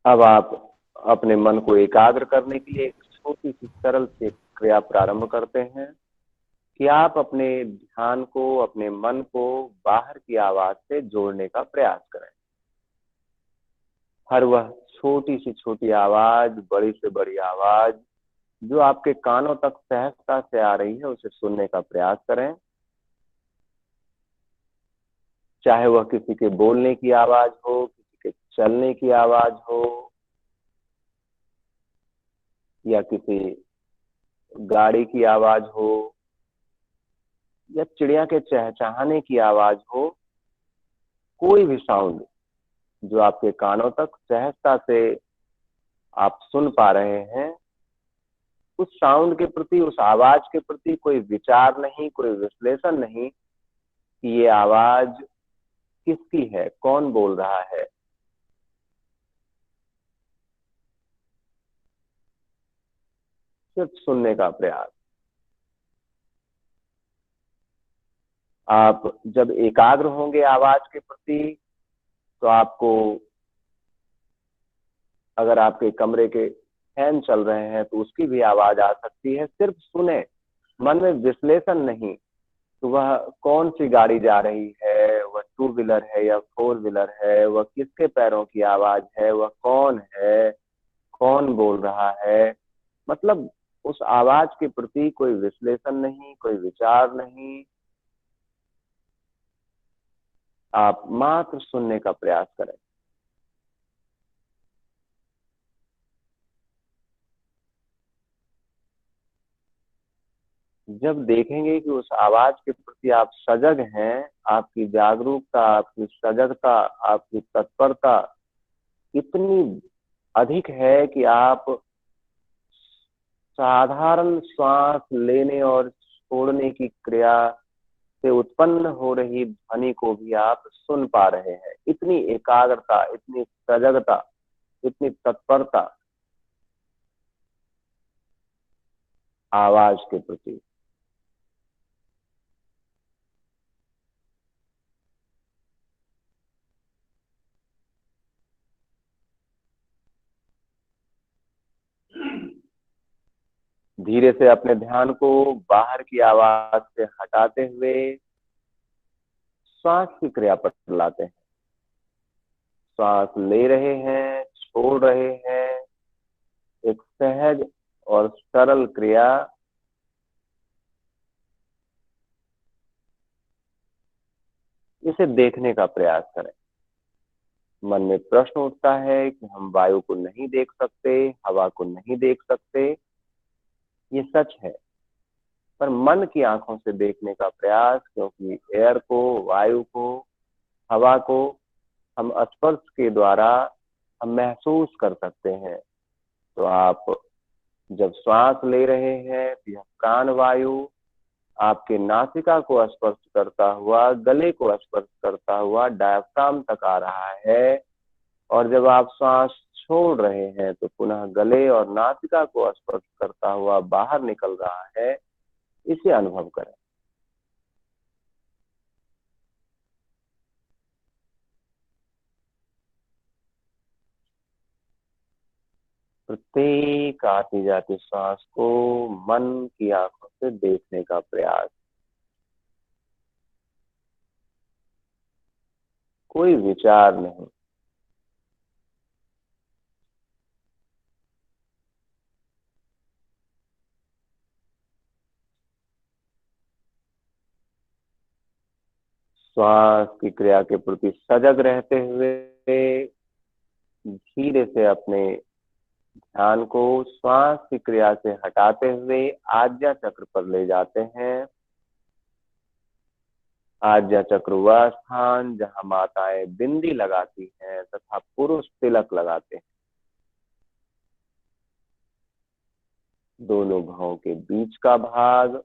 अब आप अपने मन को एकाग्र करने के लिए एक छोटी सी सरल सी क्रिया प्रारंभ करते हैं कि आप अपने ध्यान को, अपने मन को बाहर की आवाज से जोड़ने का प्रयास करें। हर वह छोटी से छोटी आवाज, बड़ी से बड़ी आवाज जो आपके कानों तक सहजता से आ रही है, उसे सुनने का प्रयास करें। चाहे वह किसी के बोलने की आवाज हो, किसी के चलने की आवाज हो, या किसी गाड़ी की आवाज हो, या चिड़िया के चहचहाने की आवाज हो, कोई भी साउंड जो आपके कानों तक सहजता से आप सुन पा रहे हैं, उस साउंड के प्रति, उस आवाज के प्रति कोई विचार नहीं, कोई विश्लेषण नहीं कि ये आवाज किसकी है, कौन बोल रहा है। सिर्फ सुनने का प्रयास। आप जब एकाग्र होंगे आवाज के प्रति, तो आपको, अगर आपके कमरे के फैन चल रहे हैं तो उसकी भी आवाज आ सकती है। सिर्फ सुने, मन में विश्लेषण नहीं तो वह कौन सी गाड़ी जा रही है, वह टू व्हीलर है या फोर व्हीलर है, वह किसके पैरों की आवाज है, वह कौन है, कौन बोल रहा है। मतलब उस आवाज के प्रति कोई विश्लेषण नहीं, कोई विचार नहीं, आप मात्र सुनने का प्रयास करें। जब देखेंगे कि उस आवाज के प्रति आप सजग हैं, आपकी जागरूकता, आपकी सजगता, आपकी तत्परता इतनी अधिक है कि आप साधारण श्वास लेने और छोड़ने की क्रिया से उत्पन्न हो रही ध्वनि को भी आप सुन पा रहे हैं। इतनी एकाग्रता, इतनी सजगता, इतनी तत्परता आवाज के प्रति। धीरे से अपने ध्यान को बाहर की आवाज से हटाते हुए श्वास की क्रिया पर लाते हैं। श्वास ले रहे हैं, छोड़ रहे हैं, एक सहज और सरल क्रिया। इसे देखने का प्रयास करें। मन में प्रश्न उठता है कि हम वायु को नहीं देख सकते, हवा को नहीं देख सकते। ये सच है, पर मन की आंखों से देखने का प्रयास, क्योंकि एयर को, वायु को, हवा को हम स्पर्श के द्वारा हम महसूस कर सकते हैं। तो आप जब श्वास ले रहे हैं तो यह प्राण वायु आपके नासिका को स्पर्श करता हुआ, गले को स्पर्श करता हुआ डायफ्राम तक आ रहा है। और जब आप श्वास छोड़ रहे हैं तो पुनः गले और नासिका को स्पर्श करता हुआ बाहर निकल रहा है। इसे अनुभव करें। प्रत्येक आती जाती श्वास को मन की आंखों से देखने का प्रयास। कोई विचार नहीं। श्वास की क्रिया के प्रति सजग रहते हुए धीरे से अपने ध्यान को श्वास की क्रिया से हटाते हुए आज्ञा चक्र पर ले जाते हैं। आज्ञा चक्र वह स्थान जहां माताएं बिंदी लगाती हैं तथा पुरुष तिलक लगाते हैं। दोनों भौं के बीच का भाग।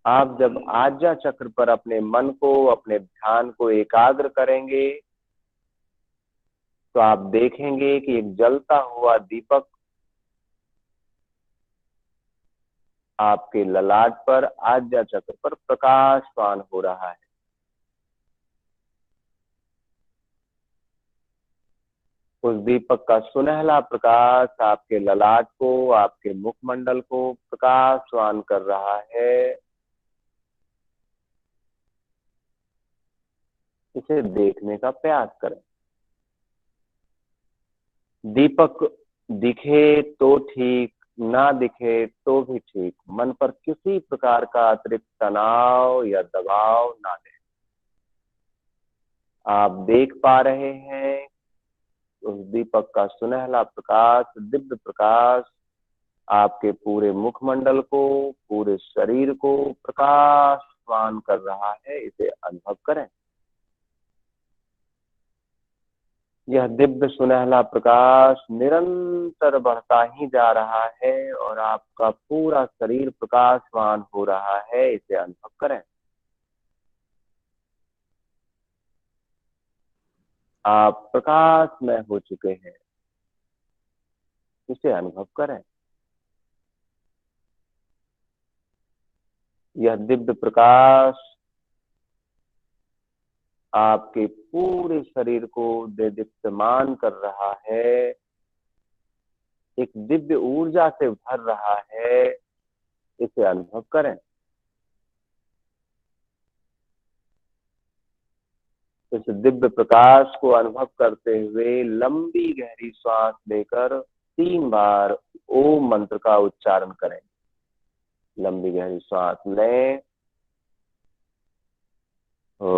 आप जब आज्ञा चक्र पर अपने मन को, अपने ध्यान को एकाग्र करेंगे तो आप देखेंगे कि एक जलता हुआ दीपक आपके ललाट पर, आज्ञा चक्र पर प्रकाशवान हो रहा है। उस दीपक का सुनहला प्रकाश आपके ललाट को, आपके मुखमंडल को प्रकाशवान कर रहा है। इसे देखने का प्रयास करें। दीपक दिखे तो ठीक, ना दिखे तो भी ठीक, मन पर किसी प्रकार का अतिरिक्त तनाव या दबाव ना दें। आप देख पा रहे हैं उस दीपक का सुनहला प्रकाश, दिव्य प्रकाश आपके पूरे मुखमंडल को, पूरे शरीर को प्रकाशवान कर रहा है। इसे अनुभव करें। यह दिव्य सुनहला प्रकाश निरंतर बढ़ता ही जा रहा है और आपका पूरा शरीर प्रकाशवान हो रहा है। इसे अनुभव करें। आप प्रकाशमय हो चुके हैं। इसे अनुभव करें। यह दिव्य प्रकाश आपके पूरे शरीर को देदीप्यमान कर रहा है, एक दिव्य ऊर्जा से भर रहा है। इसे अनुभव करें। इस दिव्य प्रकाश को अनुभव करते हुए लंबी गहरी सांस लेकर 3 बार ओम मंत्र का उच्चारण करें। लंबी गहरी सांस लें। ओ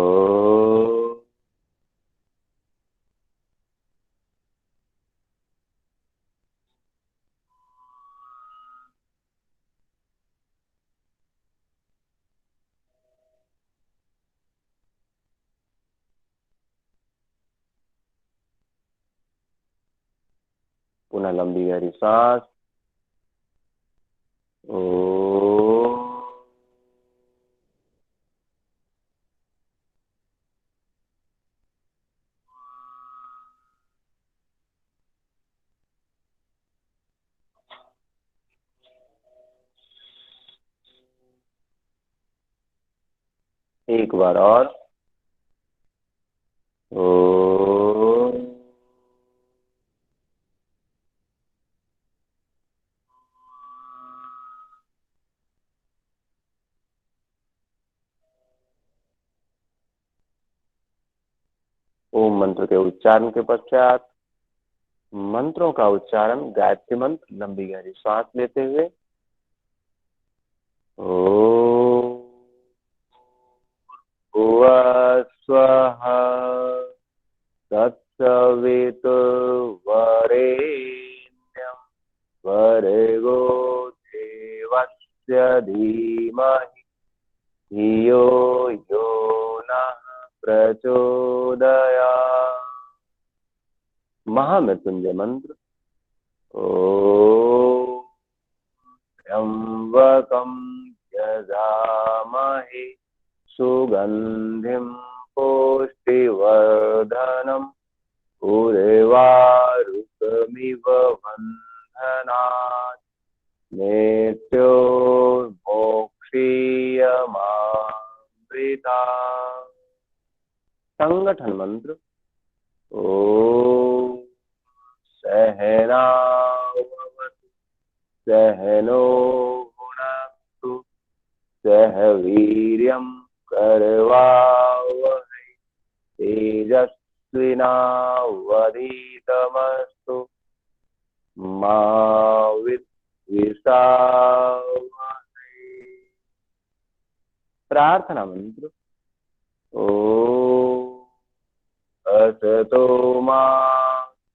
पुनः लंबी गहरी सांस। ओ एक बार और। ओ ओम मंत्र के उच्चारण के पश्चात मंत्रों का उच्चारण, गायत्री मंत्र लंबी गहरी सांस लेते हुए। ओ स्वः तत्सवितुर्वरेण्यं भर्गो देवस्य धीमहि धियो यो नः प्रचोदयात्। महामृत्युंजय मंत्र। ओम त्र्यंबकं यजामहे सुगंधिं पुष्टिवर्धनम् उर्वारुकमिव बन्धनात् मृत्योर्मोक्षीयमामृतात्। संगठन मंत्र। ओम सहनाववतु सहनो भुनक्तु सह वीर्यं करवावहै तेजस्विनावधीतमस्तु मा विद्विषावहै। प्रार्थना मंत्र। ओम असतो मा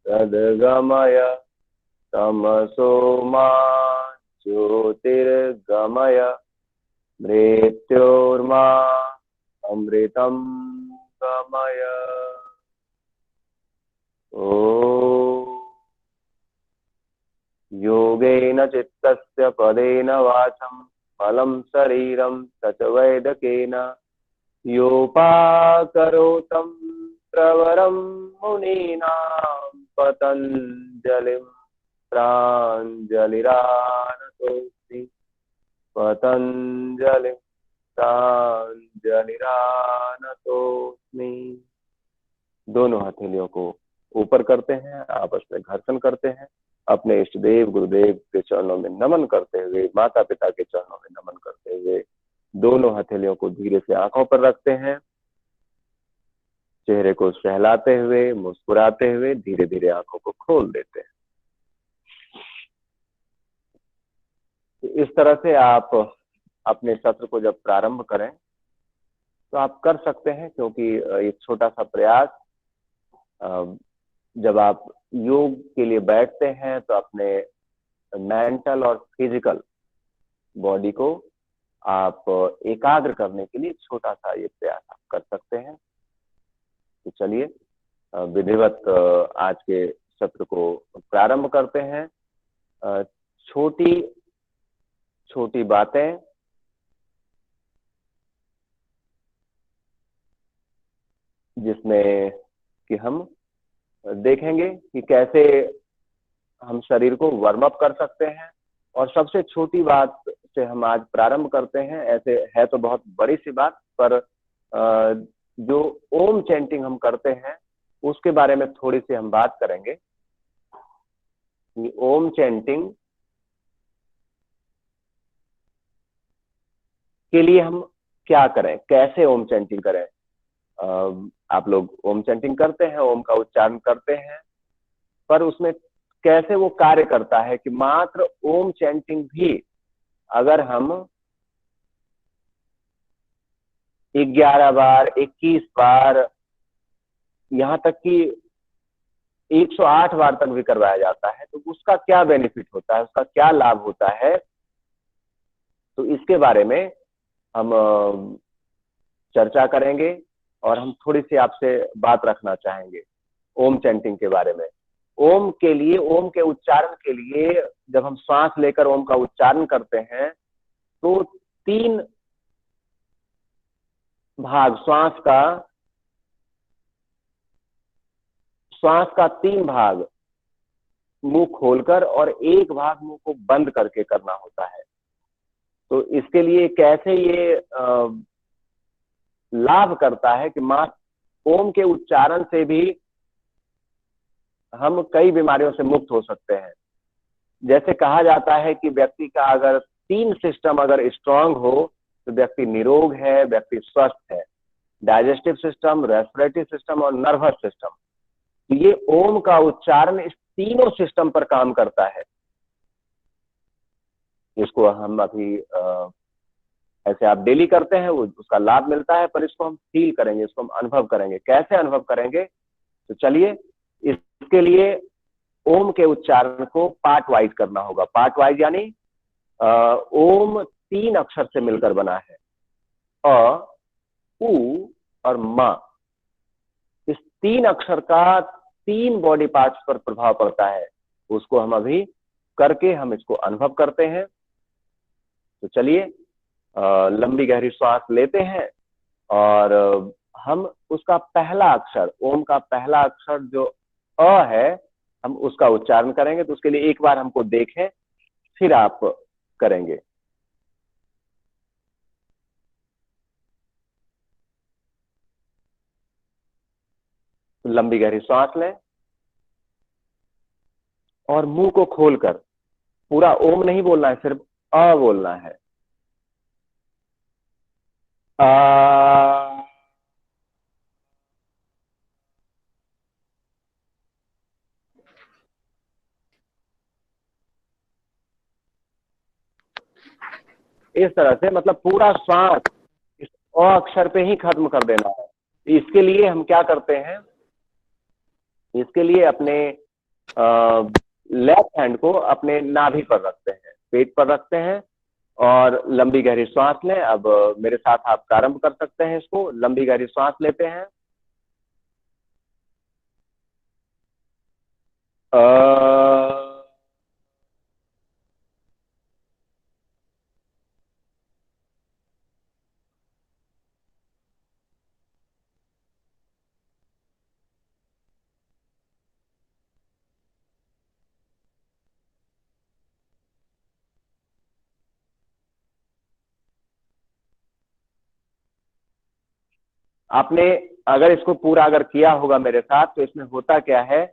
सद्गमय तमसो मा ज्योतिर्गमय मृत्योर्मा अमृतं गमय। ओम योगेन चित्तस्य पदेन वाचं फलं शरीरं स च वैदकेन योपाकरोतं प्रवरं मुनीनां पतञ्जलिं प्राञ्जलिरानतोऽस्मि पतञ्जलिं प्राञ्जलिरानतोऽस्मि। दोनों हथेलियों को ऊपर करते हैं, आपस में घर्षण करते हैं, अपने इष्ट देव गुरुदेव के चरणों में नमन करते हुए, माता पिता के चरणों में नमन करते हुए दोनों हथेलियों को धीरे से आंखों पर रखते हैं, चेहरे को सहलाते हुए, मुस्कुराते हुए धीरे धीरे आंखों को खोल देते हैं। तो इस तरह से आप अपने सत्र को जब प्रारंभ करें तो आप कर सकते हैं, क्योंकि एक छोटा सा प्रयास, जब आप योग के लिए बैठते हैं तो अपने मेंटल और फिजिकल बॉडी को आप एकाग्र करने के लिए छोटा सा ये प्रयास आप कर सकते हैं। तो चलिए विधिवत आज के सत्र को प्रारंभ करते हैं। छोटी छोटी बातें जिसमें कि हम देखेंगे कि कैसे हम शरीर को वार्म अप कर सकते हैं। और सबसे छोटी बात से हम आज प्रारंभ करते हैं। ऐसे है तो बहुत बड़ी सी बात, पर जो ओम चैंटिंग हम करते हैं उसके बारे में थोड़ी सी हम बात करेंगे कि ओम चैंटिंग के लिए हम क्या करें, कैसे ओम चैंटिंग करें। आप लोग ओम चैंटिंग करते हैं, ओम का उच्चारण करते हैं, पर उसमें कैसे वो कार्य करता है कि मात्र ओम चैंटिंग भी अगर हम 11 बार, 21 बार, यहां तक कि 108 बार तक भी करवाया जाता है तो उसका क्या बेनिफिट होता है, उसका क्या लाभ होता है। तो इसके बारे में हम चर्चा करेंगे और हम थोड़ी सी आपसे बात रखना चाहेंगे ओम चैंटिंग के बारे में। ओम के लिए, ओम के उच्चारण के लिए जब हम श्वास लेकर ओम का उच्चारण करते हैं तो 3 भाग श्वास का 3 भाग मुंह खोलकर और 1 भाग मुंह को बंद करके करना होता है। तो इसके लिए कैसे ये लाभ करता है कि मात्र ओम के उच्चारण से भी हम कई बीमारियों से मुक्त हो सकते हैं। जैसे कहा जाता है कि व्यक्ति का अगर 3 सिस्टम अगर स्ट्रांग हो तो व्यक्ति निरोग है, व्यक्ति स्वस्थ है। डाइजेस्टिव सिस्टम, रेस्पिरेटरी सिस्टम और नर्वस सिस्टम। तो ये ओम का उच्चारण इस तीनों सिस्टम पर काम करता है। इसको हम अभी ऐसे आप डेली करते हैं, वो उसका लाभ मिलता है, पर इसको हम फील करेंगे, इसको हम अनुभव करेंगे। कैसे अनुभव करेंगे? तो चलिए इसके लिए ओम के उच्चारण को पार्ट वाइज करना होगा। पार्ट वाइज यानी ओम 3 अक्षर से मिलकर बना है, अ, उ और म। इस 3 अक्षर का 3 बॉडी पार्ट्स पर प्रभाव पड़ता है। उसको हम अभी करके हम इसको अनुभव करते हैं। तो चलिए लंबी गहरी श्वास लेते हैं और हम उसका पहला अक्षर, ओम का पहला अक्षर जो अ है, हम उसका उच्चारण करेंगे। तो उसके लिए एक बार हमको देखें, फिर आप करेंगे। तो लंबी गहरी श्वास लें और मुंह को खोलकर, पूरा ओम नहीं बोलना है, सिर्फ अ बोलना है। आ। इस तरह से मतलब पूरा श्वास इस अ अक्षर पे ही खत्म कर देना है। इसके लिए हम क्या करते हैं, इसके लिए अपने लेफ्ट हैंड को अपने नाभि पर रखते हैं, पेट पर रखते हैं और लंबी गहरी श्वास लें। अब मेरे साथ आप प्रारंभ कर सकते हैं इसको। लंबी गहरी श्वास लेते हैं, आपने अगर इसको पूरा अगर किया होगा मेरे साथ, तो इसमें होता क्या है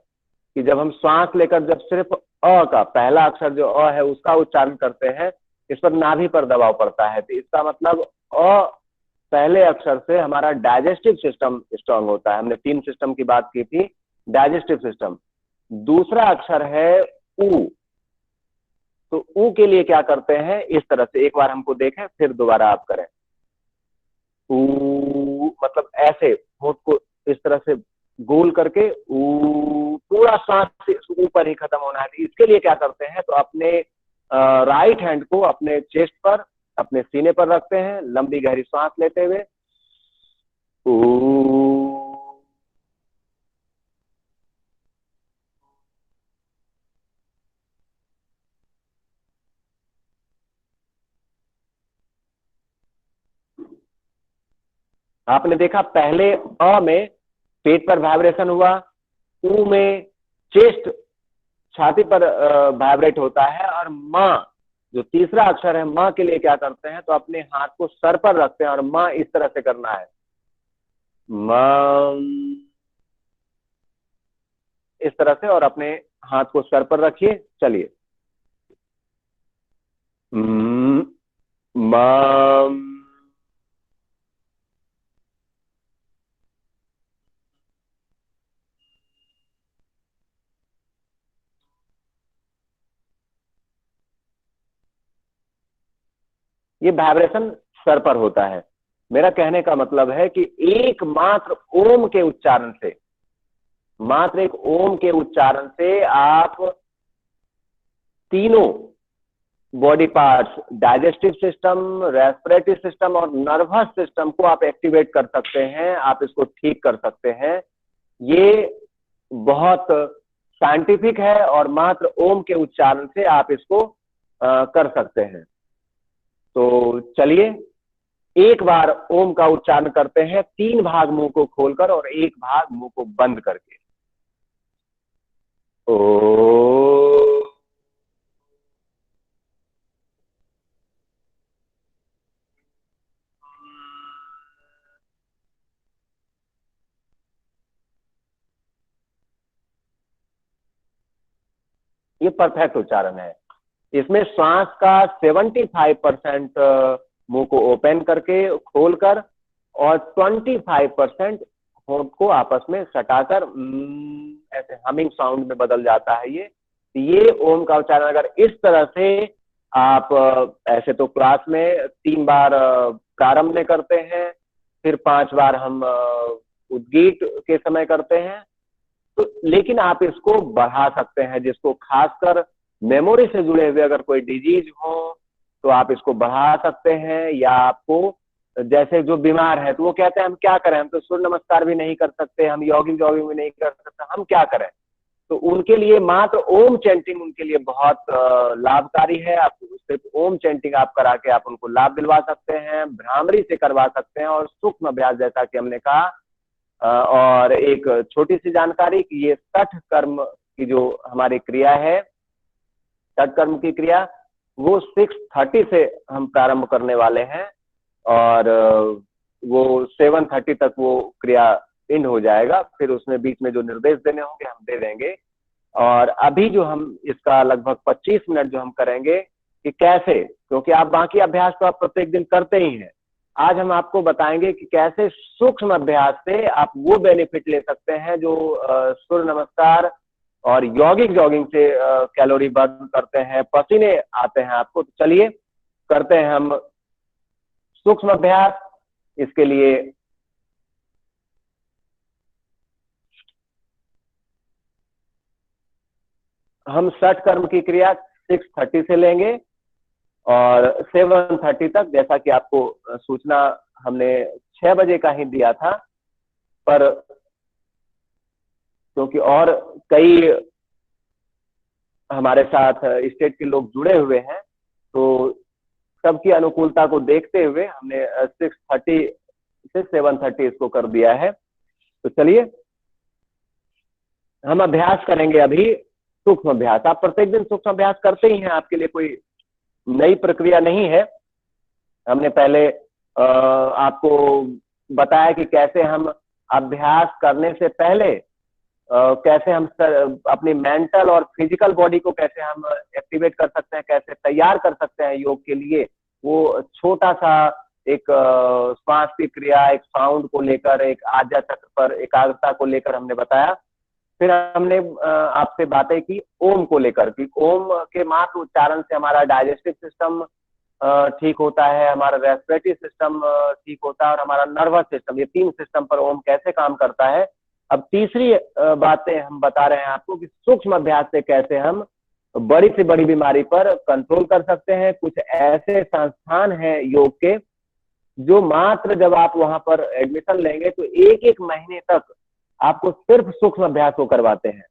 कि जब हम श्वास लेकर जब सिर्फ अ का पहला अक्षर जो अ है उसका उच्चारण करते हैं, इस पर नाभि पर दबाव पड़ता है। तो इसका मतलब अ पहले अक्षर से हमारा डाइजेस्टिव सिस्टम स्ट्रांग होता है। हमने 3 सिस्टम की बात की थी। Digestive system. दूसरा अक्षर है उ। तो उ के लिए क्या करते हैं, इस तरह से एक बार हमको देखें, फिर दोबारा आप करें। ऊ, मतलब ऐसे होंठ को इस तरह से गोल करके ऊ, पूरा सांस ऊपर ही खत्म होना है। इसके लिए क्या करते हैं, तो अपने राइट हैंड को अपने चेस्ट पर, अपने सीने पर रखते हैं, लंबी गहरी सांस लेते हुए ऊ। आपने देखा पहले अ में पेट पर वाइब्रेशन हुआ, ऊ में चेस्ट छाती पर वाइब्रेट होता है, और माँ जो तीसरा अक्षर है माँ के लिए क्या करते हैं, तो अपने हाथ को सर पर रखते हैं और माँ इस तरह से करना है, माँ इस तरह से, और अपने हाथ को सर पर रखिए। चलिए, माँ। ये वाइब्रेशन सर पर होता है। मेरा कहने का मतलब है कि एकमात्र ओम के उच्चारण से, मात्र एक ओम के उच्चारण से आप तीनों body parts, digestive system, respiratory system और नर्वस सिस्टम को आप एक्टिवेट कर सकते हैं, आप इसको ठीक कर सकते हैं। ये बहुत साइंटिफिक है और मात्र ओम के उच्चारण से आप इसको कर सकते हैं। तो चलिए एक बार ओम का उच्चारण करते हैं, 3 भाग मुंह को खोलकर और 1 भाग मुंह को बंद करके। ओ, ये परफेक्ट उच्चारण है। इसमें श्वास का 75% मुंह को ओपन करके खोलकर और 25% होंठ को आपस में सटाकर ऐसे हमिंग साउंड में बदल जाता है। ये ओम का उच्चारण अगर इस तरह से आप ऐसे तो क्लास में 3 बार प्रारंभ में करते हैं, फिर 5 बार हम उद्गीत के समय करते हैं, तो लेकिन आप इसको बढ़ा सकते हैं। जिसको खासकर मेमोरी से जुड़े हुए अगर कोई डिजीज हो तो आप इसको बढ़ा सकते हैं, या आपको जैसे जो बीमार है तो वो कहते हैं हम क्या करें, हम तो सूर्य नमस्कार भी नहीं कर सकते, हम जॉगिंग भी नहीं कर सकते, हम क्या करें। तो उनके लिए मात्र ओम चैंटिंग उनके लिए बहुत लाभकारी है। आप सिर्फ ओम चैंटिंग आप करा के आप उनको लाभ दिलवा सकते हैं, भ्रामरी से करवा सकते हैं, और सूक्ष्म अभ्यास जैसा कि हमने कहा। और एक छोटी सी जानकारी कि ये 60 कर्म की जो हमारी क्रिया है, 60 कर्म की क्रिया, वो 6:30 से हम प्रारंभ करने वाले हैं, और वो 7:30 तक वो क्रिया एंड हो जाएगा। फिर उसमें बीच में जो निर्देश देने होंगे हम दे देंगे। और अभी जो हम इसका लगभग 25 मिनट जो हम करेंगे कि कैसे, क्योंकि आप बाकी अभ्यास तो आप प्रत्येक दिन करते ही हैं, आज हम आपको बताएंगे कि कैसे सूक्ष्म अभ्यास से आप वो बेनिफिट ले सकते हैं जो सूर्य नमस्कार और यौगिक जॉगिंग से कैलोरी बर्न करते हैं, पसीने आते हैं आपको। तो चलिए करते हैं हम सूक्ष्म अभ्यास। इसके लिए हम 60 कर्म की क्रिया 6:30 से लेंगे और 7:30 तक, जैसा कि आपको सूचना हमने 6 बजे का ही दिया था, पर क्योंकि और कई हमारे साथ स्टेट के लोग जुड़े हुए हैं, तो सबकी अनुकूलता को देखते हुए हमने 6:30 से 7:30 इसको कर दिया है। तो चलिए हम अभ्यास करेंगे अभी सूक्ष्म अभ्यास। आप प्रत्येक दिन सूक्ष्म अभ्यास करते ही हैं, आपके लिए कोई नई प्रक्रिया नहीं है। हमने पहले आपको बताया कि कैसे हम अभ्यास करने से पहले कैसे हम अपनी मेंटल और फिजिकल बॉडी को कैसे हम एक्टिवेट कर सकते हैं, कैसे तैयार कर सकते हैं योग के लिए, वो छोटा सा एक श्वास की क्रिया, एक साउंड को लेकर, एक आज्ञा चक्र पर एकाग्रता को लेकर हमने बताया। फिर हमने आपसे बातें की ओम को लेकर कि ओम के मात्र उच्चारण से हमारा डाइजेस्टिव सिस्टम ठीक होता है, हमारा रेस्पिरेटरी सिस्टम ठीक होता है और हमारा नर्वस सिस्टम, ये 3 सिस्टम पर ओम कैसे काम करता है। अब तीसरी बातें हम बता रहे हैं आपको कि सूक्ष्म अभ्यास से कैसे हम बड़ी से बड़ी बीमारी पर कंट्रोल कर सकते हैं। कुछ ऐसे संस्थान हैं योग के जो मात्र जब आप वहां पर एडमिशन लेंगे तो 1-1 महीने तक आपको सिर्फ सूक्ष्म अभ्यास को करवाते हैं।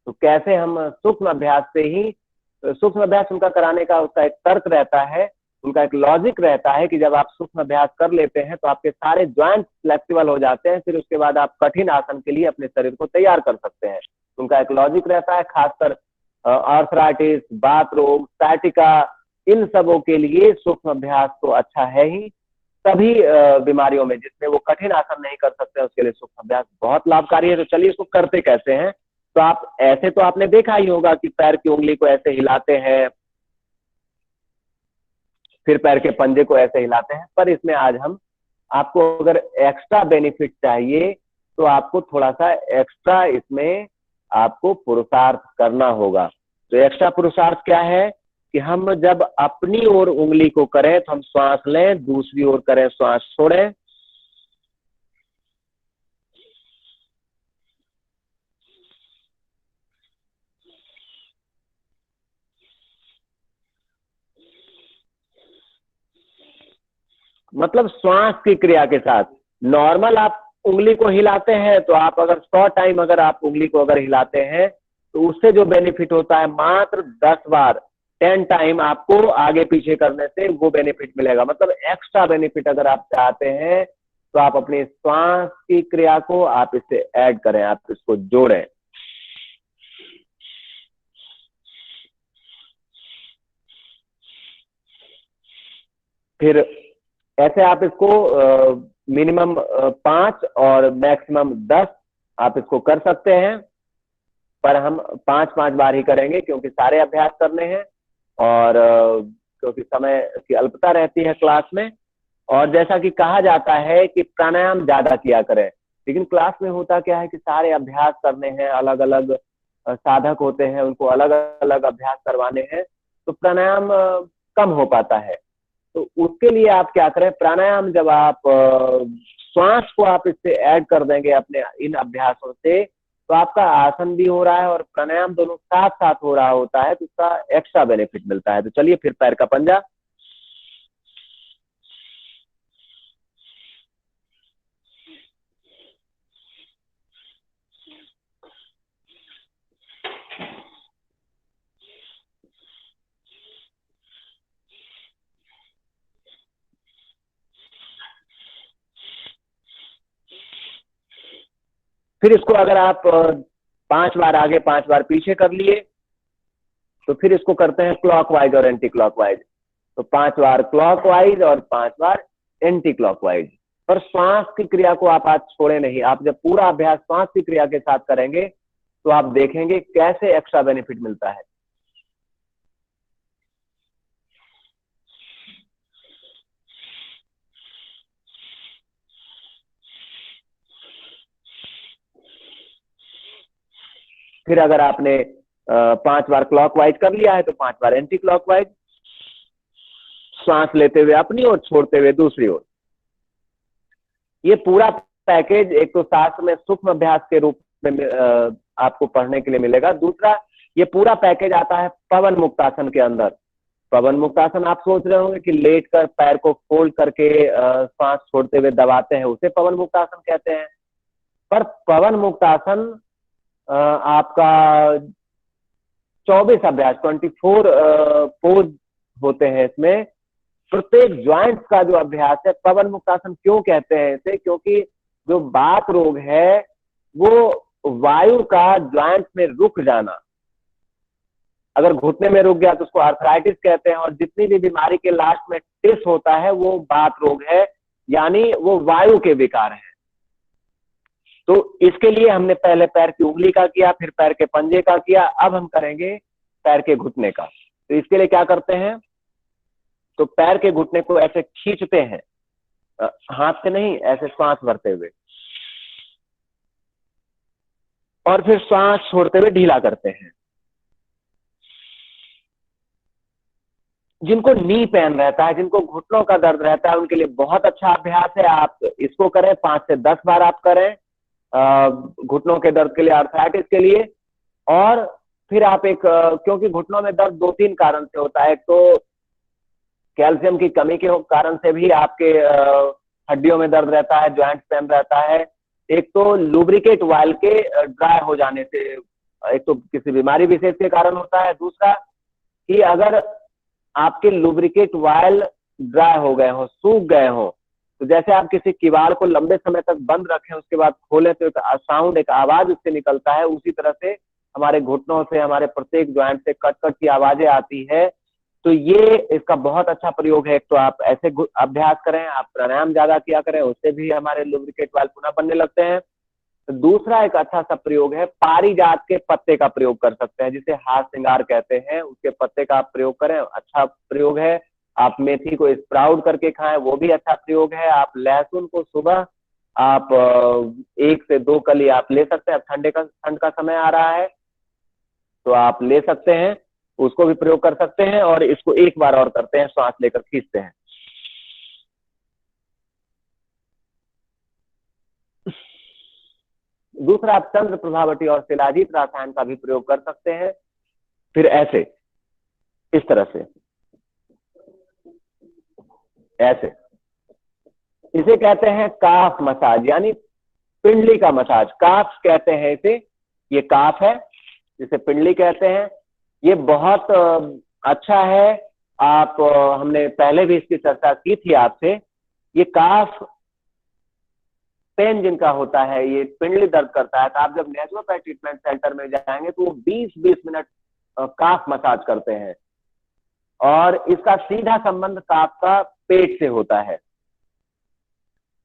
तो कैसे हम सूक्ष्म अभ्यास से ही, सूक्ष्म अभ्यास उनका कराने का उसका एक तर्क रहता है, उनका एक लॉजिक रहता है कि जब आप सूक्ष्म अभ्यास कर लेते हैं तो आपके सारे जॉइंट फ्लेक्सिबल हो जाते हैं, फिर उसके बाद आप कठिन आसन के लिए अपने शरीर को तैयार कर सकते हैं। उनका एक लॉजिक रहता है, खासकर आर्थराइटिस, बात रोग, साइटिका, इन सबों के लिए सूक्ष्म अभ्यास तो अच्छा है ही। सभी बीमारियों में जिसमें वो कठिन आसन नहीं कर सकते उसके लिए सूक्ष्म अभ्यास बहुत लाभकारी है। तो चलिए इसको करते कैसे हैं। तो आप ऐसे तो आपने देखा ही होगा कि पैर की उंगली को ऐसे हिलाते हैं, फिर पैर के पंजे को ऐसे हिलाते हैं, पर इसमें आज हम आपको अगर एक्स्ट्रा बेनिफिट चाहिए तो आपको थोड़ा सा एक्स्ट्रा इसमें आपको पुरुषार्थ करना होगा। तो एक्स्ट्रा पुरुषार्थ क्या है कि हम जब अपनी ओर उंगली को करें तो हम श्वास लें, दूसरी ओर करें श्वास छोड़ें। मतलब श्वास की क्रिया के साथ। नॉर्मल आप उंगली को हिलाते हैं तो आप अगर 100 टाइम अगर आप उंगली को अगर हिलाते हैं तो उससे जो बेनिफिट होता है मात्र 10 बार 10 टाइम आपको आगे पीछे करने से वो बेनिफिट मिलेगा। मतलब एक्स्ट्रा बेनिफिट अगर आप चाहते हैं तो आप अपनी श्वास की क्रिया को आप इससे ऐड करें, आप इसको जोड़ें। फिर ऐसे आप इसको मिनिमम 5 और मैक्सिमम 10 आप इसको कर सकते हैं, पर हम 5-5 बार ही करेंगे क्योंकि सारे अभ्यास करने हैं और क्योंकि समय की अल्पता रहती है क्लास में। और जैसा कि कहा जाता है कि प्राणायाम ज्यादा किया करें, लेकिन क्लास में होता क्या है कि सारे अभ्यास करने हैं, अलग अलग साधक होते हैं, उनको अलग अलग अभ्यास करवाने हैं, तो प्राणायाम कम हो पाता है। तो उसके लिए आप क्या करें, प्राणायाम जब आप श्वास को आप इससे ऐड कर देंगे अपने इन अभ्यासों से, तो आपका आसन भी हो रहा है और प्राणायाम दोनों साथ साथ हो रहा होता है, तो उसका एक्स्ट्रा बेनिफिट मिलता है। तो चलिए फिर पैर का पंजा, फिर इसको अगर आप 5 बार आगे 5 बार पीछे कर लिए तो फिर इसको करते हैं क्लॉकवाइज और एंटी क्लॉकवाइज। तो 5 बार क्लॉकवाइज और 5 बार एंटी क्लॉकवाइज। पर श्वास की क्रिया को आप आज छोड़े नहीं, आप जब पूरा अभ्यास श्वास की क्रिया के साथ करेंगे तो आप देखेंगे कैसे एक्स्ट्रा बेनिफिट मिलता है। फिर अगर आपने 5 बार क्लॉकवाइज कर लिया है तो 5 बार एंटी क्लॉकवाइज, श्वास लेते हुए अपनी ओर, छोड़ते हुए दूसरी ओर। ये पूरा पैकेज एक तो शास्त्र में सूक्ष्म अभ्यास के रूप में आपको पढ़ने के लिए मिलेगा। दूसरा, ये पूरा पैकेज आता है पवन मुक्तासन के अंदर। पवन मुक्तासन आप सोच रहे होंगे कि लेट कर पैर को फोल्ड करके सांस छोड़ते हुए दबाते हैं, उसे पवन मुक्तासन कहते हैं। पर पवन मुक्तासन आपका 24 अभ्यास 24 पोज होते हैं इसमें। प्रत्येक ज्वाइंट का जो अभ्यास है, पवन मुक्तासन क्यों कहते हैं इसे, क्योंकि जो बात रोग है वो वायु का ज्वाइंट में रुक जाना, अगर घुटने में रुक गया तो उसको आर्थराइटिस कहते हैं। और जितनी भी बीमारी के लास्ट में टिस होता है वो बात रोग है, यानी वो वायु के विकार है। तो इसके लिए हमने पहले पैर की उंगली का किया, फिर पैर के पंजे का किया, अब हम करेंगे पैर के घुटने का। तो इसके लिए क्या करते हैं, तो पैर के घुटने को ऐसे खींचते हैं, हाथ से नहीं, ऐसे श्वास भरते हुए, और फिर श्वास छोड़ते हुए ढीला करते हैं। जिनको नी पेन रहता है, जिनको घुटनों का दर्द रहता है, उनके लिए बहुत अच्छा अभ्यास है। आप इसको करें, 5 से 10 बार आप करें घुटनों के दर्द के लिए, आर्थराइटिस के लिए। और फिर आप एक क्योंकि घुटनों में दर्द 2-3 कारण से होता है। एक तो कैल्शियम की कमी के कारण से भी आपके हड्डियों में दर्द रहता है, ज्वाइंट पेन रहता है। एक तो लुब्रिकेट वायल के ड्राई हो जाने से, एक तो किसी बीमारी विशेष के कारण होता है। दूसरा कि अगर आपके लुब्रिकेट वायल ड्राई हो गए हो, सूख गए हो, तो जैसे आप किसी किवाड़ को लंबे समय तक बंद रखें, उसके बाद खोले तो एक साउंड, एक आवाज उससे निकलता है, उसी तरह से हमारे घुटनों से, हमारे प्रत्येक ज्वाइंट से कट कट की आवाजें आती है। तो ये इसका बहुत अच्छा प्रयोग है। एक तो आप ऐसे अभ्यास करें, आप प्राणायाम ज्यादा किया करें, उससे भी हमारे लुब्रिकेट वायल पुनः बनने लगते हैं। दूसरा एक अच्छा सा प्रयोग है, पारिजात के पत्ते का प्रयोग कर सकते हैं, जिसे हाथ श्रृंगार कहते हैं, उसके पत्ते का आप प्रयोग करें, अच्छा प्रयोग है। आप मेथी को स्प्राउट करके खाएं, वो भी अच्छा प्रयोग है। आप लहसुन को सुबह आप 1 से 2 कली आप ले सकते हैं। ठंड का समय आ रहा है तो आप ले सकते हैं, उसको भी प्रयोग कर सकते हैं। और इसको एक बार और करते हैं, श्वास लेकर खींचते हैं। दूसरा, आप चंद्र प्रभावती और शिलाजीत रसायन का भी प्रयोग कर सकते हैं। फिर ऐसे, इस तरह से, ऐसे, इसे कहते हैं काफ मसाज, यानी पिंडली का मसाज, काफ कहते हैं इसे। ये काफ है जिसे पिंडली कहते हैं। ये बहुत अच्छा है। आप हमने पहले भी इसकी चर्चा की थी आपसे। ये काफ पेन जिनका होता है, ये पिंडली दर्द करता है, तो आप जब नेचुरोपैथ ट्रीटमेंट सेंटर में जाएंगे तो वो 20-20 मिनट काफ मसाज करते हैं। और इसका सीधा संबंध काफ का पेट से होता है।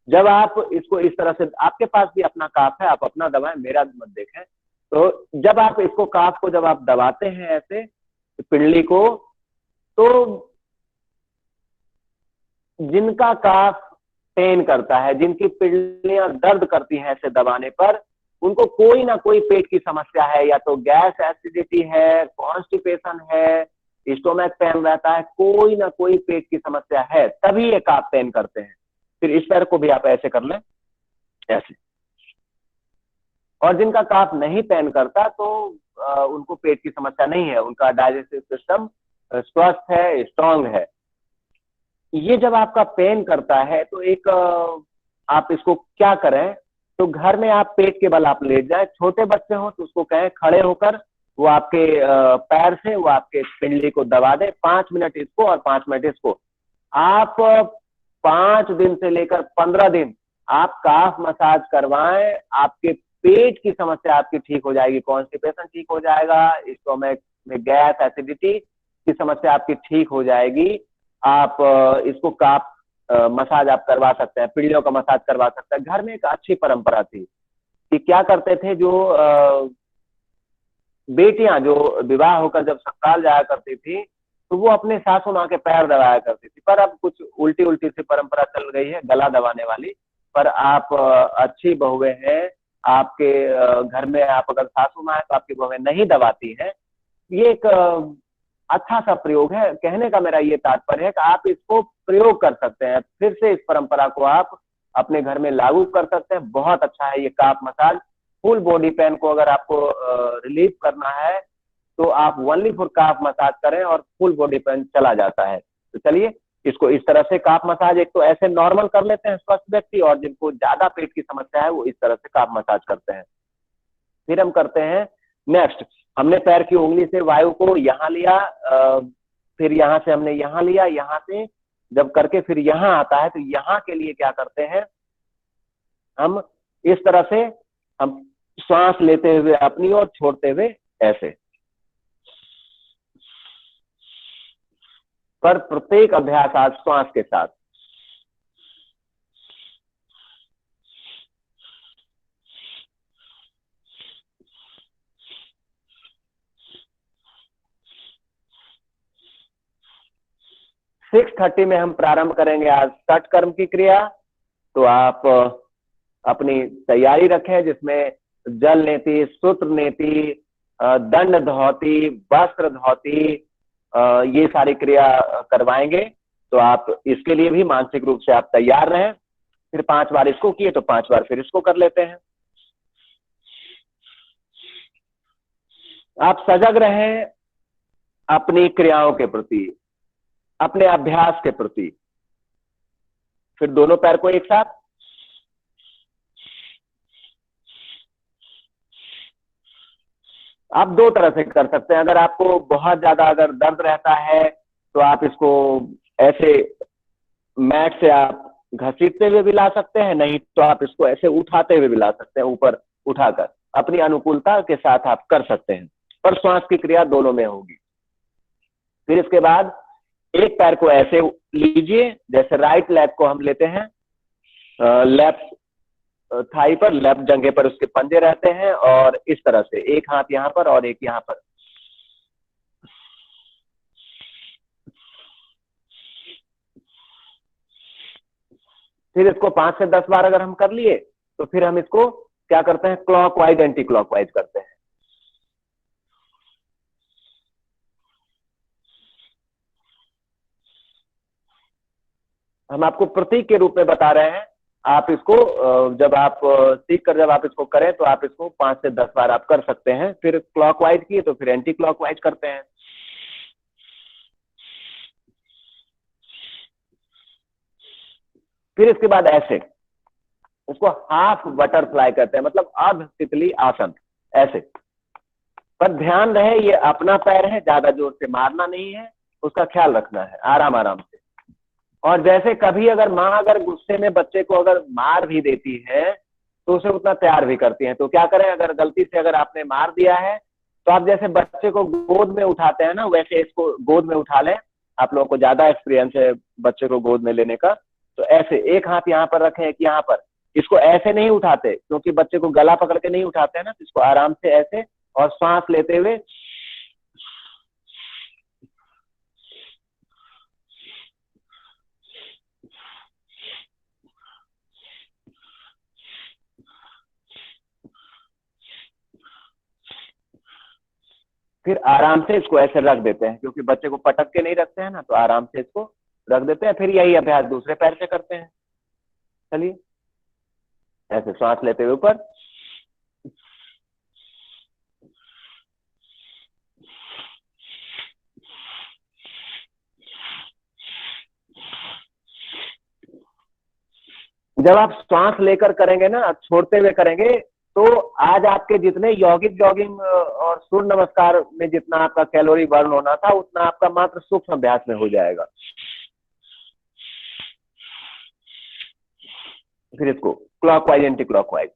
जब आप इसको इस तरह से, आपके पास भी अपना काफ है, आप अपना दबाएं, मेरा मत देखें। तो जब आप इसको काफ को जब आप दबाते हैं ऐसे पिंडली को, तो जिनका काफ पेन करता है, जिनकी पिंडलियां दर्द करती हैं ऐसे दबाने पर, उनको कोई ना कोई पेट की समस्या है, या तो गैस एसिडिटी है, कॉन्स्टिपेशन है, स्टोमक पेन रहता है, कोई ना कोई पेट की समस्या है, तभी ये काफ पेन करते हैं। फिर इस पैर को भी आप ऐसे कर लें, ऐसे। और जिनका काफ नहीं पेन करता, तो उनको पेट की समस्या नहीं है, उनका डाइजेस्टिव सिस्टम स्वस्थ है, स्ट्रांग है। ये जब आपका पेन करता है तो एक आप इसको क्या करें, तो घर में आप पेट के बल आप लेट जाए। छोटे बच्चे हो तो उसको कहें खड़े होकर वो आपके पैर से वो आपके पिंडली को दबा दे, 5 मिनट इसको और 5 मिनट इसको। आप 5 दिन से लेकर 15 दिन आप काफ मसाज करवाएं, आपके पेट की समस्या आपकी ठीक हो जाएगी, कॉन्स्टिपेशन ठीक हो जाएगा, स्टोमक में गैस एसिडिटी की समस्या आपकी ठीक हो जाएगी। आप इसको काफ मसाज आप करवा सकते हैं, पीढ़ियों का मसाज करवा सकते हैं। घर में एक अच्छी परंपरा थी कि क्या करते थे, जो बेटियां जो विवाह होकर जब ससुराल जाया करती थी, तो वो अपने सासू माँ के पैर दबाया करती थी। पर अब कुछ उल्टी उल्टी सी परंपरा चल गई है, गला दबाने वाली। पर आप अच्छी बहुएं हैं, आपके घर में आप अगर सासू माँ है तो आपकी बहुएं नहीं दबाती हैं। ये एक अच्छा सा प्रयोग है। कहने का मेरा ये तात्पर्य है कि आप इसको प्रयोग कर सकते हैं, फिर से इस परंपरा को आप अपने घर में लागू कर सकते हैं। बहुत अच्छा है ये काफ मसाज। फुल बॉडी पेन को अगर आपको रिलीफ करना है तो आप ओनली फॉर काफ मसाज करें और फुल बॉडी पेन चला जाता है। तो चलिए इसको इस तरह से काफ मसाज, एक तो ऐसे नॉर्मल कर लेते हैं स्वस्थ व्यक्ति, और जिनको ज्यादा पेट की समस्या है वो इस तरह से काफ मसाज करते हैं। फिर हम करते हैं नेक्स्ट, हमने पैर की उंगली से वायु को यहाँ लिया, फिर यहाँ से हमने यहाँ लिया, यहाँ से जब करके फिर यहाँ आता है, तो यहाँ के लिए क्या करते हैं, हम इस तरह से हम श्वास लेते हुए अपनी ओर, छोड़ते हुए ऐसे। पर प्रत्येक अभ्यास आज श्वास के साथ। 6:30 में हम प्रारंभ करेंगे आज षट कर्म की क्रिया। तो आप अपनी तैयारी रखें, जिसमें जल नेति, सूत्र नेति, दंड धोती, वस्त्र धोती, ये सारी क्रिया करवाएंगे। तो आप इसके लिए भी मानसिक रूप से आप तैयार रहें। फिर 5 बार इसको किए तो 5 बार फिर इसको कर लेते हैं। आप सजग रहें अपनी क्रियाओं के प्रति, अपने अभ्यास के प्रति। फिर दोनों पैर को एक साथ, आप 2 तरह से कर सकते हैं। अगर आपको बहुत ज्यादा अगर दर्द रहता है तो आप इसको ऐसे मैट से आप घसीटते हुए भी ला सकते हैं, नहीं तो आप इसको ऐसे उठाते हुए भी ला सकते हैं, ऊपर उठाकर। अपनी अनुकूलता के साथ आप कर सकते हैं, पर श्वास की क्रिया दोनों में होगी। फिर इसके बाद एक पैर को ऐसे लीजिए, जैसे राइट लेग को हम लेते हैं लेफ्ट थाई पर, लेफ्ट जंघे पर उसके पंजे रहते हैं, और इस तरह से एक हाथ यहां पर और एक यहां पर। फिर इसको 5 से 10 बार अगर हम कर लिए तो फिर हम इसको क्या करते हैं, क्लॉकवाइज एंटी क्लॉकवाइज करते हैं। हम आपको प्रतीक के रूप में बता रहे हैं। आप इसको जब आप सीख कर जब आप इसको करें तो आप इसको 5 से 10 बार आप कर सकते हैं। फिर क्लॉकवाइज किए तो फिर एंटी क्लॉकवाइज करते हैं। फिर इसके बाद ऐसे, उसको हाफ बटरफ्लाई कहते हैं, मतलब अर्ध तितली आसन, ऐसे। पर ध्यान रहे ये अपना पैर है, ज्यादा जोर से मारना नहीं है, उसका ख्याल रखना है, आराम आराम से। और जैसे कभी अगर माँ अगर गुस्से में बच्चे को अगर मार भी देती है तो उसे उतना प्यार भी करती है। तो क्या करें, अगर गलती से अगर आपने मार दिया है तो आप जैसे बच्चे को गोद में उठाते हैं ना, वैसे इसको गोद में उठा लें। आप लोगों को ज्यादा एक्सपीरियंस है बच्चे को गोद में लेने का। तो ऐसे एक हाथ यहाँ पर रखें, एक यहाँ पर। इसको ऐसे नहीं उठाते, क्योंकि बच्चे को गला पकड़ के नहीं उठाते हैं ना, तो इसको आराम से ऐसे, और सांस लेते हुए फिर आराम से इसको ऐसे रख देते हैं, क्योंकि बच्चे को पटक के नहीं रखते हैं ना, तो आराम से इसको रख देते हैं। फिर यही अभ्यास दूसरे पैर से करते हैं। चलिए, ऐसे सांस लेते हुए ऊपर, जब आप श्वास लेकर करेंगे ना, छोड़ते हुए करेंगे, तो आज आपके जितने यौगिक जॉगिंग और सूर्य नमस्कार में जितना आपका कैलोरी बर्न होना था, उतना आपका मात्र सूक्ष्म अभ्यास में हो जाएगा। फिर इसको क्लॉकवाइज एंटी क्लॉकवाइज,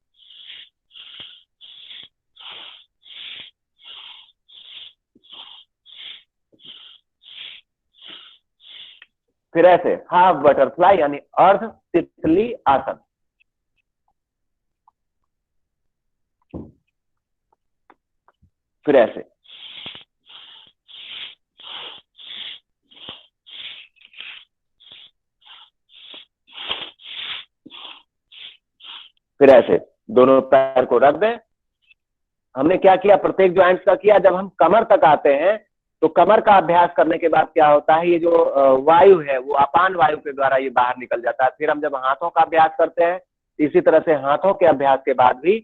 फिर ऐसे हाफ बटरफ्लाई यानी अर्ध तितली आसन। फिर ऐसे, फिर ऐसे दोनों पैर को रख दें। हमने क्या किया, प्रत्येक ज्वाइंट का किया। जब हम कमर तक आते हैं तो कमर का अभ्यास करने के बाद क्या होता है, ये जो वायु है वो अपान वायु के द्वारा ये बाहर निकल जाता है। फिर हम जब हाथों का अभ्यास करते हैं, इसी तरह से हाथों के अभ्यास के बाद भी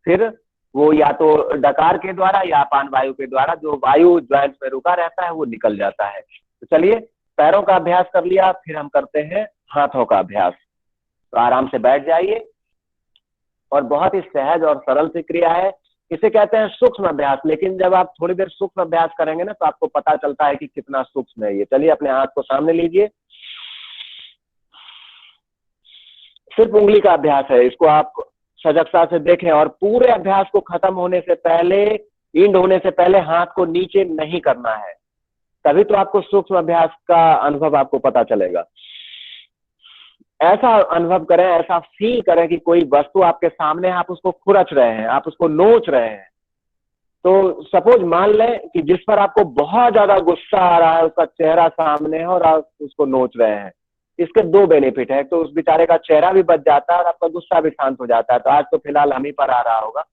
फिर वो या तो डकार के द्वारा या अपान वायु के द्वारा जो वायु ज्वाइंट में रुका रहता है वो निकल जाता है। तो चलिए, पैरों का अभ्यास कर लिया, फिर हम करते हैं हाथों का अभ्यास। तो आराम से बैठ जाइए, और बहुत ही सहज और सरल सी क्रिया है। इसे कहते हैं सूक्ष्म अभ्यास। लेकिन जब आप थोड़ी देर सूक्ष्म अभ्यास करेंगे ना, तो आपको पता चलता है कि कितना सूक्ष्म है ये। चलिए, अपने हाथ को सामने लीजिए, सिर्फ उंगली का अभ्यास है, इसको आप सजगता से देखें। और पूरे अभ्यास को खत्म होने से पहले, इंड होने से पहले हाथ को नीचे नहीं करना है, तभी तो आपको सूक्ष्म अभ्यास का अनुभव आपको पता चलेगा। ऐसा अनुभव करें, ऐसा फील करें कि कोई वस्तु आपके सामने है, आप उसको खुरच रहे हैं, आप उसको नोच रहे हैं। तो सपोज मान लें कि जिस पर आपको बहुत ज्यादा गुस्सा आ रहा है उसका चेहरा सामने है और आप उसको नोच रहे हैं, इसके दो बेनिफिट है। तो उस बेचारे का चेहरा भी बच जाता है और आपका गुस्सा भी शांत हो जाता है। तो आज तो फिलहाल हम ही पर आ रहा होगा।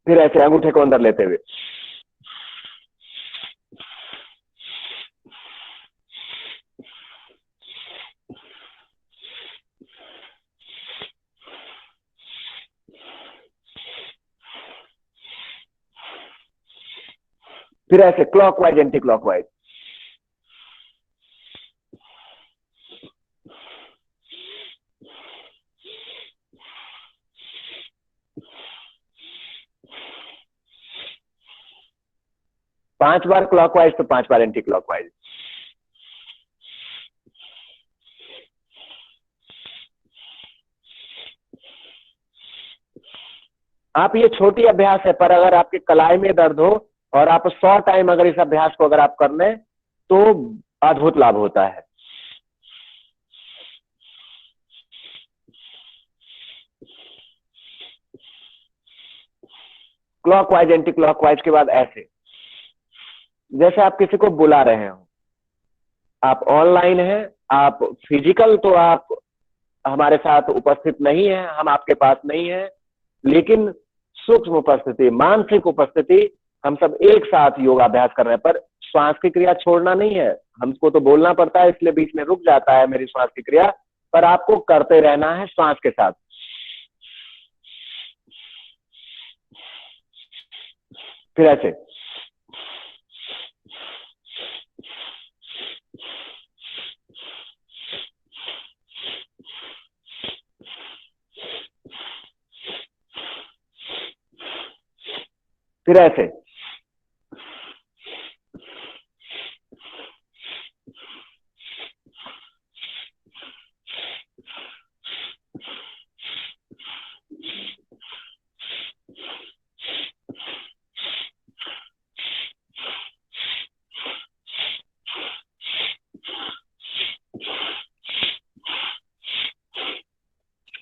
फिर ऐसे अंगूठे को अंदर लेते हुए, फिर ऐसे क्लॉकवाइज एंटी क्लॉकवाइज। पांच बार क्लॉकवाइज तो पांच बार एंटी क्लॉकवाइज। आप ये छोटी अभ्यास है, पर अगर आपके कलाई में दर्द हो और आप 100 टाइम अगर इस अभ्यास को अगर आप कर लें तो अद्भुत लाभ होता है। क्लॉकवाइज एंटी क्लॉकवाइज के बाद ऐसे, जैसे आप किसी को बुला रहे हो, आप ऑनलाइन हैं, आप फिजिकल तो आप हमारे साथ उपस्थित नहीं है, हम आपके पास नहीं है, लेकिन सूक्ष्म उपस्थिति, मानसिक उपस्थिति, हम सब एक साथ योगाभ्यास कर रहे हैं। पर श्वास की क्रिया छोड़ना नहीं है, हमको तो बोलना पड़ता है इसलिए बीच में रुक जाता है मेरी श्वास की क्रिया, पर आपको करते रहना है श्वास के साथ। फिर ऐसे, फिर ऐसे,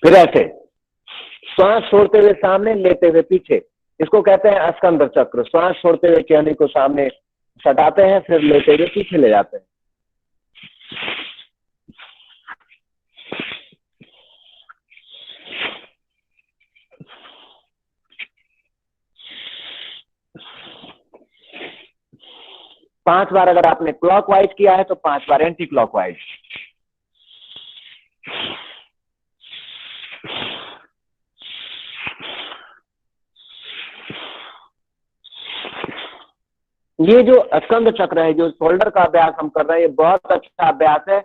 फिर ऐसे, श्वास छोड़ते हुए सामने, लेते हुए पीछे। इसको कहते हैं स्कंद चक्र। श्वास छोड़ते हुए चेहरे को सामने सटाते हैं, फिर लेते हुए पीछे ले जाते हैं। पांच बार अगर आपने क्लॉकवाइज किया है तो पांच बार एंटी क्लॉकवाइज। ये जो स्कंद चक्र है, जो शोल्डर का अभ्यास हम कर रहे हैं, ये बहुत अच्छा अभ्यास है।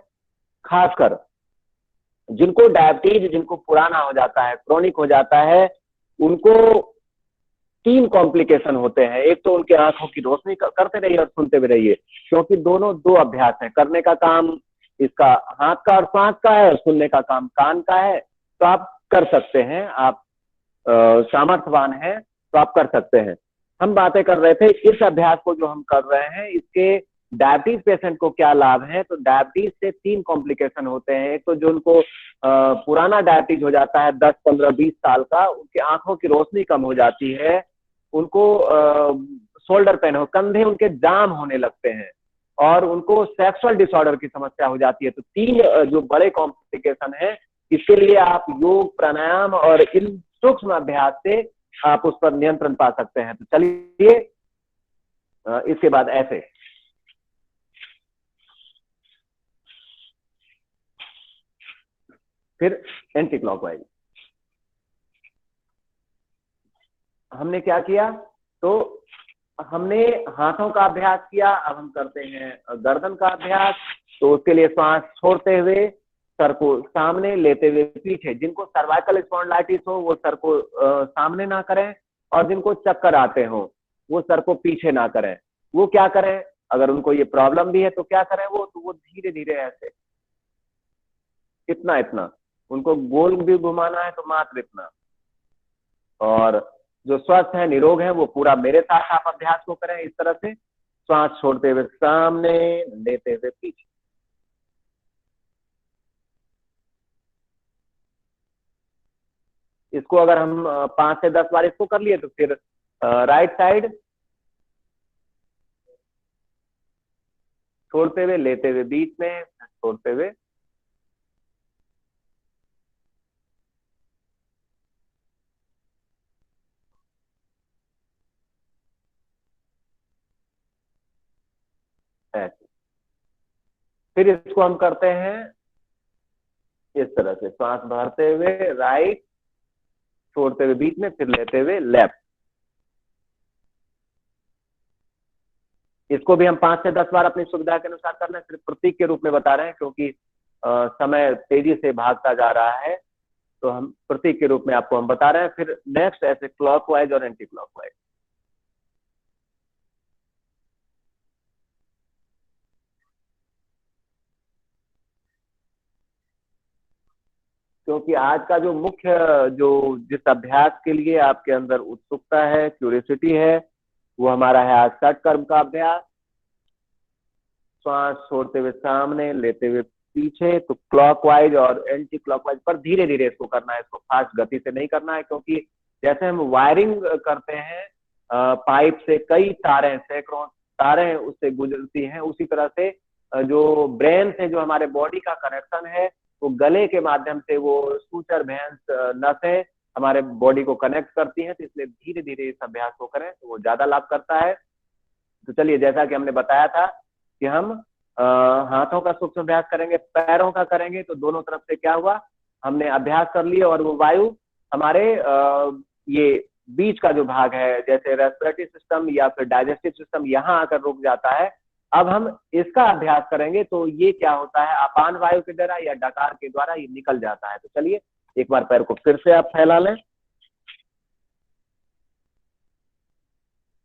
खासकर जिनको डायबिटीज, जिनको पुराना हो जाता है, क्रोनिक हो जाता है, उनको तीन कॉम्प्लिकेशन होते हैं। एक तो उनके आंखों की रोशनी, करते रहिए और सुनते भी रहिए, क्योंकि दोनों दो अभ्यास है। करने का काम इसका हाथ का और सांस का है, और सुनने का काम कान का है। तो आप कर सकते हैं, आप सामर्थ्यवान हैं तो आप कर सकते हैं। हम बातें कर रहे थे इस अभ्यास को जो हम कर रहे हैं, इसके डायबिटीज पेशेंट को क्या लाभ है। तो डायबिटीज से तीन कॉम्प्लिकेशन होते हैं। एक तो जो उनको पुराना डायबिटीज हो जाता है 10, 15, 20 साल का, उनकी आंखों की रोशनी कम हो जाती है, उनको शोल्डर पेन हो, कंधे उनके जाम होने लगते हैं, और उनको सेक्सुअल डिसऑर्डर की समस्या हो जाती है। तो तीन जो बड़े कॉम्प्लिकेशन है, इसके लिए आप योग, प्राणायाम और इन सूक्ष्म अभ्यास से आप उस पर नियंत्रण पा सकते हैं। तो चलिए इसके बाद ऐसे, फिर एंटी क्लॉकवाइज। हमने क्या किया, तो हमने हाथों का अभ्यास किया, अब हम करते हैं गर्दन का अभ्यास। तो उसके लिए श्वास छोड़ते हुए सर को सामने, लेते हुए पीछे। जिनको सर्वाइकल स्पॉन्डिलाइटिस हो वो सर को सामने ना करें, और जिनको चक्कर आते हो वो सर को पीछे ना करें। वो क्या करें, अगर उनको ये प्रॉब्लम भी है तो क्या करें, वो धीरे धीरे ऐसे, इतना इतना। उनको गोल भी घुमाना है तो मात्र इतना। और जो स्वस्थ है, निरोग है, वो पूरा मेरे साथ आप अभ्यास को करें इस तरह से, श्वास छोड़ते हुए सामने, लेते हुए पीछे। इसको अगर हम 5 से 10 बार इसको कर लिए तो फिर राइट साइड छोड़ते हुए, लेते हुए बीच में, छोड़ते हुए, ऐसे। फिर इसको हम करते हैं इस तरह से, श्वास भरते हुए राइट, छोड़ते हुए बीच में, फिर लेते हुए लेफ्ट। इसको भी हम 5 से 10 बार अपनी सुविधा के अनुसार करना है, सिर्फ प्रतीक के रूप में बता रहे हैं क्योंकि समय तेजी से भागता जा रहा है, तो हम प्रतीक के रूप में आपको हम बता रहे हैं। फिर नेक्स्ट ऐसे क्लॉकवाइज और एंटी क्लॉकवाइज। क्योंकि आज का जो मुख्य, जो जिस अभ्यास के लिए आपके अंदर उत्सुकता है, क्यूरियोसिटी है, वो हमारा है आज षट कर्म का अभ्यास। श्वास छोड़ते हुए सामने, लेते हुए पीछे, तो क्लॉकवाइज और एंटी क्लॉकवाइज पर धीरे धीरे इसको करना है, इसको फास्ट गति से नहीं करना है, क्योंकि जैसे हम वायरिंग करते हैं पाइप से, कई तारें, सैकड़ों तारें उससे गुजरती हैं, उसी तरह से जो ब्रेन से जो हमारे बॉडी का कनेक्शन है, वो गले के माध्यम से वो सूचर भैंस नसें हमारे बॉडी को कनेक्ट करती हैं। तो इसलिए धीरे धीरे इस अभ्यास को करें तो वो ज्यादा लाभ करता है। तो चलिए, जैसा कि हमने बताया था कि हम हाथों का सूक्ष्म अभ्यास करेंगे, पैरों का करेंगे, तो दोनों तरफ से क्या हुआ, हमने अभ्यास कर लिए और वो वायु हमारे ये बीच का जो भाग है, जैसे रेस्पिरेटरी सिस्टम या फिर डाइजेस्टिव सिस्टम, यहाँ आकर रुक जाता है। अब हम इसका अभ्यास करेंगे तो ये क्या होता है, अपान वायु के द्वारा या डकार के द्वारा ये निकल जाता है। तो चलिए एक बार पैर को फिर से आप फैला लें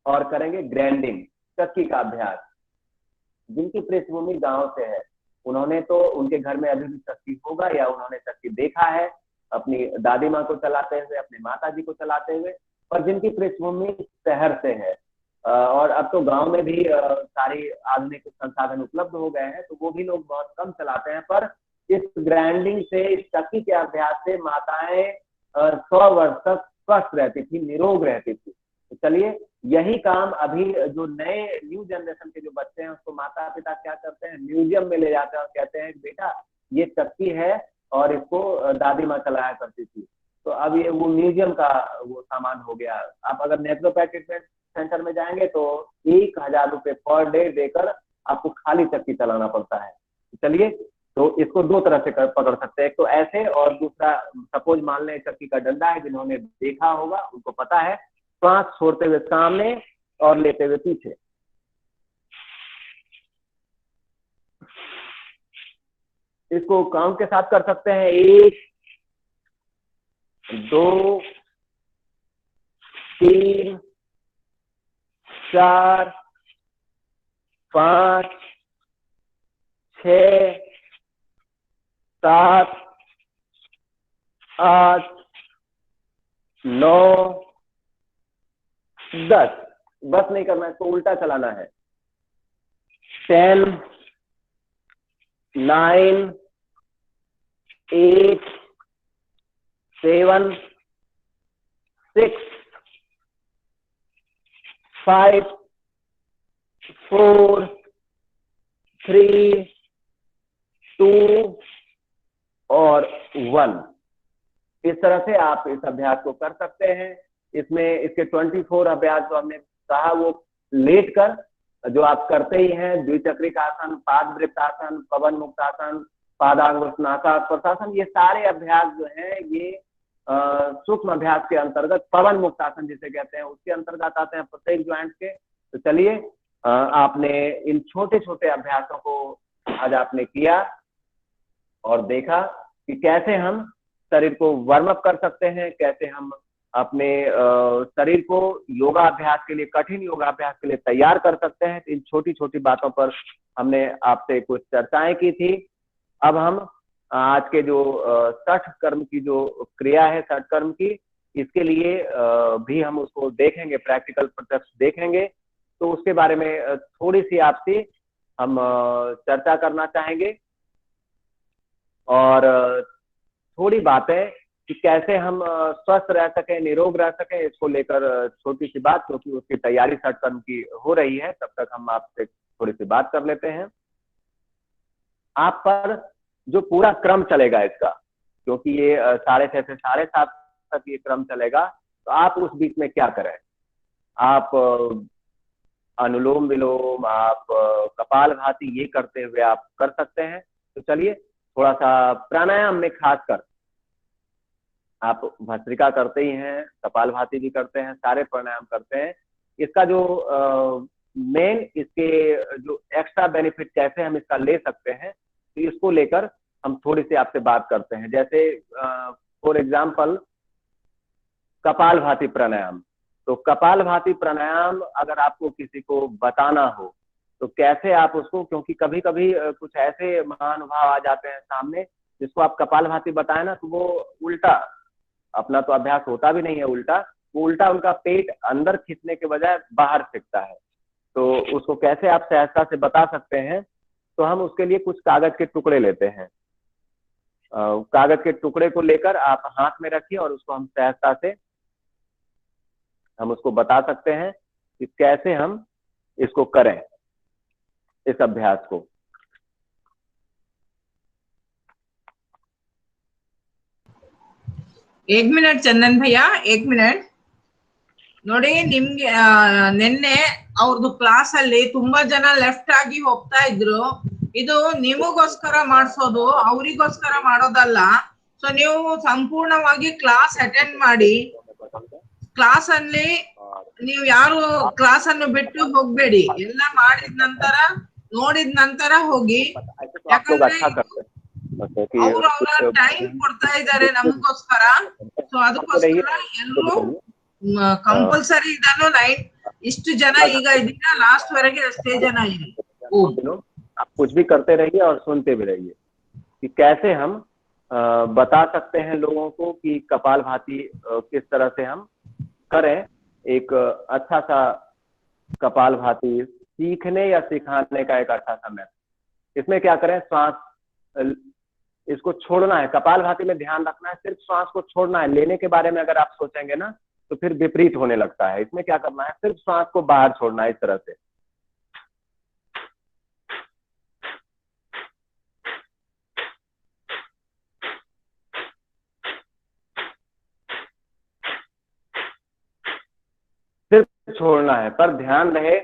और करेंगे ग्राइंडिंग, चक्की का अभ्यास। जिनकी पृष्ठभूमि गांव से है, उन्होंने तो, उनके घर में अभी भी चक्की होगा या उन्होंने चक्की देखा है अपनी दादी माँ को चलाते हुए, अपनी माता जी को चलाते हुए। और जिनकी पृष्ठभूमि शहर से है और अब तो गांव में भी सारी आधुनिक संसाधन उपलब्ध हो गए हैं, तो वो भी लोग बहुत कम चलाते हैं। पर इस ग्राइंडिंग से, इस चक्की के अभ्यास से माताएं 100 वर्ष तक स्वस्थ रहती थी, निरोग रहती थी। तो चलिए, यही काम अभी जो नए न्यू जनरेशन के जो बच्चे हैं, उसको माता पिता क्या करते हैं, म्यूजियम में ले जाते हैं और कहते हैं बेटा ये चक्की है और इसको दादी माँ चलाया करती थी। तो अब ये वो म्यूजियम का वो सामान हो गया। आप अगर नेचुरोपैथ ट्रीटमेंट सेंटर में जाएंगे तो 1000 रुपए पर डे देकर आपको खाली चक्की चलाना पड़ता है। चलिए, तो इसको दो तरह से पकड़ सकते हैं, एक तो ऐसे, और दूसरा सपोज मान लें चक्की का डंडा है, जिन्होंने देखा होगा उनको पता है, श्वास छोड़ते हुए सामने और लेते हुए पीछे। इसको काउंट के साथ कर सकते हैं, 1 2 3 4 5 6 7 8 9 10। बस नहीं करना है, इसको उल्टा चलाना है। 10 9 8 7 6 5 4 3 2 और 1। इस तरह से आप इस अभ्यास को कर सकते हैं। इसमें इसके 24 अभ्यास जो हमने कहा, वो लेट कर जो आप करते ही हैं, द्विचक्रिक आसन, पाद वृत्तासन, पवन मुक्तासन, पादांगुष्ठ नासास्पर्शासन, ये सारे अभ्यास जो हैं ये सूक्ष्म अभ्यास के अंतर्गत, पवन मुक्तासन जिसे कहते हैं, उसके अंतर्गत आते हैं, प्रत्येक ज्वाइंट के। तो चलिए, आपने इन छोटे छोटे अभ्यासों को आज आपने किया और देखा कि कैसे हम शरीर को वार्म अप कर सकते हैं, कैसे हम अपने शरीर को योगाभ्यास के लिए, कठिन योगाभ्यास के लिए तैयार कर सकते हैं। इन छोटी छोटी बातों पर हमने आपसे कुछ चर्चाएं की थी। अब हम आज के जो षठ कर्म की जो क्रिया है, षठ कर्म की, इसके लिए भी हम उसको देखेंगे, प्रैक्टिकल प्रत्यक्ष देखेंगे। तो उसके बारे में थोड़ी सी आपसे हम चर्चा करना चाहेंगे, और थोड़ी बातें कि कैसे हम स्वस्थ रह सकें, निरोग रह सकें, इसको लेकर छोटी सी बात, क्योंकि उसकी तैयारी शॉर्ट टर्म की हो रही है, तब तक हम आपसे थोड़ी सी बात कर लेते हैं। आप पर जो पूरा क्रम चलेगा इसका, क्योंकि ये 6:30 से 7:30 तक ये क्रम चलेगा, तो आप उस बीच में क्या करें? आप अनुलोम विलोम, आप कपाल भाती, ये करते हुए आप कर सकते हैं। तो चलिए थोड़ा सा प्राणायाम में खासकर, आप भस्त्रिका करते ही हैं, कपाल भाती भी करते हैं, सारे प्राणायाम करते हैं, इसका जो मेन इसके जो एक्स्ट्रा बेनिफिट कैसे हम इसका ले सकते हैं, तो इसको लेकर हम थोड़ी सी आपसे बात करते हैं। जैसे फॉर एग्जाम्पल कपाल भाती प्राणायाम। तो कपाल भाती प्राणायाम अगर आपको किसी को बताना हो तो कैसे आप उसको, क्योंकि कभी कभी कुछ ऐसे महानुभाव आ जाते हैं सामने जिसको आप कपाल भाती बताए ना, तो वो उल्टा, अपना तो अभ्यास होता भी नहीं है, उल्टा वो उल्टा उनका पेट अंदर खींचने के बजाय बाहर फेंकता है। तो उसको कैसे आप सहजता से बता सकते हैं? तो हम उसके लिए कुछ कागज के टुकड़े लेते हैं। कागज के टुकड़े को लेकर आप हाथ में रखिए और उसको हम सहजता से हम उसको बता सकते हैं कि कैसे हम इसको करें, इस अभ्यास को। एक मिनट चंदन भैया, एक मिनट ನೋಡಿ ನಿಮ್ಗೆ ನಿನ್ನೆ ಅವ್ರದ್ದು ಕ್ಲಾಸ್ ಅಲ್ಲಿ ತುಂಬಾ ಜನ ಲೆಫ್ಟ್ ಆಗಿ ಹೋಗ್ತಾ ಇದ್ರು. ಇದು ನಿಮಗೋಸ್ಕರ ಮಾಡಿಸೋದು, ಅವರಿಗೋಸ್ಕರ ಮಾಡೋದಲ್ಲ. ಸೊ ನೀವು ಸಂಪೂರ್ಣವಾಗಿ ಕ್ಲಾಸ್ ಅಟೆಂಡ್ ಮಾಡಿ. ಕ್ಲಾಸ್ ಅಲ್ಲಿ ನೀವು ಯಾರು ಕ್ಲಾಸ್ ಅನ್ನು ಬಿಟ್ಟು ಹೋಗ್ಬೇಡಿ. ಎಲ್ಲ ಮಾಡಿದ ನಂತರ ನೋಡಿದ ನಂತರ ಹೋಗಿ, ಯಾಕಂದ್ರೆ ಅವ್ರು ಅವರ ಟೈಮ್ ಕೊಡ್ತಾ ಇದ್ದಾರೆ ನಮಗೋಸ್ಕರ. ಸೊ ಅದಕ್ಕೋಸ್ಕರ ಎಲ್ಲರೂ ಕಂಪಲ್ಸರಿ ಇದನ್ನು ಇಷ್ಟು ಜನ ಈಗ ಇದೀಗ लास्ट ವರೆಗೆ ಅಷ್ಟೇ ಜನ ಇರಿ. आप कुछ भी करते रहिए और सुनते भी रहिए कि कैसे हम बता सकते हैं लोगों को कि कपाल भाती किस तरह से हम करें। एक अच्छा सा कपाल भाती सीखने या सिखाने का एक अच्छा सा मेथड। इसमें क्या करें, श्वास इसको छोड़ना है। कपाल भाती में ध्यान रखना है, सिर्फ श्वास को छोड़ना है। लेने के बारे में अगर आप सोचेंगे ना तो फिर विपरीत होने लगता है। इसमें क्या करना है, सिर्फ श्वास को बाहर छोड़ना है, इस तरह से। सिर्फ छोड़ना है, पर ध्यान रहे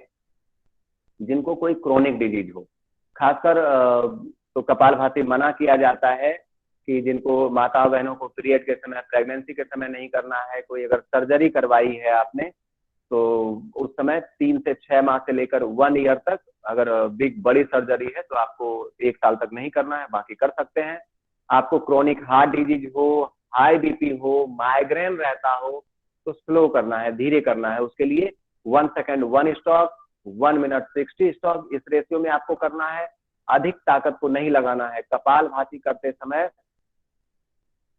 जिनको कोई क्रोनिक डिजीज हो, खासकर तो कपाल भाती मना किया जाता है कि जिनको माता बहनों को पीरियड के समय, प्रेगनेंसी के समय नहीं करना है। कोई अगर सर्जरी करवाई है आपने तो उस समय 3 से 6 माह से लेकर 1 ईयर तक, अगर बिग बड़ी सर्जरी है तो आपको 1 साल तक नहीं करना है, बाकी कर सकते हैं। आपको क्रोनिक हार्ट डिजीज हो, हाई बीपी हो, माइग्रेन रहता हो तो स्लो करना है, धीरे करना है। उसके लिए 1 सेकेंड 1 स्टॉक, 1 मिनट 60 स्टॉक, इस रेशियो में आपको करना है। अधिक ताकत को नहीं लगाना है। कपाल भाती करते समय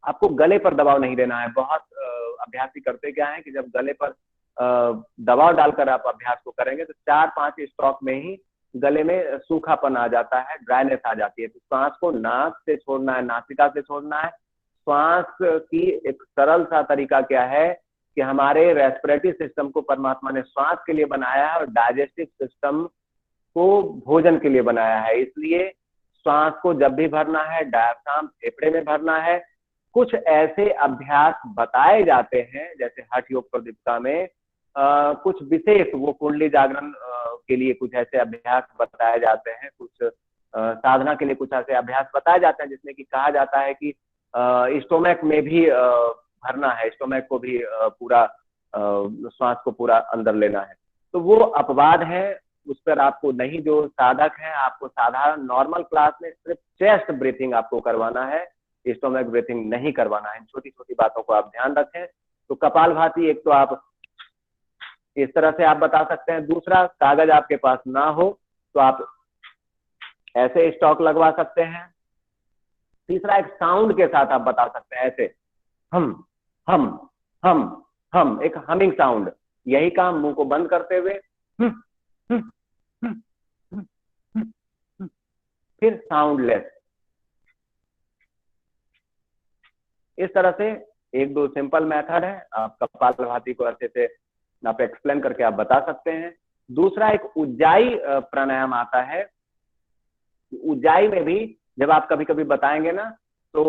आपको गले पर दबाव नहीं देना है। बहुत अभ्यासी करते क्या है कि जब गले पर दबाव डालकर आप अभ्यास को करेंगे तो 4-5 स्टॉक में ही गले में सूखापन आ जाता है, ड्राइनेस आ जाती है। तो श्वास को नाक से छोड़ना है, नासिका से छोड़ना है। श्वास की एक सरल सा तरीका क्या है कि हमारे रेस्पिरेटरी सिस्टम को परमात्मा ने श्वास के लिए बनाया है और डाइजेस्टिव सिस्टम को भोजन के लिए बनाया है। इसलिए श्वास को जब भी भरना है, डायफ्राम फेफड़े में भरना है। कुछ ऐसे अभ्यास बताए जाते हैं, जैसे हठ योग प्रदीप्ता में कुछ विशेष वो कुंडली जागरण के लिए कुछ ऐसे अभ्यास बताए जाते हैं, कुछ साधना के लिए कुछ ऐसे अभ्यास बताए जाते हैं, जिसमें कि कहा जाता है कि स्टोमक में भी भरना है, स्टोमक को भी पूरा श्वास को पूरा अंदर लेना है। तो वो अपवाद है, उस पर आपको नहीं, जो साधक है आपको साधारण नॉर्मल क्लास में सिर्फ चेस्ट ब्रीथिंग आपको करवाना है, स्टोमक ब्रीथिंग नहीं करवाना है। छोटी छोटी बातों को आप ध्यान रखें। तो कपाल भाती एक तो आप इस तरह से आप बता सकते हैं। दूसरा, कागज आपके पास ना हो तो आप ऐसे स्टॉक लगवा सकते हैं। तीसरा, एक साउंड के साथ आप बता सकते हैं, ऐसे हम हम हम एक हमिंग साउंड, यही काम मुंह को बंद करते हुए फिर साउंडलेस। इस तरह से एक दो सिंपल मेथड है, आप कपालभाति को अच्छे से आप एक्सप्लेन करके आप बता सकते हैं। दूसरा एक उज्जाई प्राणायाम आता है। उज्जाई में भी जब आप कभी कभी बताएंगे ना, तो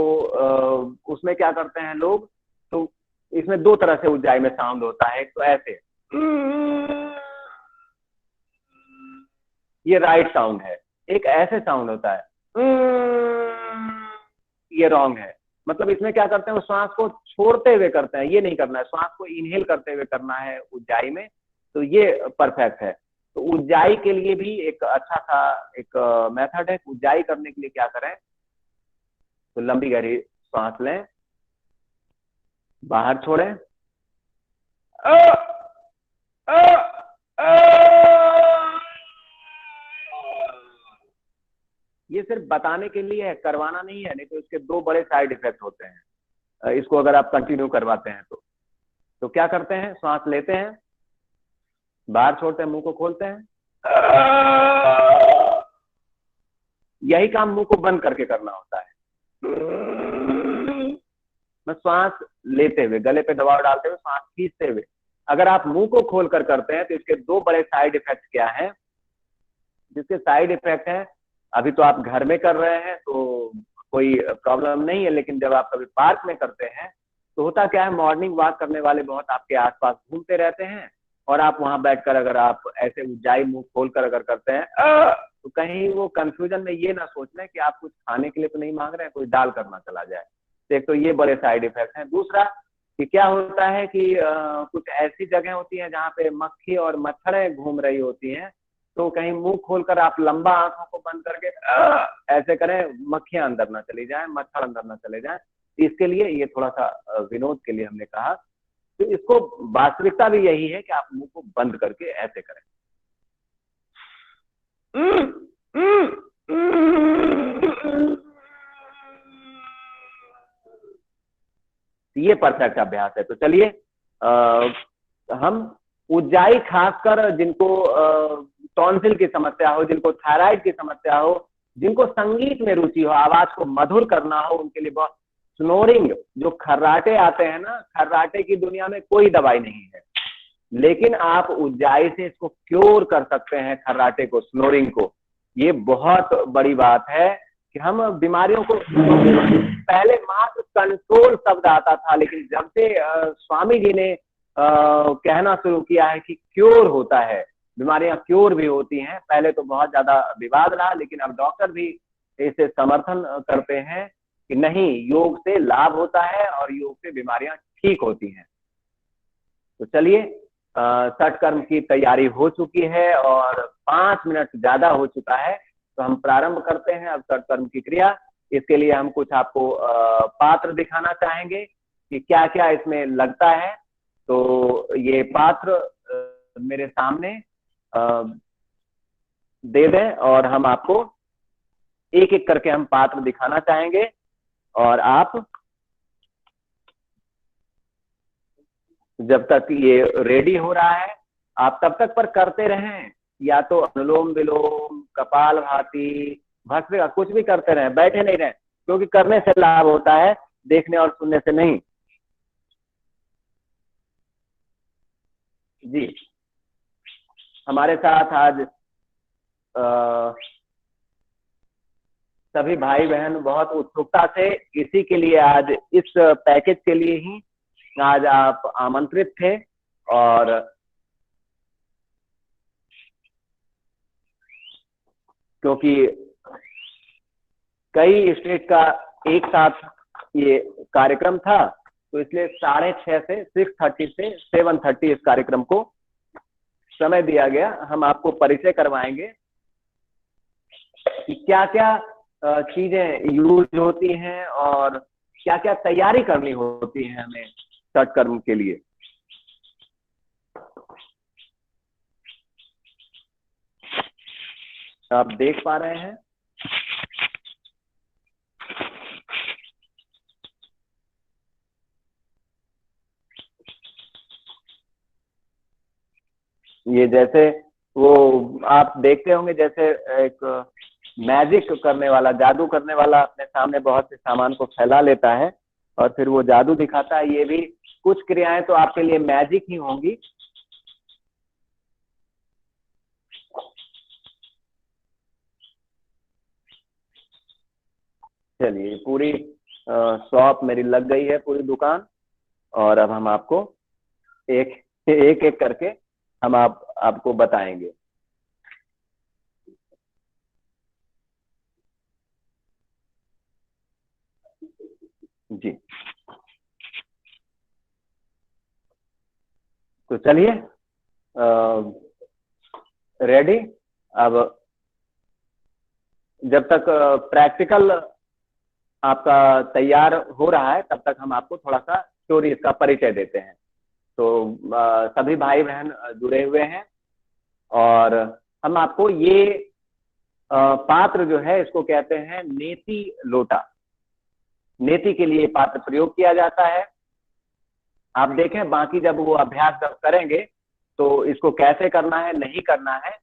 उसमें क्या करते हैं लोग, तो इसमें दो तरह से उज्जाई में साउंड होता है। तो ऐसे, ये राइट साउंड है। एक ऐसे साउंड होता है, ये रॉन्ग है। मतलब इसमें क्या करते हैं, वो श्वास को छोड़ते हुए करते हैं, ये नहीं करना है, श्वास को इनहेल करते हुए करना है उज्जाई में। तो ये परफेक्ट है। तो उज्जाई के लिए भी एक अच्छा सा एक मेथड है। उज्जाई करने के लिए क्या करें, तो लंबी गहरी सांस लें, बाहर छोड़ें, ये सिर्फ बताने के लिए है, करवाना नहीं है, नहीं तो इसके दो बड़े साइड इफेक्ट होते हैं इसको अगर आप कंटिन्यू करवाते हैं तो क्या करते हैं, सांस लेते हैं, बाहर छोड़ते हैं, मुंह को खोलते हैं, यही काम मुंह को बंद करके करना होता है। मैं श्वास लेते हुए, गले पे दबाव डालते हुए, सांस खींचते हुए। अगर आप मुंह को खोलकर करते हैं तो इसके दो बड़े साइड इफेक्ट क्या है, जिसके साइड इफेक्ट है, अभी तो आप घर में कर रहे हैं तो कोई प्रॉब्लम नहीं है, लेकिन जब आप कभी पार्क में करते हैं तो होता क्या है, मॉर्निंग वॉक करने वाले बहुत आपके आसपास घूमते रहते हैं, और आप वहां बैठकर अगर आप ऐसे ऊंचाई मुंह खोलकर अगर करते हैं तो कहीं वो कंफ्यूजन में ये ना सोच लें कि आप कुछ खाने के लिए तो नहीं मांग रहे हैं, कोई डाल करना चला जाए। तो एक तो ये बड़े साइड इफेक्ट हैं। दूसरा कि क्या होता है कि कुछ ऐसी जगह होती है जहाँ पे मक्खी और मच्छरें घूम रही होती हैं, तो कहीं मुंह खोलकर आप लंबा आंखों को बंद करके ऐसे करें, मक्खियां अंदर ना चली जाए, मच्छर अंदर ना चले जाए। इसके लिए ये थोड़ा सा विनोद के लिए हमने कहा। तो इसको वास्तविकता भी यही है कि आप मुंह को बंद करके ऐसे करें। ये परफेक्ट अभ्यास है। तो चलिए हम उज्जाई, खासकर जिनको टॉन्सिल की समस्या हो, जिनको थायराइड की समस्या हो, जिनको संगीत में रुचि हो, आवाज को मधुर करना हो, उनके लिए बहुत स्नोरिंग, जो खर्राटे आते हैं ना, खर्राटे की दुनिया में कोई दवाई नहीं है, लेकिन आप उज्जाई से इसको क्योर कर सकते हैं, खर्राटे को, स्नोरिंग को। ये बहुत बड़ी बात है कि हम बीमारियों को, पहले मात्र कंट्रोल शब्द आता था, लेकिन जब से स्वामी जी ने कहना शुरू किया है कि क्योर होता है, बीमारियां क्योर भी होती हैं, पहले तो बहुत ज्यादा विवाद रहा, लेकिन अब डॉक्टर भी इसे समर्थन करते हैं कि नहीं, योग से लाभ होता है और योग से बीमारियां ठीक होती हैं। तो चलिए, छठ कर्म की तैयारी हो चुकी है और 5 मिनट ज्यादा हो चुका है, तो हम प्रारंभ करते हैं अब छठ कर्म की क्रिया। इसके लिए हम कुछ आपको पात्र दिखाना चाहेंगे कि क्या क्या इसमें लगता है। तो ये पात्र मेरे सामने दे दें और हम आपको एक एक करके हम पात्र दिखाना चाहेंगे, और आप जब तक ये रेडी हो रहा है आप तब तक पर करते रहें, या तो अनुलोम विलोम, कपालभाति, भस्त्रिका, कुछ भी करते रहें, बैठे नहीं रहें, क्योंकि करने से लाभ होता है, देखने और सुनने से नहीं। जी, हमारे साथ आज सभी भाई बहन बहुत उत्सुकता से इसी के लिए, आज इस पैकेज के लिए ही आज आप आमंत्रित थे, और क्योंकि कई स्टेट का एक साथ ये कार्यक्रम था, तो इसलिए 6:30 से 6:30 से 7:30 इस कार्यक्रम को समय दिया गया। हम आपको परिचय करवाएंगे कि क्या क्या चीजें यूज होती हैं और क्या क्या तैयारी करनी होती है हमें छठ कर्म के लिए। आप देख पा रहे हैं, ये जैसे वो आप देखते होंगे, जैसे एक मैजिक करने वाला, जादू करने वाला अपने सामने बहुत से सामान को फैला लेता है और फिर वो जादू दिखाता है। ये भी कुछ क्रियाएं तो आपके लिए मैजिक ही होंगी। चलिए, पूरी शॉप मेरी लग गई है, पूरी दुकान। और अब हम आपको एक एक एक करके हम आपको बताएंगे। जी, तो चलिए, रेडी। अब जब तक प्रैक्टिकल आपका तैयार हो रहा है, तब तक हम आपको थोड़ा सा स्टोरी, इसका परिचय देते हैं। तो सभी भाई बहन जुड़े हुए हैं और हम आपको ये पात्र जो है, इसको कहते हैं नेति लोटा। नेति के लिए पात्र प्रयोग किया जाता है। आप देखें, बाकी जब वो अभ्यास जब करेंगे तो इसको कैसे करना है, नहीं करना है,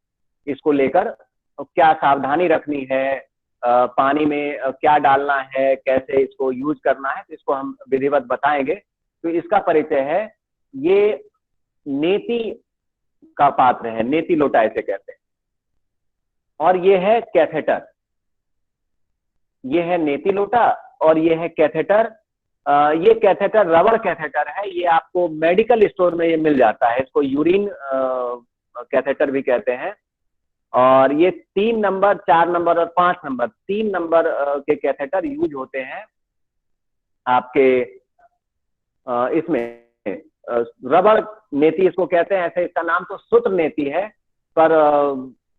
इसको लेकर क्या सावधानी रखनी है, पानी में क्या डालना है, कैसे इसको यूज करना है, तो इसको हम विधिवत बताएंगे। तो इसका परिचय है, ये नेति का पात्र है, नेति लोटा इसे कहते हैं। और ये है कैथेटर, ये है नेति लोटा और ये है कैथेटर। ये कैथेटर रबड़ कैथेटर है, ये आपको मेडिकल स्टोर में ये मिल जाता है। इसको यूरिन कैथेटर भी कहते हैं। और ये 3 नंबर, 4 नंबर और 5 नंबर, 3 नंबर के कैथेटर यूज होते हैं आपके इसमें। रबड़ नेति इसको कहते हैं, ऐसे इसका नाम तो सूत्र नेति है, पर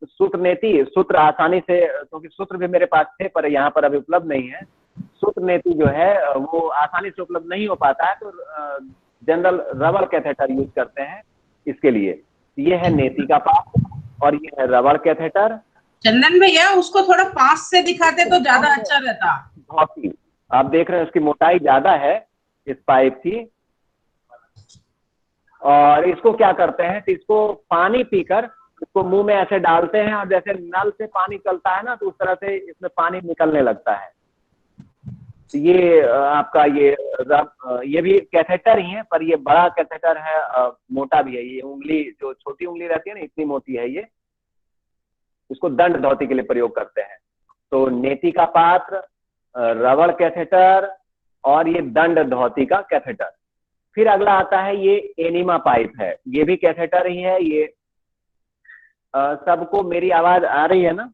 सूत्र नेति, सूत्र आसानी से, क्योंकि सूत्र भी मेरे पास थे पर यहाँ पर अभी उपलब्ध नहीं है। सूत्र नेति जो है वो आसानी से उपलब्ध नहीं हो पाता है, तो जनरल रबड़ कैथेटर यूज करते हैं इसके लिए। ये है नेति का पात्र और ये है रबड़ कैथेटर। चंदन भैया, उसको थोड़ा पास से दिखाते तो ज्यादा अच्छा रहता। धौती आप देख रहे हैं, उसकी मोटाई ज्यादा है इस पाइप की। और इसको क्या करते हैं कि इसको पानी पीकर इसको मुंह में ऐसे डालते हैं और जैसे नल से पानी चलता है ना, तो उस तरह से इसमें पानी निकलने लगता है। ये आपका ये भी कैथेटर ही है, पर ये बड़ा कैथेटर है, मोटा भी है। ये उंगली, जो छोटी उंगली रहती है ना, इतनी मोटी है ये। इसको दंड धौती के लिए प्रयोग करते हैं। तो नेति का पात्र, रबड़ कैथेटर और ये दंड धौती का कैथेटर। फिर अगला आता है ये एनिमा पाइप है, ये भी कैथेटर ही है। ये सबको मेरी आवाज आ रही है ना?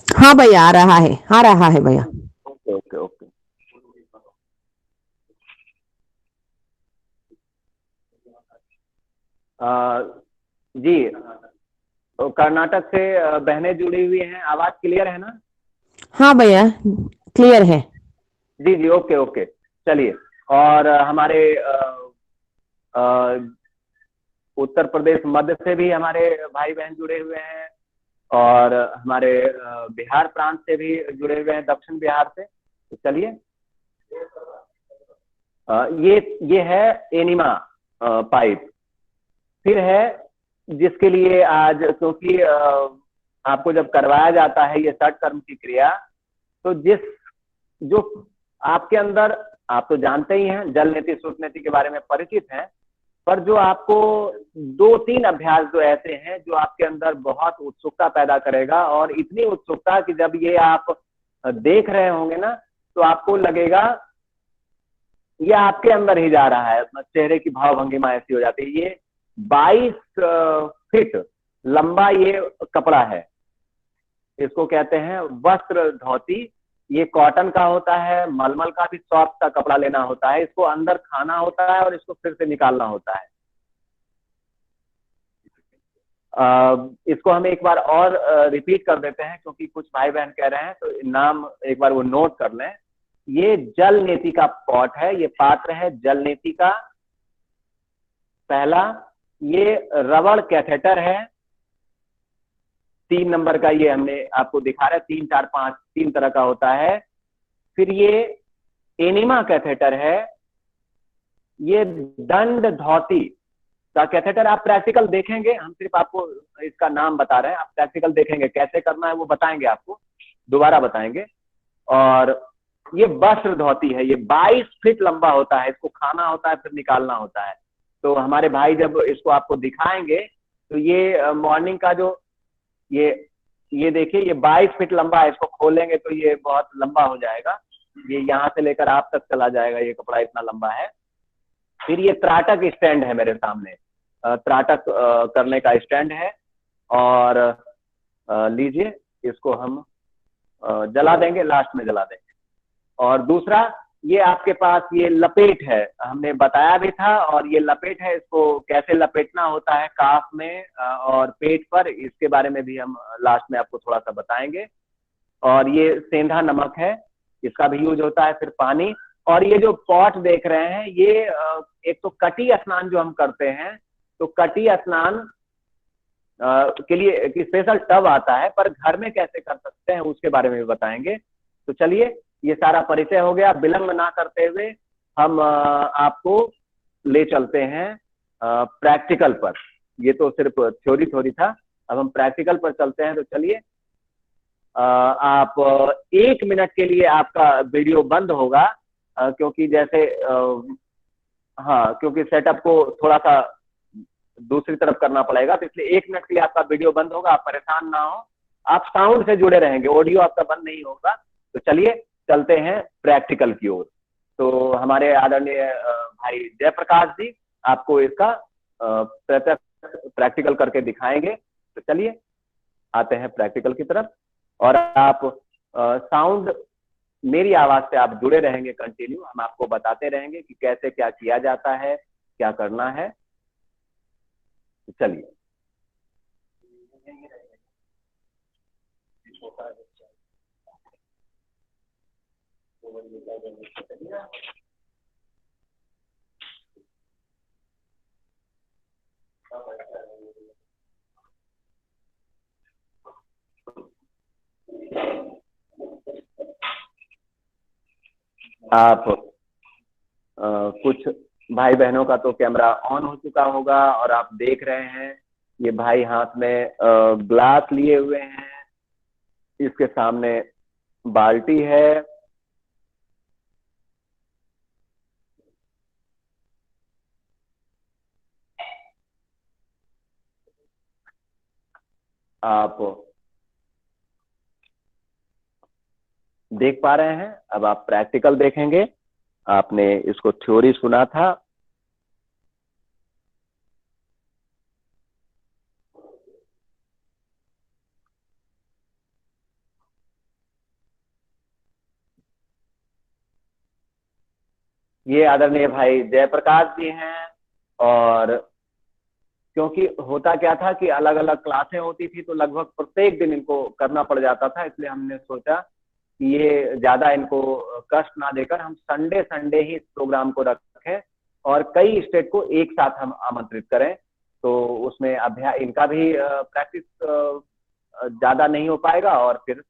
हाँ भैया, आ रहा है भैया। Okay okay okay. जी, तो कर्नाटक से बहनें जुड़ी हुई हैं, आवाज क्लियर है ना? हाँ भैया, क्लियर है। जी जी, ओके ओके। चलिए, और हमारे उत्तर प्रदेश, मध्य से भी हमारे भाई बहन जुड़े हुए हैं और हमारे बिहार प्रांत से भी जुड़े हुए हैं, दक्षिण बिहार से। तो चलिए, ये है एनिमा पाइप। फिर है जिसके लिए आज, क्योंकि आपको जब करवाया जाता है ये षट कर्म की क्रिया, तो जो आपके अंदर, आप तो जानते ही हैं, जल नेति श्रुत नेति के बारे में परिचित हैं, पर जो आपको 2-3 अभ्यास जो ऐसे हैं जो आपके अंदर बहुत उत्सुकता पैदा करेगा, और इतनी उत्सुकता कि जब ये आप देख रहे होंगे ना, तो आपको लगेगा ये आपके अंदर ही जा रहा है। चेहरे की भाव भंगिमा ऐसी हो जाती है। ये 22 फीट लंबा ये कपड़ा है, इसको कहते हैं वस्त्र धोती। ये कॉटन का होता है, मलमल का भी सॉफ्ट का कपड़ा लेना होता है। इसको अंदर खाना होता है और इसको फिर से निकालना होता है। इसको हम एक बार और रिपीट कर देते हैं, क्योंकि कुछ भाई बहन कह रहे हैं, तो नाम एक बार वो नोट कर लें। ये जल नेति का पॉट है, ये पात्र है जल नेति का। पहला, ये रबड़ कैथेटर है, 3 नंबर का, ये हमने आपको दिखा रहा है, 3, 4, 5 3 तरह का होता है। फिर ये एनिमा कैथेटर है, ये दंड धौती कैथेटर आप प्रैक्टिकल देखेंगे, हम सिर्फ आपको इसका नाम बता रहे हैं, आप प्रैक्टिकल देखेंगे कैसे करना है वो बताएंगे, आपको दोबारा बताएंगे। और ये वस्त्र धोती है, ये 22 फीट लंबा होता है, इसको खाना होता है फिर निकालना होता है। तो हमारे भाई जब इसको आपको दिखाएंगे तो ये मॉर्निंग का जो ये देखिए ये 22 फीट लंबा है, इसको खोलेंगे तो ये बहुत लंबा हो जाएगा, ये यहाँ से लेकर आप तक चला जाएगा, ये कपड़ा इतना लंबा है। फिर ये त्राटक स्टैंड है मेरे सामने, त्राटक करने का स्टैंड है। और लीजिए इसको हम जला देंगे, लास्ट में जला देंगे। और दूसरा ये आपके पास ये लपेट है, हमने बताया भी था, और ये लपेट है, इसको कैसे लपेटना होता है काफ में और पेट पर, इसके बारे में भी हम लास्ट में आपको थोड़ा सा बताएंगे। और ये सेंधा नमक है, इसका भी यूज होता है। फिर पानी, और ये जो पॉट देख रहे हैं ये एक तो कटी स्नान जो हम करते हैं, तो कटी स्नान के लिए एक स्पेशल टब आता है, पर घर में कैसे कर सकते हैं उसके बारे में भी बताएंगे। तो चलिए ये सारा परिचय हो गया, विलंब ना करते हुए हम आपको ले चलते हैं प्रैक्टिकल पर। ये तो सिर्फ थ्योरी था, अब हम प्रैक्टिकल पर चलते हैं। तो चलिए आप 1 मिनट के लिए आपका वीडियो बंद होगा, क्योंकि जैसे हाँ, क्योंकि सेटअप को थोड़ा सा दूसरी तरफ करना पड़ेगा, तो इसलिए 1 मिनट के लिए आपका वीडियो बंद होगा। आप परेशान ना हो, आप साउंड से जुड़े रहेंगे, ऑडियो आपका बंद नहीं होगा। तो चलिए चलते हैं प्रैक्टिकल की ओर। तो हमारे आदरणीय भाई जयप्रकाश जी आपको इसका प्रत्यक्ष प्रैक्टिकल करके दिखाएंगे। तो चलिए आते हैं प्रैक्टिकल की तरफ, और आप साउंड मेरी आवाज से आप जुड़े रहेंगे कंटिन्यू, हम आपको बताते रहेंगे कि कैसे क्या किया जाता है, क्या करना है। तो चलिए आप कुछ भाई बहनों का तो कैमरा ऑन हो चुका होगा और आप देख रहे हैं ये भाई हाथ में ग्लास लिए हुए हैं, इसके सामने बाल्टी है, आप देख पा रहे हैं। अब आप प्रैक्टिकल देखेंगे, आपने इसको थ्योरी सुना था, ये आदरणीय भाई जयप्रकाश जी हैं। और क्योंकि होता क्या था कि अलग अलग क्लासें होती थी, तो लगभग प्रत्येक दिन इनको करना पड़ जाता था, इसलिए हमने सोचा कि ये ज्यादा इनको कष्ट ना देकर हम संडे संडे ही इस प्रोग्राम को रखें और कई स्टेट को एक साथ हम आमंत्रित करें। तो उसमें अभ्यास इनका भी प्रैक्टिस ज्यादा नहीं हो पाएगा, और फिर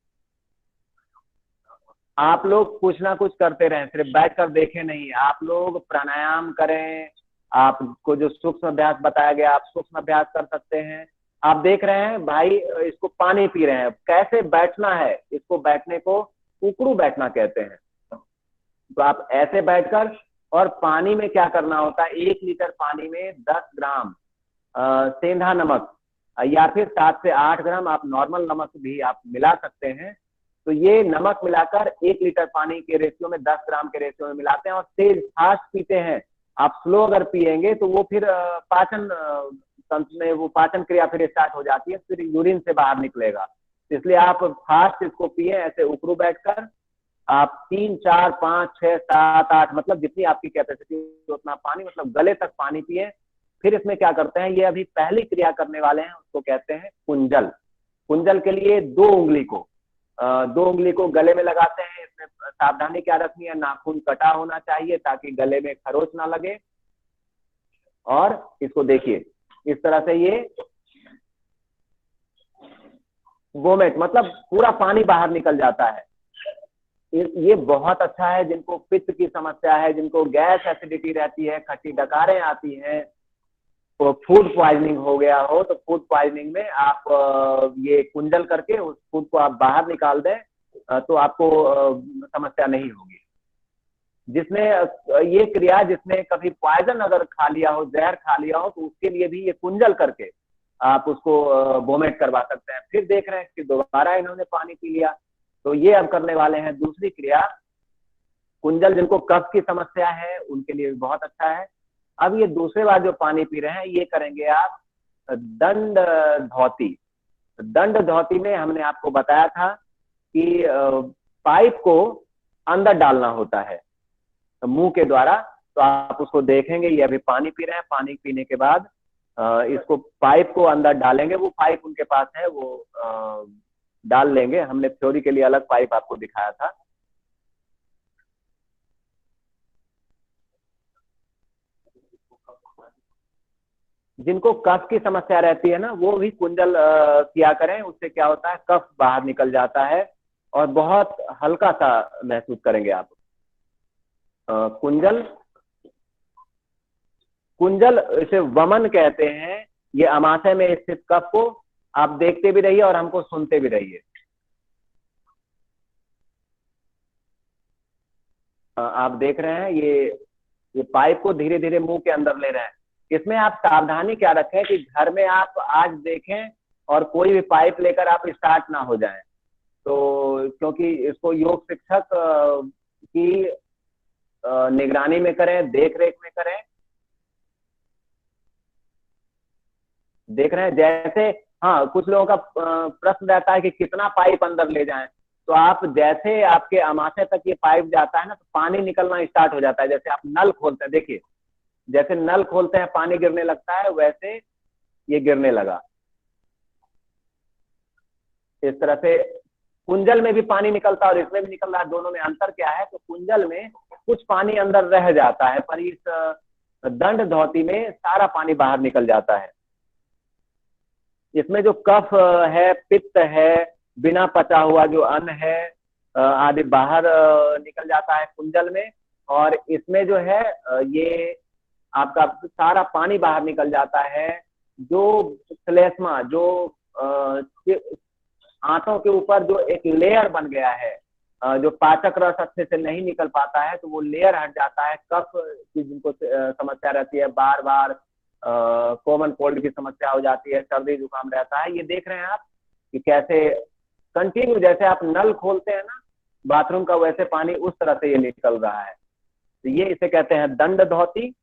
आप लोग कुछ ना कुछ करते रहें, सिर्फ बैठकर देखें नहीं, आप लोग प्राणायाम करें। आपको जो सूक्ष्म अभ्यास बताया गया आप सूक्ष्म अभ्यास कर सकते हैं। आप देख रहे हैं भाई इसको पानी पी रहे हैं, कैसे बैठना है, इसको बैठने को उकड़ू बैठना कहते हैं। तो आप ऐसे बैठकर, और पानी में क्या करना होता है, 1 लीटर पानी में 10 ग्राम सेंधा नमक या फिर 7 से 8 ग्राम आप नॉर्मल नमक भी आप मिला सकते हैं। तो ये नमक मिलाकर 1 लीटर पानी के रेशियो में 10 ग्राम के रेशियो में मिलाते हैं और तेज फास्ट पीते हैं। आप स्लो अगर पिएंगे तो वो फिर पाचन तंत्र में वो पाचन क्रिया फिर स्टार्ट हो जाती है, फिर यूरिन से बाहर निकलेगा। इसलिए आप फास्ट इसको पिए, ऐसे उकड़ू बैठकर। आप 3, 4, 5, 6, 7, 8 मतलब जितनी आपकी कैपेसिटी उतना पानी, मतलब गले तक पानी पिए। फिर इसमें क्या करते हैं, ये अभी पहली क्रिया करने वाले हैं, उसको कहते हैं कुंजल। कुंजल के लिए 2 उंगली को गले में लगाते हैं। इसमें सावधानी क्या रखनी है, नाखून कटा होना चाहिए ताकि गले में खरोच ना लगे। और इसको देखिए इस तरह से ये वोमेट मतलब पूरा पानी बाहर निकल जाता है। ये बहुत अच्छा है जिनको पित्त की समस्या है, जिनको गैस एसिडिटी रहती है, खट्टी डकारें आती हैं, फूड पॉइजनिंग हो गया हो, तो फूड पॉइजनिंग में आप ये कुंजल करके उस फूड को आप बाहर निकाल दें, तो आपको समस्या नहीं होगी। जिसने ये क्रिया, जिसने कभी पॉइजन अगर खा लिया हो, जहर खा लिया हो, तो उसके लिए भी ये कुंजल करके आप उसको वोमिट करवा सकते हैं। फिर देख रहे हैं कि दोबारा इन्होंने पानी पी लिया, तो ये अब करने वाले हैं दूसरी क्रिया। कुंजल जिनको कफ की समस्या है उनके लिए भी बहुत अच्छा है। अब ये दूसरे बार जो पानी पी रहे हैं ये करेंगे आप दंड धौती। दंड धौती में हमने आपको बताया था कि पाइप को अंदर डालना होता है मुंह के द्वारा। तो आप उसको देखेंगे, ये अभी पानी पी रहे हैं, पानी पीने के बाद इसको पाइप को अंदर डालेंगे। वो पाइप उनके पास है, वो डाल लेंगे। हमने थ्योरी के लिए अलग पाइप आपको दिखाया था। जिनको कफ की समस्या रहती है ना, वो भी कुंजल किया करें। उससे क्या होता है, कफ बाहर निकल जाता है और बहुत हल्का सा महसूस करेंगे आप। कुंजल, कुंजल इसे वमन कहते हैं। ये अमाशय में स्थित कफ को आप देखते भी रहिए और हमको सुनते भी रहिए। आप देख रहे हैं ये पाइप को धीरे धीरे मुंह के अंदर ले रहे हैं। इसमें आप सावधानी क्या रखें कि घर में आप आज देखें और कोई भी पाइप लेकर आप स्टार्ट ना हो जाएं। तो क्योंकि इसको योग शिक्षक की निगरानी में करें, देख रेख में करें। देख रहे हैं जैसे, हाँ, कुछ लोगों का प्रश्न रहता है कि कितना पाइप अंदर ले जाएं। तो आप जैसे आपके अमाशय तक ये पाइप जाता है ना, तो पानी निकलना स्टार्ट हो जाता है। जैसे आप नल खोलते हैं, देखिए जैसे नल खोलते हैं पानी गिरने लगता है, वैसे ये गिरने लगा। इस तरह से कुंजल में भी पानी निकलता है और इसमें भी निकल रहा है। दोनों में अंतर क्या है, तो कुंजल में कुछ पानी अंदर रह जाता है, पर इस दंड धौती में सारा पानी बाहर निकल जाता है। इसमें जो कफ है, पित्त है, बिना पचा हुआ जो अन्न है आदि बाहर निकल जाता है कुंजल में। और इसमें जो है ये आपका सारा पानी बाहर निकल जाता है। जो श्लेष्मा, जो आंतों के ऊपर जो एक लेयर बन गया है, जो पाचक रस अच्छे से नहीं निकल पाता है, तो वो लेयर हट जाता है। कफ की जिनको समस्या रहती है, बार बार कॉमन कोल्ड की समस्या हो जाती है, सर्दी जुकाम रहता है, ये देख रहे हैं आप कि कैसे कंटिन्यू, जैसे आप नल खोलते हैं ना बाथरूम का, वैसे पानी उस तरह से ये निकल रहा है। तो ये इसे कहते हैं दंड धौती।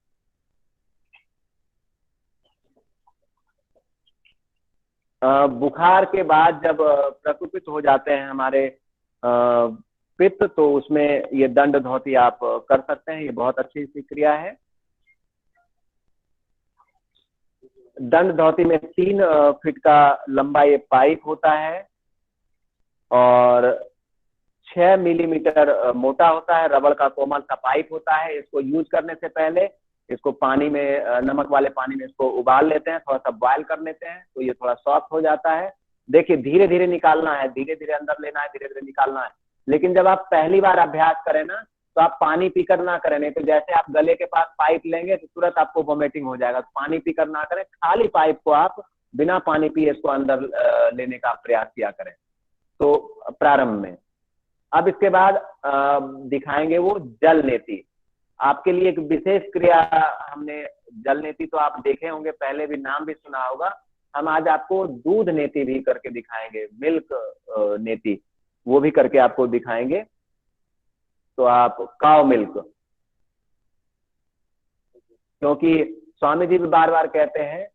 बुखार के बाद जब प्रकुपित हो जाते हैं हमारे पित्त, तो उसमें ये दंड धौती आप कर सकते हैं। ये बहुत अच्छी सी क्रिया है। दंड धौती में 3 फीट का लंबा ये पाइप होता है और 6 मिलीमीटर मोटा होता है। रबड़ का कोमल सा पाइप होता है। इसको यूज करने से पहले इसको पानी में, नमक वाले पानी में इसको उबाल लेते हैं, थोड़ा सा बॉयल कर लेते हैं, तो ये थोड़ा सॉफ्ट हो जाता है। देखिए धीरे धीरे निकालना है, धीरे धीरे अंदर लेना है, धीरे धीरे निकालना है। लेकिन जब आप पहली बार अभ्यास करें ना, तो आप पानी पीकर ना करें, नहीं तो जैसे आप गले के पास पाइप लेंगे तो तुरंत आपको वोमिटिंग हो जाएगा। तो पानी पीकर ना करें, खाली पाइप को आप बिना पानी पिए इसको अंदर लेने का प्रयास किया करें। तो प्रारंभ में, अब इसके बाद दिखाएंगे वो जल नेति। आपके लिए एक विशेष क्रिया हमने जल नेति तो आप देखे होंगे, पहले भी नाम भी सुना होगा। हम आज आपको दूध नेति भी करके दिखाएंगे, मिल्क नेति, वो भी करके आपको दिखाएंगे। तो आप काव मिल्क, क्योंकि स्वामी जी भी बार बार कहते हैं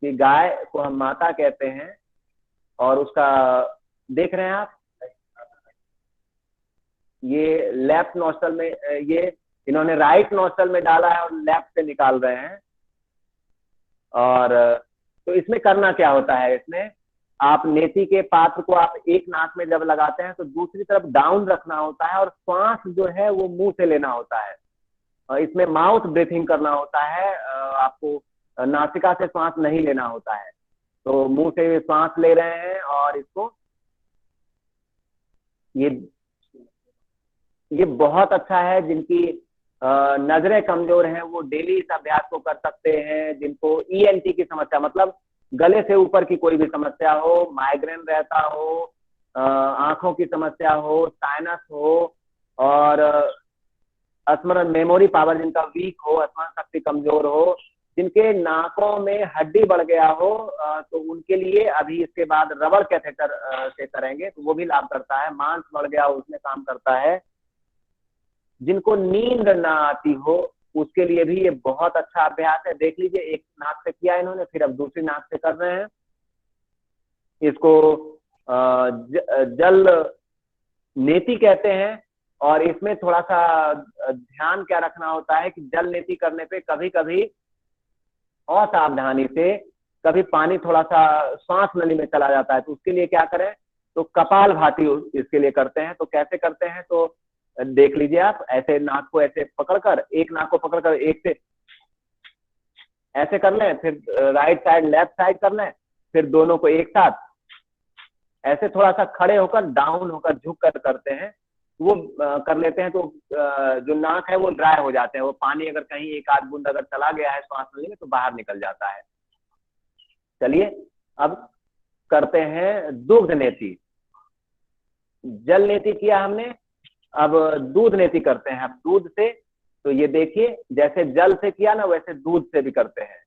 कि गाय को हम माता कहते हैं। और उसका देख रहे हैं आप, ये लेफ्ट नोस्टल में, ये इन्होंने राइट नोस्टल में डाला है और लेफ्ट से निकाल रहे हैं। और तो इसमें करना क्या होता है, इसमें आप नेति के पात्र को आप एक नाक में जब लगाते हैं तो दूसरी तरफ डाउन रखना होता है और श्वास जो है वो मुंह से लेना होता है। इसमें माउथ ब्रीथिंग करना होता है, आपको नासिका से श्वास नहीं लेना होता है। तो मुंह से श्वास ले रहे हैं और इसको, ये बहुत अच्छा है जिनकी नजरें कमजोर हैं वो डेली इस अभ्यास को कर सकते हैं। जिनको ईएनटी की समस्या मतलब गले से ऊपर की कोई भी समस्या हो, माइग्रेन रहता हो, आंखों की समस्या हो, साइनस हो, और स्मरण मेमोरी पावर जिनका वीक हो, स्मरण शक्ति कमजोर हो, जिनके नाकों में हड्डी बढ़ गया हो, तो उनके लिए अभी इसके बाद रबड़ कैथेटर से करेंगे तो वो भी लाभ करता है। मांस बढ़ गया हो उसमें काम करता है। जिनको नींद ना आती हो उसके लिए भी ये बहुत अच्छा अभ्यास है। देख लीजिए, एक नाक से किया इन्होंने, फिर अब दूसरी नाक से कर रहे हैं। इसको जल नेति कहते हैं। और इसमें थोड़ा सा ध्यान क्या रखना होता है कि जल नेति करने पे कभी कभी असावधानी से कभी पानी थोड़ा सा सांस नली में चला जाता है, तो उसके लिए क्या करें, तो कपाल भाती इसके लिए करते हैं। तो कैसे करते हैं तो देख लीजिए आप, ऐसे नाक को ऐसे पकड़कर, एक नाक को पकड़कर एक से ऐसे कर लें, फिर राइट साइड लेफ्ट साइड कर लें, फिर दोनों को एक साथ ऐसे थोड़ा सा खड़े होकर डाउन होकर झुक कर करते हैं। वो कर लेते हैं तो जो नाक है वो ड्राई हो जाते हैं। वो पानी अगर कहीं एक आध बूंद अगर चला गया है श्वास नली में तो बाहर निकल जाता है। चलिए अब करते हैं दुग्ध नेति। जल नेति किया हमने, अब दूध नेति करते हैं। अब दूध से तो ये देखिए, जैसे जल से किया ना वैसे दूध से भी करते हैं।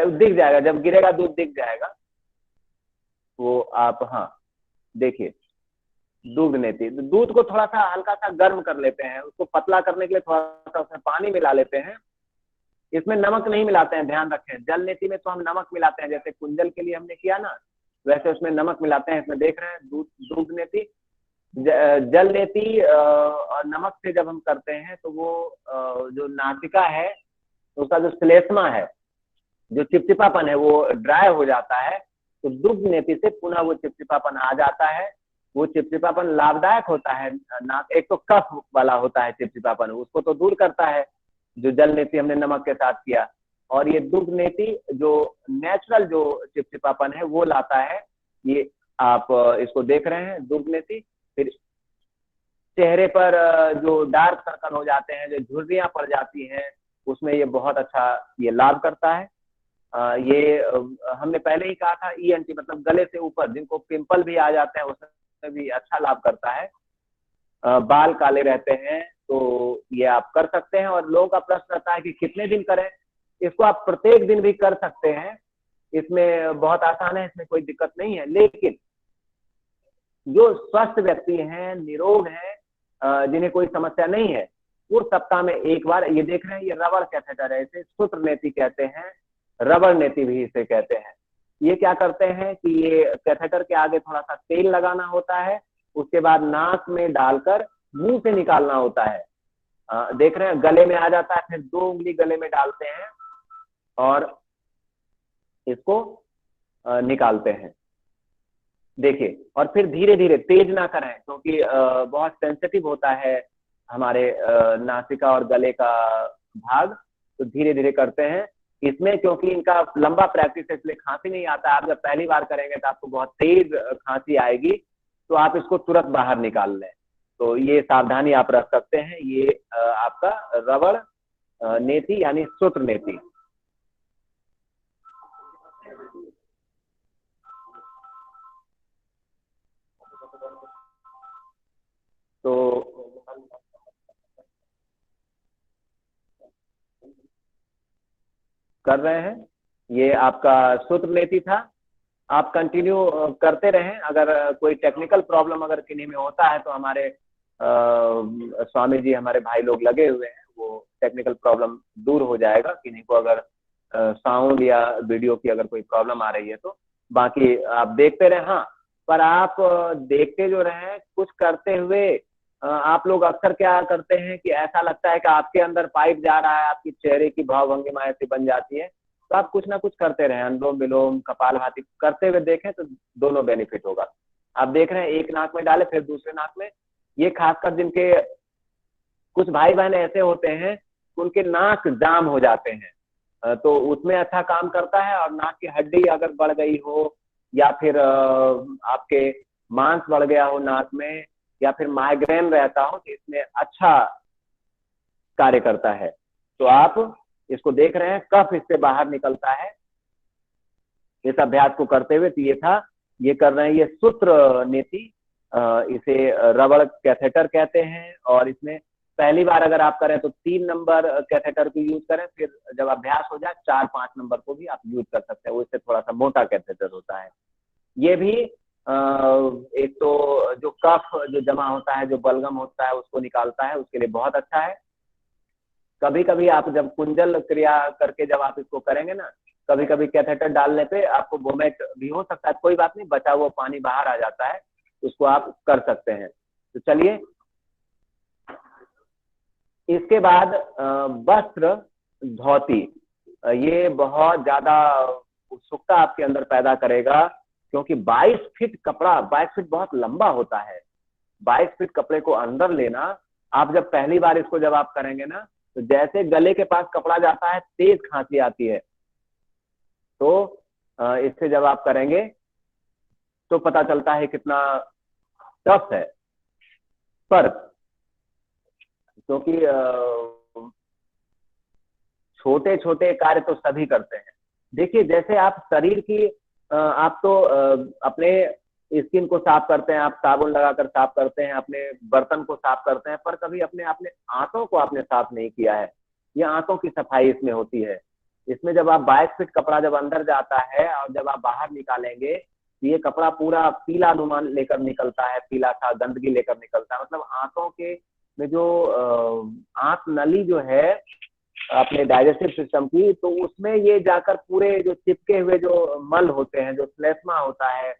दिख जाएगा, जब गिरेगा दूध दिख जाएगा वो आप, हाँ देखिए दूध नेति। दूध को थोड़ा सा हल्का सा गर्म कर लेते हैं, उसको पतला करने के लिए थोड़ा सा उसमें पानी मिला लेते हैं। इसमें नमक नहीं मिलाते हैं, ध्यान रखें। जल नेति में तो हम नमक मिलाते हैं, जैसे कुंजल के लिए हमने किया ना वैसे उसमें नमक मिलाते हैं। इसमें देख रहे हैं दूध नेति। जल नेति और नमक से जब हम करते हैं तो वो जो नासिका है उसका जो श्लेष्मा है, जो चिपचिपापन है वो ड्राई हो जाता है। तो दुग्ध नेति से पुनः वो चिपचिपापन आ जाता है। वो चिपचिपापन लाभदायक होता है। नाक एक तो कफ वाला होता है चिपचिपापन, उसको तो दूर करता है जो जल नेति हमने नमक के साथ किया। और ये दुग्ध नेति जो नेचुरल जो चिपचिपापन है वो लाता है। ये आप इसको देख रहे हैं दुग्ध नेति। फिर चेहरे पर जो डार्क सर्कल हो जाते हैं, जो झुर्रियां पड़ जाती हैं, उसमें ये बहुत अच्छा ये लाभ करता है। ये हमने पहले ही कहा था ईएनटी मतलब गले से ऊपर जिनको पिंपल भी आ जाते हैं उसमें भी अच्छा लाभ करता है। बाल काले रहते हैं तो ये आप कर सकते हैं। और लोगों का प्रश्न रहता है कि कितने दिन करें, इसको आप प्रत्येक दिन भी कर सकते हैं। इसमें बहुत आसान है, इसमें कोई दिक्कत नहीं है। लेकिन जो स्वस्थ व्यक्ति हैं, निरोग हैं, जिन्हें कोई समस्या नहीं है, वो सप्ताह में एक बार, ये देख रहे हैं ये रबड़ कैथेटर है, इसे सूत्र नेति कहते हैं, रबड़ नेति भी इसे कहते हैं। ये क्या करते हैं कि ये कैथेटर के आगे थोड़ा सा तेल लगाना होता है, उसके बाद नाक में डालकर मुंह से निकालना होता है। देख रहे हैं गले में आ जाता है, फिर 2 उंगली गले में डालते हैं और इसको निकालते हैं। देखिए, और फिर धीरे धीरे, तेज ना करें क्योंकि बहुत सेंसिटिव होता है हमारे नासिका और गले का भाग, तो धीरे धीरे करते हैं। इसमें क्योंकि इनका लंबा प्रैक्टिस है इसलिए खांसी नहीं आता। आप जब पहली बार करेंगे तो आपको बहुत तेज खांसी आएगी, तो आप इसको तुरंत बाहर निकाल लें। तो ये सावधानी आप रख सकते हैं। ये आपका रबड़ नेति यानी सूत्र नेति। तो कर रहे हैं, ये आपका सूत्र नेति था। आप कंटिन्यू करते रहें। अगर कोई टेक्निकल प्रॉब्लम अगर किन्हीं में होता है तो हमारे स्वामी जी, हमारे भाई लोग लगे हुए हैं, वो टेक्निकल प्रॉब्लम दूर हो जाएगा। किन्हीं को अगर साउंड या वीडियो की अगर कोई प्रॉब्लम आ रही है तो बाकी आप देखते रहें। हाँ, पर आप देखते जो रहें, कुछ करते हुए आप लोग अक्सर क्या करते हैं कि ऐसा लगता है कि आपके अंदर पाइप जा रहा है, आपकी चेहरे की भावभंगिमा ऐसी बन जाती है। तो आप कुछ ना कुछ करते रहें, अनुलोम विलोम, कपालभाति करते हुए देखें तो दोनों बेनिफिट होगा। आप देख रहे हैं एक नाक में डाले फिर दूसरे नाक में। ये खासकर जिनके कुछ भाई बहन ऐसे होते हैं उनके नाक जाम हो जाते हैं, तो उसमें अच्छा काम करता है। और नाक की हड्डी अगर बढ़ गई हो या फिर आपके मांस बढ़ गया हो नाक में, या फिर माइग्रेन रहता हो तो इसमें अच्छा कार्य करता है। तो आप इसको देख रहे हैं, कफ इससे बाहर निकलता है इस अभ्यास को करते हुए। तो ये कर रहे हैं, ये सूत्र नीति, इसे रबड़ कैथेटर कहते हैं। और इसमें पहली बार अगर आप करें तो 3 नंबर कैथेटर को यूज करें, फिर जब अभ्यास हो जाए 4-5 नंबर को भी आप यूज कर सकते हैं, वो इससे थोड़ा सा मोटा कैथेटर होता है। ये भी एक तो जो कफ जो जमा होता है, जो बलगम होता है, उसको निकालता है, उसके लिए बहुत अच्छा है। कभी कभी आप जब कुंजल क्रिया करके जब आप इसको करेंगे ना, कभी कभी कैथेटर डालने पे आपको वोमिट भी हो सकता है, कोई बात नहीं, बचा हुआ पानी बाहर आ जाता है, उसको आप कर सकते हैं। तो चलिए, इसके बाद वस्त्र धोती, ये बहुत ज्यादा उत्सुकता आपके अंदर पैदा करेगा, क्योंकि 22 फीट कपड़ा, 22 फीट बहुत लंबा होता है। 22 फीट कपड़े को अंदर लेना, आप जब पहली बार इसको जब आप करेंगे ना, तो जैसे गले के पास कपड़ा जाता है, तेज खांसी आती है। तो इससे जब आप करेंगे तो पता चलता है कितना टफ है। पर क्योंकि छोटे छोटे कार्य तो सभी करते हैं। देखिए, जैसे आप शरीर की आप तो अपने स्किन को साफ करते हैं, आप साबुन लगाकर साफ करते हैं, अपने बर्तन को साफ करते हैं, पर कभी अपने अपने आंतों को आपने साफ नहीं किया है। ये आंतों की सफाई इसमें होती है। इसमें जब आप 22 फीट कपड़ा जब अंदर जाता है और जब आप बाहर निकालेंगे, ये कपड़ा पूरा पीला अनुमान लेकर निकलता है, पीला सा गंदगी लेकर निकलता है। मतलब आंतों के में जो आंत नली जो है अपने डाइजेस्टिव सिस्टम की, तो उसमें ये जाकर पूरे जो चिपके हुए जो मल होते हैं, जो श्लेष्मा होता है,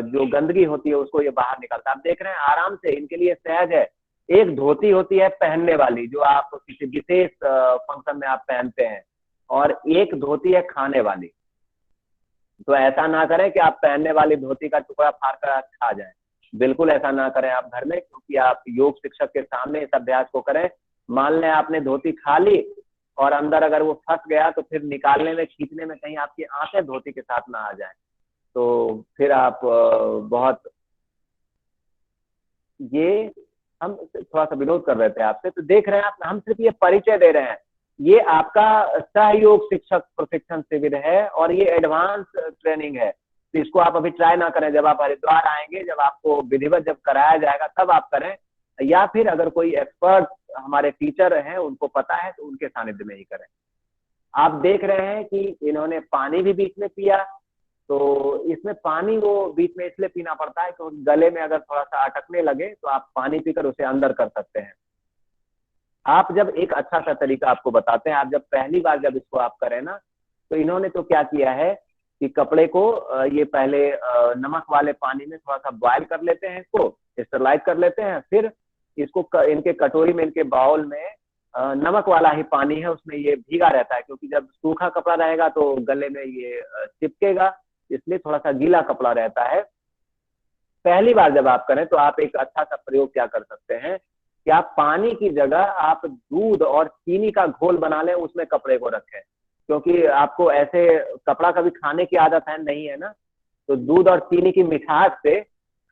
जो गंदगी होती है, उसको ये बाहर निकालता है। आप देख रहे हैं आराम से, इनके लिए सहज है। एक धोती होती है पहनने वाली, जो आप किसी विशेष फंक्शन में आप पहनते हैं, और एक धोती है खाने वाली। तो ऐसा ना करें कि आप पहनने वाली धोती का टुकड़ा फाड़ कर आप खा जाए, बिल्कुल ऐसा ना करें आप घर में, क्योंकि आप योग शिक्षक के सामने इस अभ्यास को करें। मान लें आपने धोती खा ली और अंदर अगर वो फंस गया, तो फिर निकालने में, खींचने में कहीं आपकी आंखें धोती के साथ ना आ जाए, तो फिर आप बहुत, ये हम थोड़ा सा विरोध कर रहे थे आपसे। तो देख रहे हैं आप, हम सिर्फ ये परिचय दे रहे हैं, ये आपका सहयोग शिक्षक प्रशिक्षण शिविर है और ये एडवांस ट्रेनिंग है। तो इसको आप अभी ट्राई ना करें। जब आप हरिद्वार आएंगे, जब आपको विधिवत जब कराया जाएगा, तब आप करें, या फिर अगर कोई एक्सपर्ट हमारे टीचर हैं, उनको पता है, तो उनके सानिध्य में ही करें। आप देख रहे हैं कि इन्होंने पानी भी बीच में पिया। तो इसमें पानी वो बीच में इसलिए पीना पड़ता है क्योंकि गले में अगर थोड़ा सा अटकने लगे, तो आप पानी पीकर उसे अंदर कर सकते हैं। आप जब एक अच्छा सा तरीका आपको बताते हैं, आप जब पहली बार जब इसको आप करें ना, तो इन्होंने तो क्या किया है कि कपड़े को ये पहले नमक वाले पानी में थोड़ा सा बॉयल कर लेते हैं, इसको स्टरलाइज कर लेते हैं, फिर इसको इनके कटोरी में, इनके बाउल में नमक वाला ही पानी है, उसमें ये भीगा रहता है, क्योंकि जब सूखा कपड़ा रहेगा तो गले में ये चिपकेगा, इसलिए थोड़ा सा गीला कपड़ा रहता है। पहली बार जब आप करें तो आप एक अच्छा सा प्रयोग क्या कर सकते हैं कि आप पानी की जगह आप दूध और चीनी का घोल बना लें, उसमें कपड़े को रखें, क्योंकि आपको ऐसे कपड़ा कभी खाने की आदत है नहीं है ना, तो दूध और चीनी की मिठास से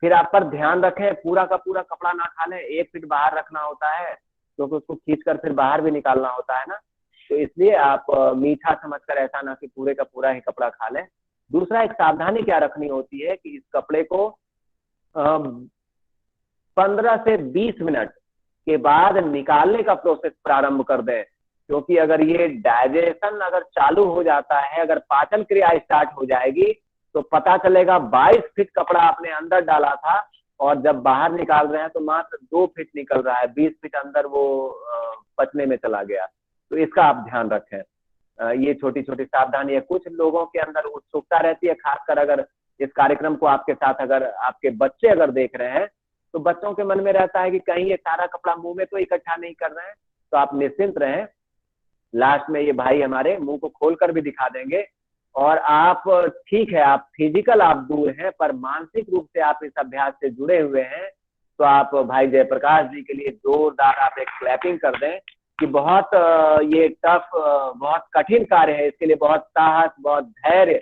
फिर आप पर ध्यान रखें, पूरा का पूरा कपड़ा ना खा लें, 1 फीट बाहर रखना होता है, क्योंकि उसको खींचकर फिर बाहर भी निकालना होता है ना। तो इसलिए आप मीठा समझकर ऐसा ना कि पूरे का पूरा ही कपड़ा खा लें। दूसरा, एक सावधानी क्या रखनी होती है कि इस कपड़े को 15 से 20 मिनट के बाद निकालने का प्रोसेस प्रारंभ कर दें, क्योंकि अगर ये डाइजेशन अगर चालू हो जाता है, अगर पाचन क्रिया स्टार्ट हो जाएगी, तो पता चलेगा 22 फीट कपड़ा आपने अंदर डाला था और जब बाहर निकाल रहे हैं तो मात्र 2 फीट निकल रहा है, 20 फीट अंदर वो पचने में चला गया। तो इसका आप ध्यान रखें। ये छोटी छोटी सावधानी है। कुछ लोगों के अंदर उत्सुकता रहती है, खासकर अगर इस कार्यक्रम को आपके साथ अगर आपके बच्चे अगर देख रहे हैं, तो बच्चों के मन में रहता है कि कहीं ये सारा कपड़ा मुंह में तो इकट्ठा नहीं कर रहे हैं। तो आप निश्चिंत रहें, लास्ट में ये भाई हमारे मुंह को खोलकर भी दिखा देंगे। और आप, ठीक है, आप फिजिकल आप दूर हैं, पर मानसिक रूप से आप इस अभ्यास से जुड़े हुए हैं। तो आप भाई जयप्रकाश जी के लिए जोरदार आप एक क्लैपिंग कर दें कि बहुत ये टफ, बहुत कठिन कार्य है, इसके लिए बहुत साहस, बहुत धैर्य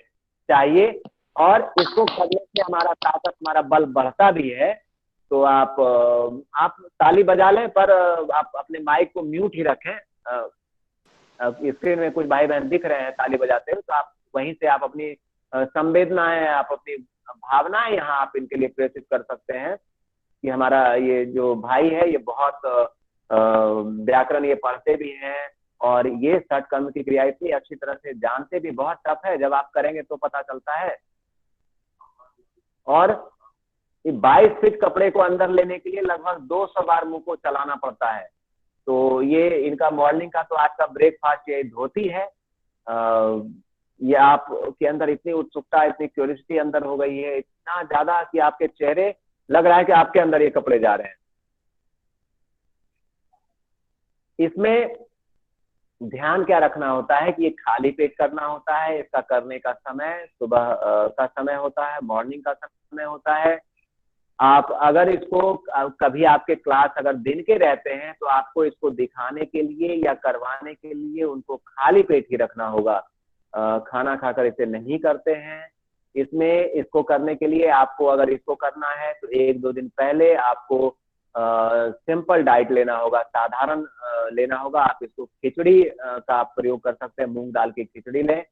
चाहिए, और इसको करने से हमारा ताकत, हमारा बल बढ़ता भी है। तो आप ताली बजा लें, पर आप अपने माइक को म्यूट ही रखें। स्क्रीन में कुछ भाई बहन दिख रहे हैं ताली बजाते हुए, तो आप वहीं से आप अपनी संवेदनाएं, आप अपनी भावनाएं यहाँ आप इनके लिए प्रेषित कर सकते हैं कि हमारा ये जो भाई है ये बहुत व्याकरण ये पढ़ते भी हैं, और ये षट कर्म की क्रिया इतनी अच्छी तरह से जानते भी। बहुत टफ है, जब आप करेंगे तो पता चलता है। और 22 फीट कपड़े को अंदर लेने के लिए लगभग 200 बार मुंह को चलाना पड़ता है। तो ये इनका मॉर्निंग का तो आज का ब्रेकफास्ट ये धोती है। ये आपके अंदर इतनी उत्सुकता, इतनी क्यूरियोसिटी अंदर हो गई है, इतना ज्यादा कि आपके चेहरे लग रहा है कि आपके अंदर ये कपड़े जा रहे हैं। इसमें ध्यान क्या रखना होता है कि ये खाली पेट करना होता है। इसका करने का समय सुबह का समय होता है, मॉर्निंग का समय होता है। आप अगर इसको कभी आपके क्लास अगर दिन के रहते हैं तो आपको इसको दिखाने के लिए या करवाने के लिए उनको खाली पेट ही रखना होगा। खाना खाकर इसे नहीं करते हैं। इसमें इसको करने के लिए आपको अगर इसको करना है तो 1-2 दिन पहले आपको सिंपल डाइट लेना होगा, साधारण लेना होगा। आप इसको खिचड़ी का आप प्रयोग कर सकते हैं, मूंग दाल की खिचड़ी लें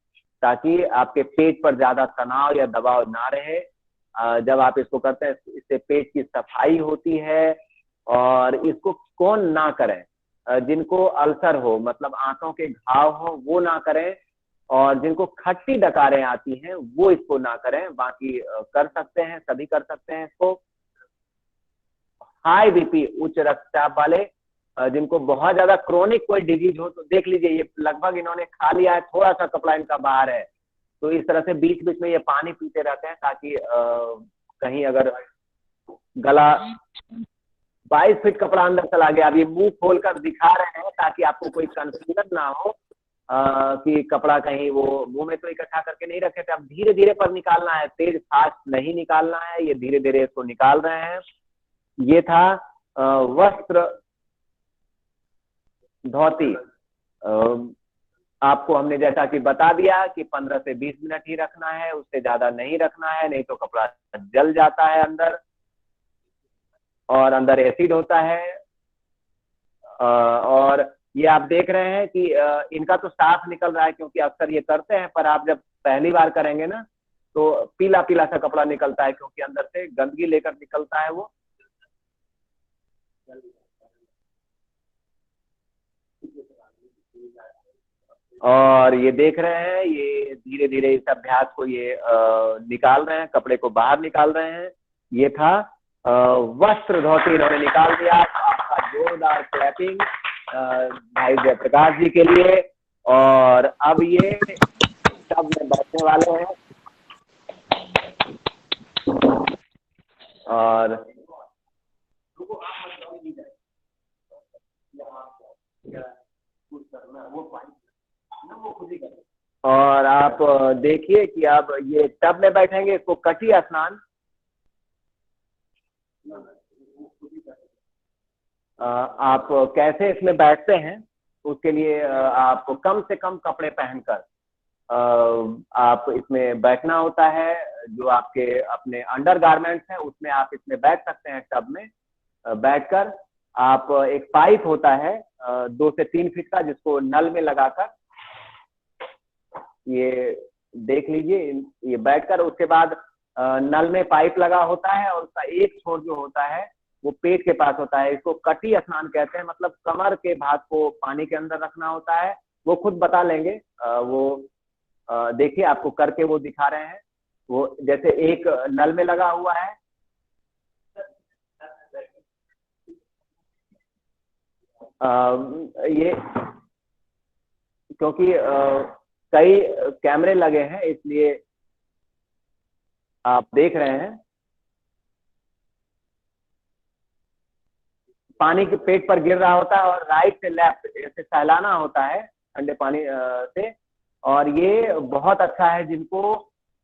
ताकि आपके पेट पर ज्यादा तनाव या दबाव ना रहे। जब आप इसको करते हैं इससे पेट की सफाई होती है। और इसको कौन ना करें, जिनको अल्सर हो, मतलब आंतों के घाव हो, वो ना करें, और जिनको खट्टी डकारें आती हैं वो इसको ना करें। बाकी कर सकते हैं, सभी कर सकते हैं इसको। हाई बीपी, उच्च रक्तचाप वाले, जिनको बहुत ज्यादा क्रोनिक कोई डिजीज हो, तो देख लीजिए ये लगभग इन्होंने खा लिया है, थोड़ा सा कपड़ा इनका बाहर है, तो इस तरह से बीच बीच में ये पानी पीते रहते हैं ताकि कहीं अगर गला 22 फीट कपड़ा अंदर चला गया। अब ये मुंह खोलकर दिखा रहे हैं ताकि आपको कोई कंफ्यूजन ना हो कि कपड़ा कहीं वो मुंह में तो इकट्ठा करके नहीं रखे थे। अब धीरे धीरे पर निकालना है, तेज फास्ट नहीं निकालना है, ये धीरे धीरे इसको निकाल रहे हैं। ये था वस्त्र धोती। आपको हमने जैसा कि बता दिया कि 15 से 20 मिनट ही रखना है, उससे ज्यादा नहीं रखना है, नहीं तो कपड़ा जल जाता है अंदर और अंदर एसिड होता है। और ये आप देख रहे हैं कि इनका तो साफ निकल रहा है क्योंकि अक्सर ये करते हैं, पर आप जब पहली बार करेंगे ना तो पीला पीला सा कपड़ा निकलता है क्योंकि अंदर से गंदगी लेकर निकलता है वो। और ये देख रहे हैं ये धीरे धीरे इस अभ्यास को ये निकाल रहे हैं, कपड़े को बाहर निकाल रहे हैं। ये था वस्त्र धोती, इन्होंने निकाल दिया। आपका जोरदार क्लैपिंग भाई जयप्रकाश जी के लिए। और अब ये सब में बैठने वाले हैं और आप देखिए कि अब ये टब में बैठेंगे, इसको कटी स्नान। आप कैसे इसमें बैठते हैं उसके लिए आप कम से कम कपड़े पहनकर आप इसमें बैठना होता है। जो आपके अपने अंडरगारमेंट्स हैं उसमें आप इसमें बैठ सकते हैं। टब में बैठकर आप एक पाइप होता है 2 से 3 फीट का, जिसको नल में लगाकर ये देख लीजिए। ये बैठकर उसके बाद नल में पाइप लगा होता है और उसका एक छोर जो होता है वो पेट के पास होता है। इसको कटी स्नान कहते हैं, मतलब कमर के भाग को पानी के अंदर रखना होता है। वो खुद बता लेंगे। वो देखिए आपको करके वो दिखा रहे हैं। वो जैसे एक नल में लगा हुआ है, ये क्योंकि कई कैमरे लगे हैं इसलिए आप देख रहे हैं। पानी के पेट पर गिर रहा होता है और राइट से लेफ्ट ऐसे सहलाना होता है ठंडे पानी से। और ये बहुत अच्छा है जिनको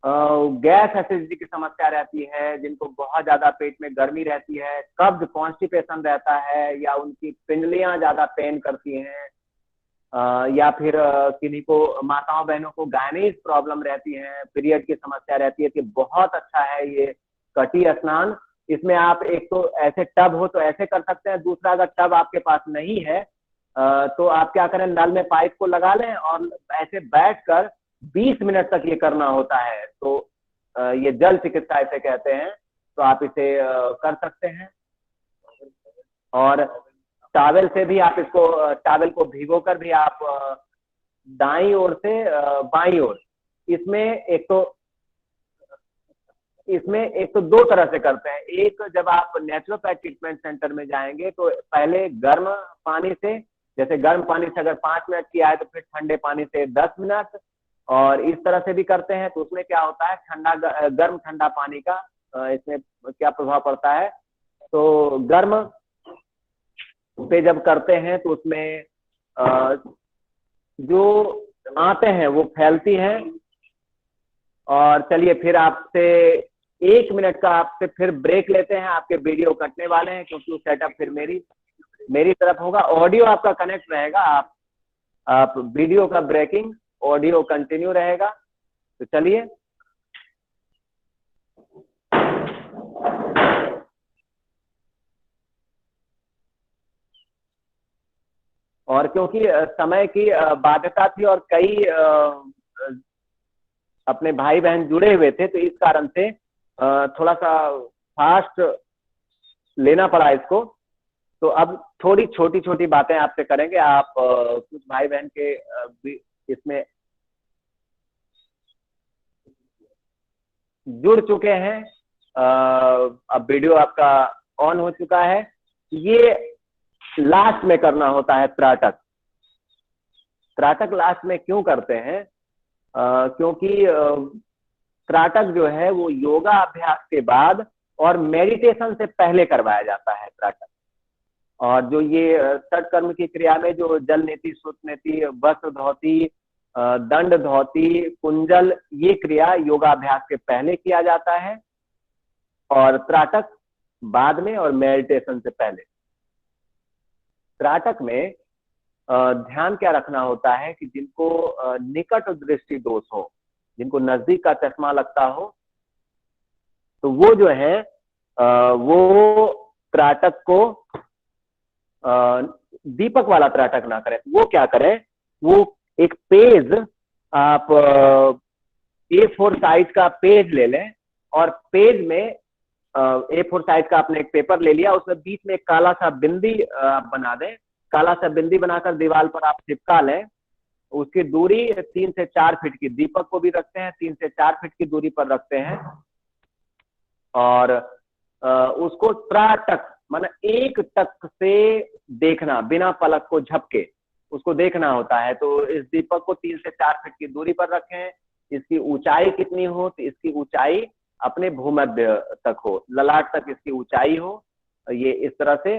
गैस एसिडिटी की समस्या रहती है, जिनको बहुत ज्यादा पेट में गर्मी रहती है, कब्ज कॉन्स्टिपेशन रहता है, या उनकी पिंडलियां ज्यादा पेन करती हैं, या फिर किन्हीं को माताओं बहनों को गायनेज प्रॉब्लम रहती है, पीरियड की समस्या रहती है, कि बहुत अच्छा है ये कटी स्नान। इसमें आप एक तो ऐसे टब हो तो ऐसे कर सकते हैं, दूसरा अगर टब आपके पास नहीं है तो आप क्या करें, नल में पाइप को लगा लें और ऐसे बैठकर 20 मिनट तक ये करना होता है। तो ये जल चिकित्सा इसे कहते हैं, तो आप इसे कर सकते हैं। और टॉवेल से भी आप इसको, टॉवेल को भिगोकर भी आप दाईं ओर से बाईं ओर, इसमें एक तो दो तरह से करते हैं। एक, जब आप नेचुरोपैथ ट्रीटमेंट सेंटर में जाएंगे तो पहले गर्म पानी से, जैसे गर्म पानी से अगर 5 मिनट किया है तो फिर ठंडे पानी से 10 मिनट, और इस तरह से भी करते हैं। तो उसमें क्या होता है, गर्म ठंडा पानी का इसमें क्या प्रभाव पड़ता है। तो गर्म पे जब करते हैं तो उसमें जो आते हैं वो फैलती है। और चलिए फिर आपसे 1 मिनट का आपसे फिर ब्रेक लेते हैं, आपके वीडियो कटने वाले हैं क्योंकि सेटअप फिर मेरी तरफ होगा। ऑडियो आपका कनेक्ट रहेगा, आप वीडियो का ब्रेकिंग, ऑडियो कंटिन्यू रहेगा। तो चलिए, और क्योंकि समय की बाध्यता थी और कई अपने भाई बहन जुड़े हुए थे, तो इस कारण से थोड़ा सा फास्ट लेना पड़ा इसको। तो अब थोड़ी छोटी छोटी बातें आपसे करेंगे। आप कुछ भाई बहन के इसमें जुड़ चुके हैं, अब वीडियो आपका ऑन हो चुका है। ये लास्ट में करना होता है त्राटक। त्राटक लास्ट में क्यों करते हैं? क्योंकि त्राटक जो है वो योगा अभ्यास के बाद और मेडिटेशन से पहले करवाया जाता है त्राटक। और जो ये षट कर्म की क्रिया में जो जल नीति, श्रुत नीति, वस्त्र धोती, दंड धोती, कुंजल, ये क्रिया योगाभ्यास के पहले किया जाता है और त्राटक बाद में और मेडिटेशन से पहले। त्राटक में ध्यान क्या रखना होता है कि जिनको निकट दृष्टि दोष हो, जिनको नजदीक का चश्मा लगता हो, तो वो जो है वो त्राटक को दीपक वाला त्राटक ना करें। वो क्या करें, वो एक पेज, आप A4 साइज का पेज ले लें और पेज में A4 साइज का आपने एक पेपर ले लिया, उसमें बीच में एक काला सा बिंदी आप बना दें। काला सा बिंदी बनाकर दीवार पर आप चिपका लें। उसकी दूरी 3 से 4 फीट की, दीपक को भी रखते हैं 3 से 4 फीट की दूरी पर रखते हैं। और उसको त्राटक माना एक टक से देखना, बिना पलक को झपके उसको देखना होता है। तो इस दीपक को 3 से 4 फीट की दूरी पर रखें। इसकी ऊंचाई कितनी हो, तो इसकी ऊंचाई अपने भूमध्य तक हो, ललाट तक इसकी ऊंचाई हो। ये इस तरह से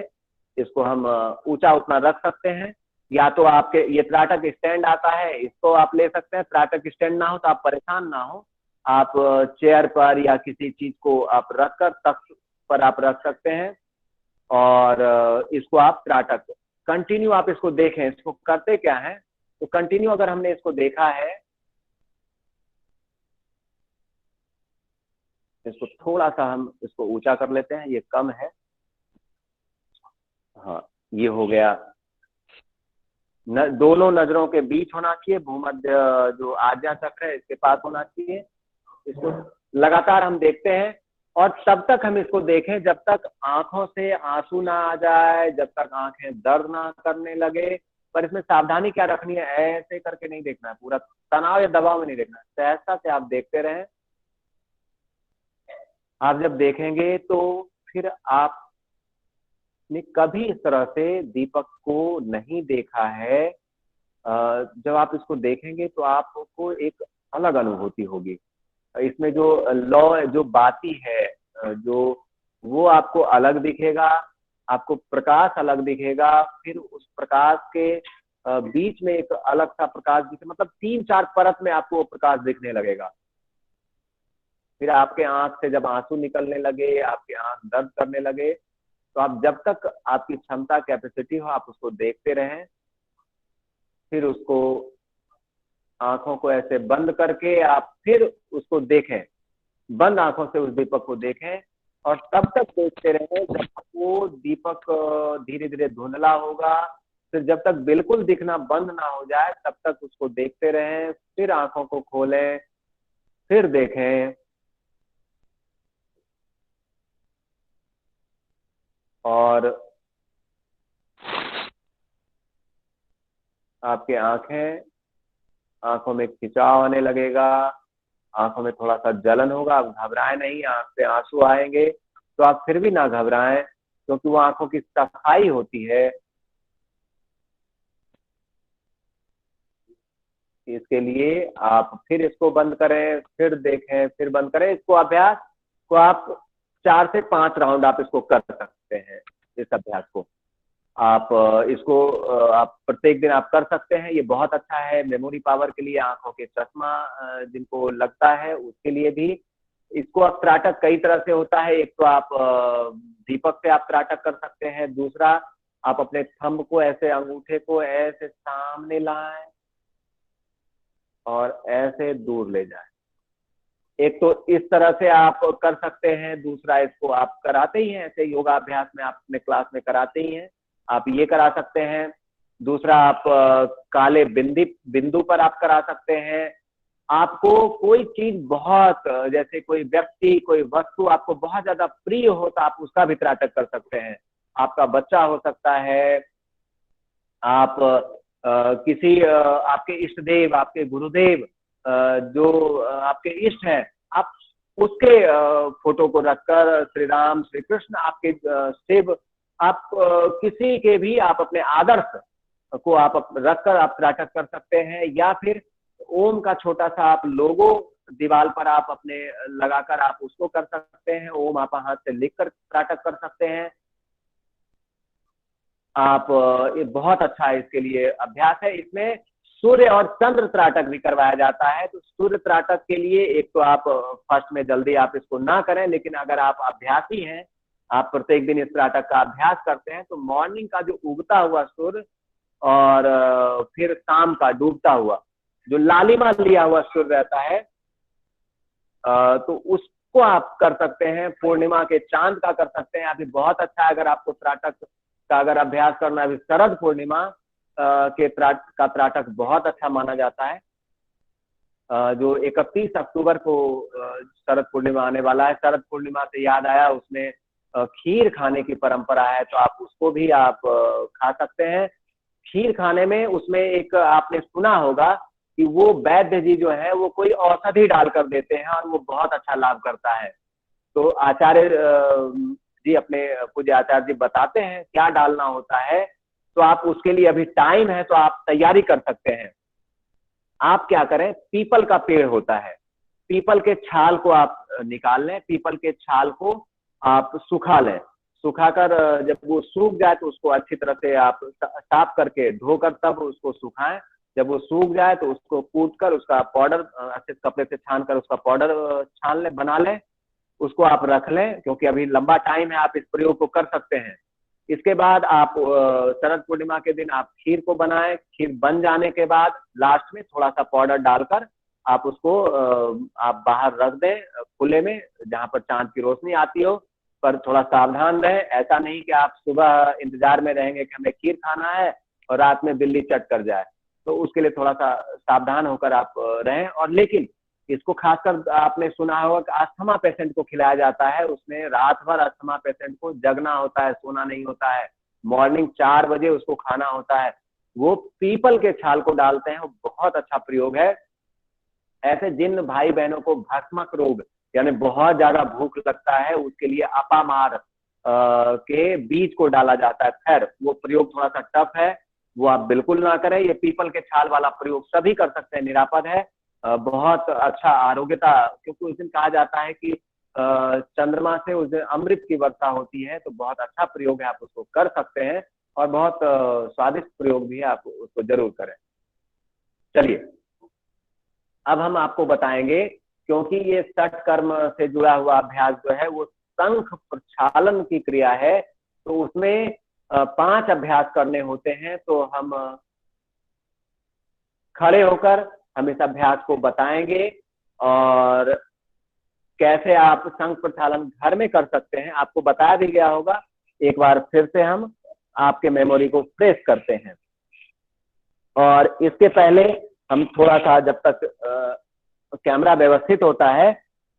इसको हम ऊंचा उतना रख सकते हैं। या तो आपके ये त्राटक स्टैंड आता है, इसको आप ले सकते हैं। त्राटक स्टैंड ना हो तो आप परेशान ना हो, आप चेयर पर या किसी चीज को आप रखकर तख्त पर आप रख सकते हैं और इसको आप त्राटक कंटिन्यू आप इसको देखें। इसको करते क्या है, तो कंटिन्यू अगर हमने इसको देखा है, इसको थोड़ा सा हम इसको ऊंचा कर लेते हैं, ये कम है। हाँ, ये हो गया। दोनों नजरों के बीच होना चाहिए, भूमध्य जो आज्ञा चक्र है इसके पास होना चाहिए। इसको लगातार हम देखते हैं और तब तक हम इसको देखें जब तक आंखों से आंसू ना आ जाए, जब तक आंखें दर्द ना करने लगे। पर इसमें सावधानी क्या रखनी है, ऐसे करके नहीं देखना है, पूरा तनाव या दबाव में नहीं देखना है, सहजता से आप देखते रहें। आप जब देखेंगे तो फिर आपने कभी इस तरह से दीपक को नहीं देखा है। जब आप इसको देखेंगे तो आपको एक अलग अनुभूति होगी। इसमें जो लौ जो बाती है, जो वो आपको अलग दिखेगा, आपको प्रकाश अलग दिखेगा। फिर उस प्रकाश के बीच में एक अलग सा प्रकाश दिखे, मतलब 3-4 परत में आपको प्रकाश दिखने लगेगा। फिर आपके आंख से जब आंसू निकलने लगे, आपके आंख दर्द करने लगे, तो आप जब तक आपकी क्षमता कैपेसिटी हो आप उसको देखते रहें। फिर उसको आंखों को ऐसे बंद करके आप फिर उसको देखें, बंद आंखों से उस दीपक को देखें और तब तक देखते रहें जब तक वो दीपक धीरे धीरे धुंधला होगा। फिर जब तक बिल्कुल दिखना बंद ना हो जाए तब तक उसको देखते रहें, फिर आंखों को खोलें, फिर देखें। और आपके आंखों में खिंचाव आने लगेगा, आंखों में थोड़ा सा जलन होगा। आप घबराएं नहीं, आंख से आंसू आएंगे तो आप फिर भी ना घबराएं, क्योंकि वो आंखों की सफाई होती है। इसके लिए आप फिर इसको बंद करें, फिर देखें, फिर बंद करें। इसको अभ्यास को आप 4 से 5 राउंड आप इसको कर सकते हैं। इस अभ्यास को आप आप प्रत्येक दिन आप कर सकते हैं। ये बहुत अच्छा है मेमोरी पावर के लिए, आंखों के चश्मा जिनको लगता है उसके लिए भी। इसको आप त्राटक कई तरह से होता है। एक तो आप दीपक से आप त्राटक कर सकते हैं। दूसरा, आप अपने थंब को ऐसे, अंगूठे को ऐसे सामने लाएं और ऐसे दूर ले जाएं। एक तो इस तरह से आप कर सकते हैं। दूसरा, इसको आप कराते ही हैं ऐसे योगाभ्यास में, आप अपने क्लास में कराते ही हैं, आप ये करा सकते हैं। दूसरा, आप काले बिंदु पर आप करा सकते हैं। आपको कोई चीज बहुत, जैसे कोई व्यक्ति, कोई वस्तु आपको बहुत ज्यादा प्रिय हो तो आप उसका भी त्राटक कर सकते हैं। आपका बच्चा हो सकता है, आप किसी आपके इष्ट देव, आपके गुरुदेव जो आपके इष्ट हैं, आप उसके फोटो को रखकर, श्री राम, श्री कृष्ण, आपके शिव, आप किसी के भी आप अपने आदर्श को आप रखकर आप त्राटक कर सकते हैं। या फिर ओम का छोटा सा आप लोगो दीवार पर आप अपने लगाकर आप उसको कर सकते हैं। ओम आप हाथ से लिखकर त्राटक कर सकते हैं। आप ये बहुत अच्छा इसके लिए अभ्यास है। इसमें सूर्य और चंद्र त्राटक भी करवाया जाता है। तो सूर्य त्राटक के लिए एक तो आप फर्स्ट में जल्दी आप इसको ना करें, लेकिन अगर आप अभ्यासी हैं, आप प्रत्येक दिन इस त्राटक का अभ्यास करते हैं, तो मॉर्निंग का जो उगता हुआ सूर्य और फिर शाम का डूबता हुआ जो लालिमा लिया हुआ सूर्य रहता है, तो उसको आप कर सकते हैं। पूर्णिमा के चांद का कर सकते हैं। अभी बहुत अच्छा है अगर आपको त्राटक का अगर अभ्यास करना है। अभी शरद पूर्णिमा के त्राटक बहुत अच्छा माना जाता है। जो 31 अक्टूबर को शरद पूर्णिमा आने वाला है। शरद पूर्णिमा से याद आया, उसमें खीर खाने की परंपरा है, तो आप उसको भी आप खा सकते हैं। खीर खाने में उसमें एक आपने सुना होगा कि वो वैद्य जी जो है वो कोई औषधि डालकर देते हैं और वो बहुत अच्छा लाभ करता है। तो आचार्य जी, अपने पूज्य आचार्य जी बताते हैं क्या डालना होता है। तो आप उसके लिए अभी टाइम है, तो आप तैयारी कर सकते हैं। आप क्या करें, पीपल का पेड़ होता है, पीपल के छाल को आप निकाल लें। पीपल के छाल को आप सुखा लें। सुखाकर जब वो सूख जाए तो उसको अच्छी तरह से आप साफ करके धोकर तब उसको सुखाएं। जब वो सूख जाए तो उसको कूट कर उसका पाउडर अच्छे कपड़े से छान कर उसका पाउडर छान लें, बना लें। उसको आप रख लें, क्योंकि अभी लंबा टाइम है, आप इस प्रयोग को कर सकते हैं। इसके बाद आप शरद पूर्णिमा के दिन आप खीर को बनाएं। खीर बन जाने के बाद लास्ट में थोड़ा सा पाउडर डालकर आप उसको आप बाहर रख दें खुले में, जहां पर चांद की रोशनी आती हो। पर थोड़ा सावधान रहें, ऐसा नहीं कि आप सुबह इंतजार में रहेंगे कि हमें खीर खाना है और रात में बिल्ली चट कर जाए। तो उसके लिए थोड़ा सा सावधान होकर आप रहें। और लेकिन इसको खासकर आपने सुना होगा कि अस्थमा पेशेंट को खिलाया जाता है। उसमें रात भर अस्थमा पेशेंट को जगना होता है, सोना नहीं होता है। मॉर्निंग 4 बजे उसको खाना होता है। वो पीपल के छाल को डालते हैं, वो बहुत अच्छा प्रयोग है। ऐसे जिन भाई बहनों को भस्मक रोग यानी बहुत ज्यादा भूख लगता है, उसके लिए अपामार के बीज को डाला जाता है। खैर वो प्रयोग थोड़ा सा टफ है, वो आप बिल्कुल ना करें। ये पीपल के छाल वाला प्रयोग सभी कर सकते हैं, निरापद है। बहुत अच्छा आरोग्यता, क्योंकि उस दिन कहा जाता है कि चंद्रमा से उस दिन अमृत की वर्षा होती है। तो बहुत अच्छा प्रयोग है, आप उसको कर सकते हैं और बहुत स्वादिष्ट प्रयोग भी है, आप उसको जरूर करें। चलिए अब हम आपको बताएंगे, क्योंकि ये षट कर्म से जुड़ा हुआ अभ्यास जो है वो शंख प्रक्षालन की क्रिया है, तो उसमें 5 अभ्यास करने होते हैं। तो हम खड़े होकर हम इस अभ्यास को बताएंगे और कैसे आप संघ प्रक्षालन घर में कर सकते हैं आपको बताया भी गया होगा। एक बार फिर से हम आपके मेमोरी को फ्रेश करते हैं। और इसके पहले हम थोड़ा सा, जब तक कैमरा व्यवस्थित होता है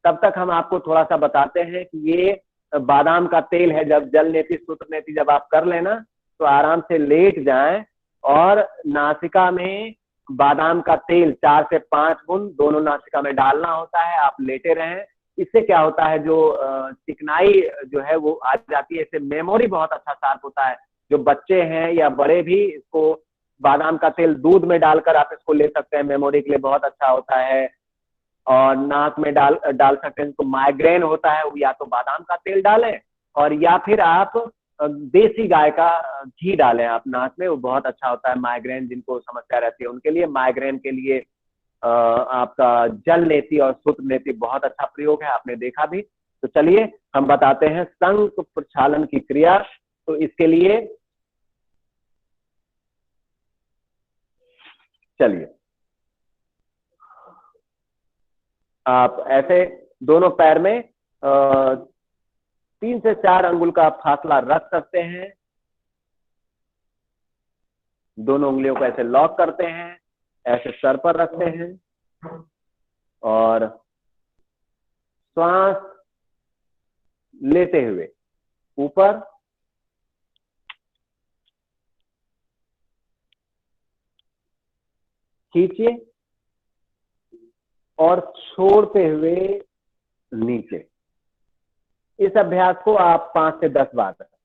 तब तक हम आपको थोड़ा सा बताते हैं कि ये बादाम का तेल है। जब जल नेति सूत्र नेति जब आप कर लेना तो आराम से लेट जाएं और नासिका में बादाम का तेल 4 से 5 बूंद दोनों नासिका में डालना होता है। आप लेटे रहें। इससे क्या होता है, जो चिकनाई जो है वो आ जाती है। इससे मेमोरी बहुत अच्छा शार्प होता है। जो बच्चे हैं या बड़े भी इसको बादाम का तेल दूध में डालकर आप इसको ले सकते हैं, मेमोरी के लिए बहुत अच्छा होता है। और नाक में डाल सकते हैं। जिनको माइग्रेन होता है वो या तो बादाम का तेल डालें और या फिर आप देसी गाय का घी डालें आप नाक में, वो बहुत अच्छा होता है। माइग्रेन जिनको समस्या रहती है उनके लिए, माइग्रेन के लिए आपका जल नेति और सूत्र नेति बहुत अच्छा प्रयोग है, आपने देखा भी। तो चलिए हम बताते हैं संघ प्रक्षालन की क्रिया। तो इसके लिए चलिए आप ऐसे दोनों पैर में 3 से 4 अंगुल का फासला रख सकते हैं। दोनों उंगलियों को ऐसे लॉक करते हैं, ऐसे सर पर रखते हैं और श्वास लेते हुए ऊपर खींचिए और छोड़ते हुए नीचे। इस अभ्यास को आप 5 से 10 बार करें।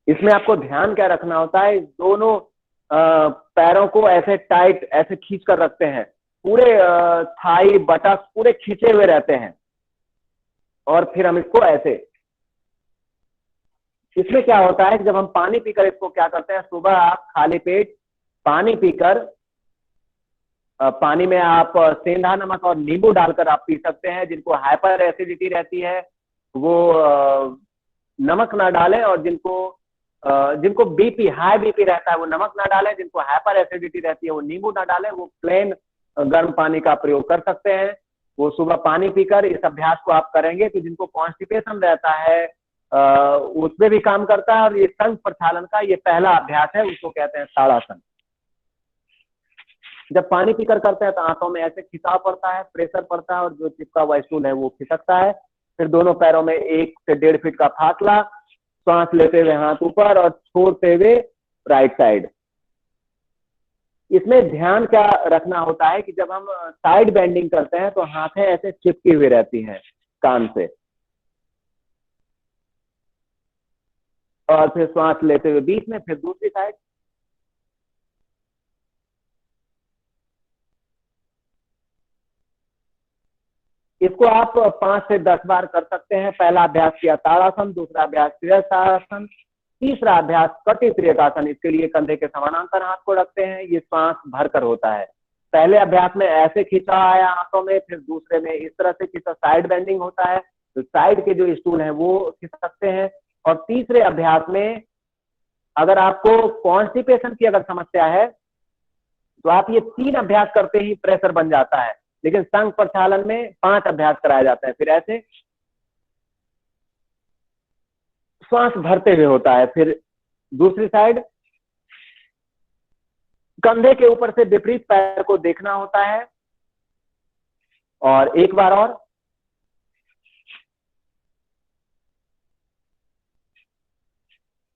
इसमें आपको ध्यान क्या रखना होता है, दोनों पैरों को ऐसे टाइट ऐसे खींच कर रखते हैं। पूरे थाई बटक पूरे खींचे हुए रहते हैं और फिर हम इसको ऐसे। इसमें क्या होता है कि जब हम पानी पीकर इसको क्या करते हैं, सुबह आप खाली पेट पानी पीकर पानी में आप सेंधा नमक और नींबू डालकर आप पी सकते हैं। जिनको हाइपर एसिडिटी रहती है वो नमक ना डालें, और जिनको बीपी हाई बीपी रहता है वो नमक ना डालें। जिनको हाइपर एसिडिटी रहती है वो नींबू ना डालें, वो प्लेन गर्म पानी का प्रयोग कर सकते हैं। वो सुबह पानी पीकर इस अभ्यास को आप करेंगे तो जिनको कॉन्स्टिपेशन रहता है उसमें भी काम करता है। और ये संघ प्रक्षालन का ये पहला अभ्यास है, उसको कहते हैं ताड़ासन। जब पानी पीकर करते हैं तो आंतों में ऐसे खिंचाव पड़ता है, प्रेशर पड़ता है और जो चिपका हुआ स्टूल है वो खिसकता है। फिर दोनों पैरों में 1 से 1.5 फीट का फासला, सांस लेते हुए हाथ ऊपर और छोड़ते हुए राइट साइड। इसमें ध्यान क्या रखना होता है कि जब हम साइड बेंडिंग करते हैं तो हाथें ऐसे चिपकी हुई रहती हैं कान से। और फिर सांस लेते हुए बीच में, फिर दूसरी साइड। इसको आप 5 से 10 बार कर सकते हैं। पहला अभ्यास किया ताड़ासन, दूसरा अभ्यास त्रियकासन, तीसरा अभ्यास कटी त्रियकासन। इसके लिए कंधे के समानांतर हाथ को रखते हैं, ये सांस भरकर होता है। पहले अभ्यास में ऐसे खींचा आया हाथों में, फिर दूसरे में इस तरह से खींचा, साइड बेंडिंग होता है। तो साइड के जो स्टूल हैं वो खींच सकते हैं। और तीसरे अभ्यास में अगर आपको कॉन्स्टिपेशन की अगर समस्या है तो आप ये 3 अभ्यास करते ही प्रेशर बन जाता है। लेकिन संघ प्रक्षालन में 5 अभ्यास कराए जाते हैं। फिर ऐसे श्वास भरते हुए होता है। फिर दूसरी साइड कंधे के ऊपर से विपरीत पैर को देखना होता है। और एक बार और,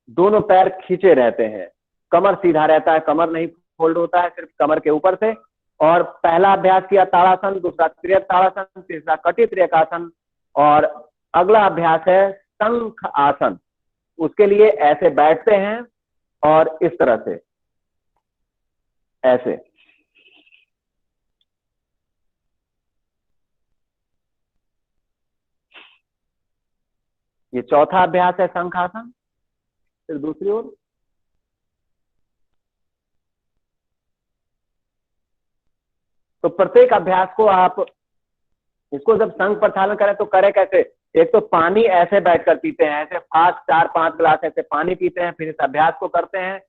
दोनों पैर खींचे रहते हैं, कमर सीधा रहता है, कमर नहीं फोल्ड होता है, सिर्फ कमर के ऊपर से। और पहला अभ्यास किया ताड़ासन, दूसरा त्रियकासन, तीसरा कटी त्रियकासन और अगला अभ्यास है शंख आसन। उसके लिए ऐसे बैठते हैं और इस तरह से ऐसे। ये चौथा अभ्यास है शंख आसन। फिर दूसरी ओर तो प्रत्येक अभ्यास को आप इसको जब संघ प्रक्षालन करें तो करें कैसे, एक तो पानी ऐसे बैठकर पीते हैं, ऐसे फास्ट 4-5 गिलास ऐसे पानी पीते हैं, फिर इस अभ्यास को करते हैं।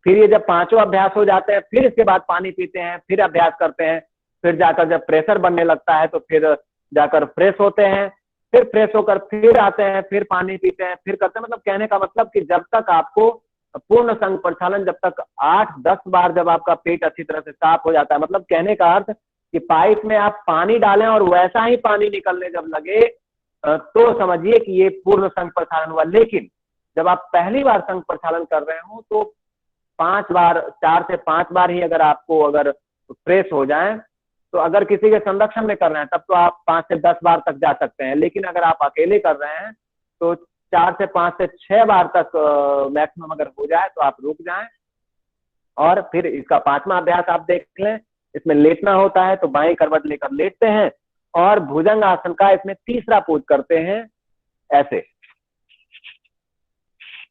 फिर ये जब 5 अभ्यास हो जाते हैं, फिर इसके बाद पानी पीते हैं, फिर अभ्यास करते हैं। फिर जाकर जब प्रेशर बनने लगता है तो फिर जाकर फ्रेश होते हैं, फिर फ्रेश होकर फिर आते हैं, फिर पानी पीते हैं, फिर करते हैं। मतलब कहने का मतलब कि जब तक आपको पूर्ण संघ प्रक्षालन, जब तक 8-10 बार जब आपका पेट अच्छी तरह से साफ हो जाता है, मतलब कहने का अर्थ कि पाइप में आप पानी डालें और वैसा ही पानी निकलने जब लगे तो समझिए कि ये पूर्ण संघ प्रक्षालन हुआ। लेकिन जब आप पहली बार संघ प्रक्षालन कर रहे हो तो 5 बार, 4 से 5 बार ही अगर आपको अगर फ्रेश हो जाए, तो अगर किसी के संरक्षण में कर रहे हैं तब तो आप 5 से 10 बार तक जा सकते हैं। लेकिन अगर आप अकेले कर रहे हैं तो 4 से 5 से 6 बार तक मैक्सिमम अगर हो जाए तो आप रुक जाएं। और फिर इसका 5वां अभ्यास आप देख लें। इसमें लेटना होता है तो बाएं करवट लेकर लेटते हैं और भुजंग आसन का इसमें तीसरा पोज करते हैं, ऐसे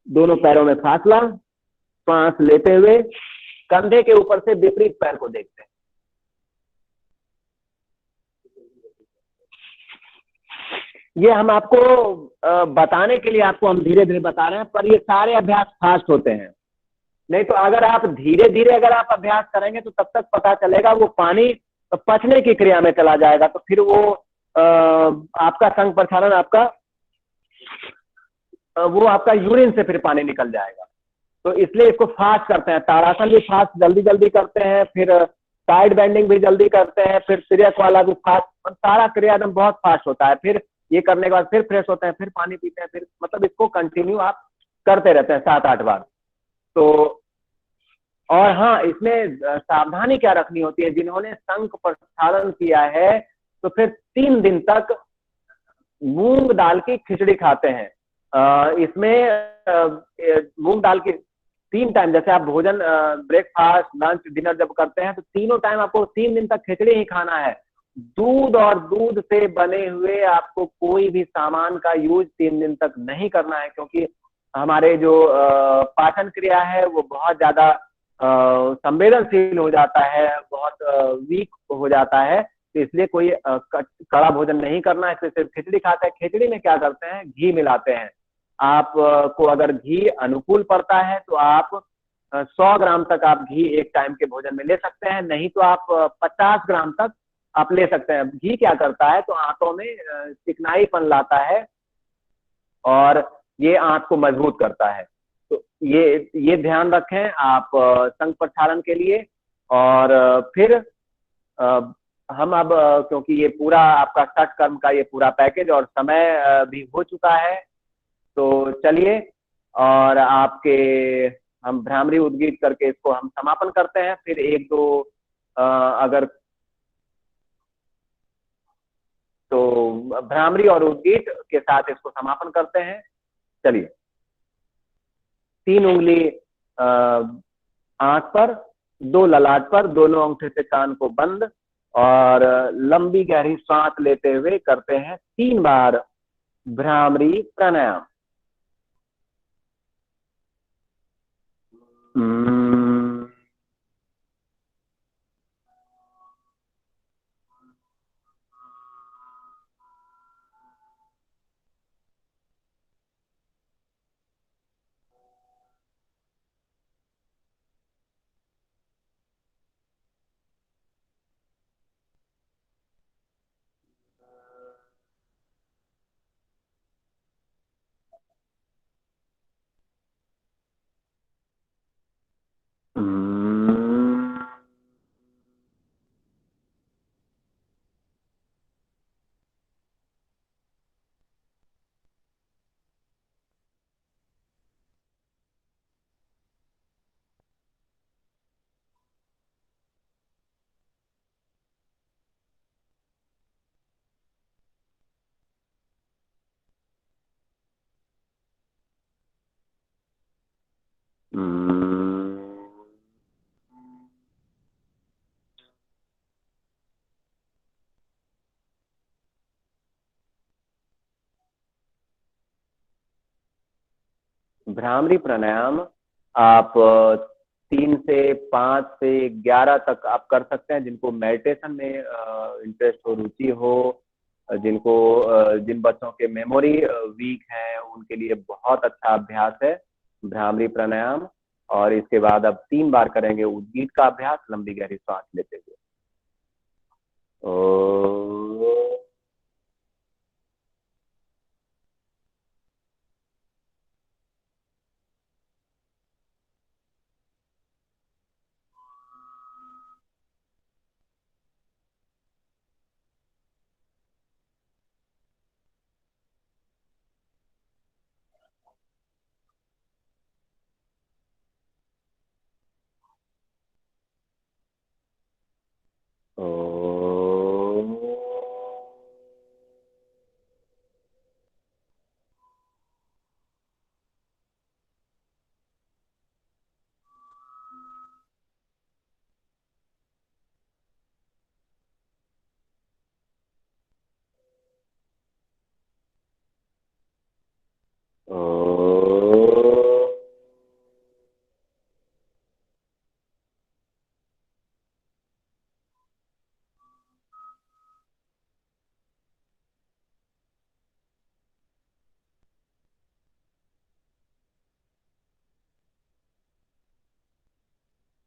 दोनों पैरों में फासला, सांस लेते हुए कंधे के ऊपर से विपरीत पैर को देखते हैं। ये हम आपको बताने के लिए आपको हम धीरे धीरे बता रहे हैं, पर ये सारे अभ्यास फास्ट होते हैं। नहीं तो अगर आप धीरे धीरे अगर आप अभ्यास करेंगे तो तब तक पता चलेगा वो पानी पचने की क्रिया में चला जाएगा, तो फिर वो आपका संघ प्रक्षालन आपका वो आपका यूरिन से फिर पानी निकल जाएगा। तो इसलिए इसको फास्ट करते हैं। ताड़ासन भी फास्ट जल्दी जल्दी करते हैं, फिर साइड बेंडिंग भी जल्दी करते हैं, फिर तिर्यक वाला भी फास्ट, सारा क्रिया एकदम बहुत फास्ट होता है। फिर ये करने के बाद फिर फ्रेश होते हैं, फिर पानी पीते हैं, फिर मतलब इसको कंटिन्यू आप करते रहते हैं 7-8 बार। तो और हाँ, इसमें सावधानी क्या रखनी होती है, जिन्होंने संघ प्रक्षालन किया है तो फिर 3 दिन तक मूंग दाल की खिचड़ी खाते हैं। इसमें मूंग दाल की 3 टाइम, जैसे आप भोजन ब्रेकफास्ट, लंच, डिनर जब करते हैं तो तीनों टाइम आपको 3 दिन तक खिचड़ी ही खाना है। दूध और दूध से बने हुए आपको कोई भी सामान का यूज 3 दिन तक नहीं करना है, क्योंकि हमारे जो पाचन क्रिया है वो बहुत ज्यादा संवेदनशील हो जाता है, बहुत वीक हो जाता है। तो इसलिए कोई कड़ा भोजन नहीं करना है, इसलिए सिर्फ खिचड़ी खाते हैं। खिचड़ी में क्या करते हैं, घी मिलाते हैं। आप को अगर घी अनुकूल पड़ता है तो आप 100 ग्राम तक आप घी एक टाइम के भोजन में ले सकते हैं, नहीं तो आप 50 ग्राम तक आप ले सकते हैं। घी क्या करता है तो आंतों में चिकनाईपन लाता है और ये आंत को मजबूत करता है। तो ये ध्यान रखें आप संघ प्रक्षालन के लिए। और फिर हम अब क्योंकि ये पूरा आपका 60 कर्म का ये पूरा पैकेज और समय भी हो चुका है, तो चलिए और आपके हम भ्रामरी उद्गीत करके इसको हम समापन करते हैं। फिर 1-2 अगर तो भ्रामरी और उद्गीत के साथ इसको समापन करते हैं। चलिए, 3 उंगली आंख पर, 2 ललाट पर, दोनों अंगूठे से कान को बंद और लंबी गहरी सांस लेते हुए करते हैं 3 बार भ्रामरी प्राणायाम। भ्रामरी प्राणायाम आप 3 से 5 से 11 तक आप कर सकते हैं, जिनको मेडिटेशन में इंटरेस्ट हो, रुचि हो, जिनको जिन बच्चों के मेमोरी वीक है उनके लिए बहुत अच्छा अभ्यास है भ्रामरी प्राणायाम। और इसके बाद अब 3 बार करेंगे उद्गीत का अभ्यास लंबी गहरी सांस लेते हुए।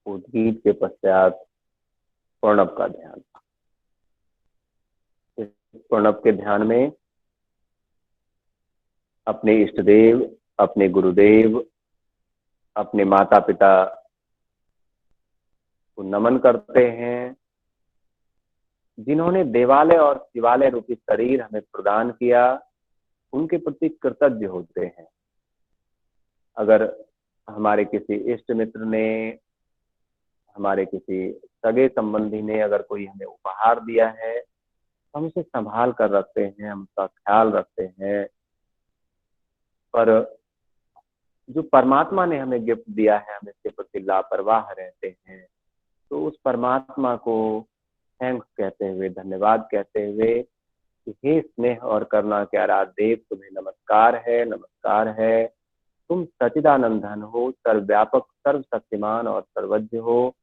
उद्गीत के पश्चात प्रणव का ध्यान। इस प्रणव के ध्यान में अपने इष्ट देव, अपने गुरुदेव, अपने माता पिता को नमन करते हैं जिन्होंने देवालय और शिवालय रूपी शरीर हमें प्रदान किया, उनके प्रति कृतज्ञ होते हैं। अगर हमारे किसी इष्ट मित्र ने, हमारे किसी सगे संबंधी ने अगर कोई हमें उपहार दिया है तो हम उसे संभाल कर रखते हैं, हम उसका ख्याल रखते हैं। पर जो परमात्मा ने हमें गिफ्ट दिया है, हम इसके प्रति लापरवाह रहते हैं। तो उस परमात्मा को थैंक्स कहते हुए, धन्यवाद कहते हुए कि हे स्नेह और करुणा के आराध्य देव, तुम्हें नमस्कार है, नमस्कार है। तुम सच्चिदानंद धन हो, सर्वव्यापक, सर्वशक्तिमान और सर्वज्ञ हो।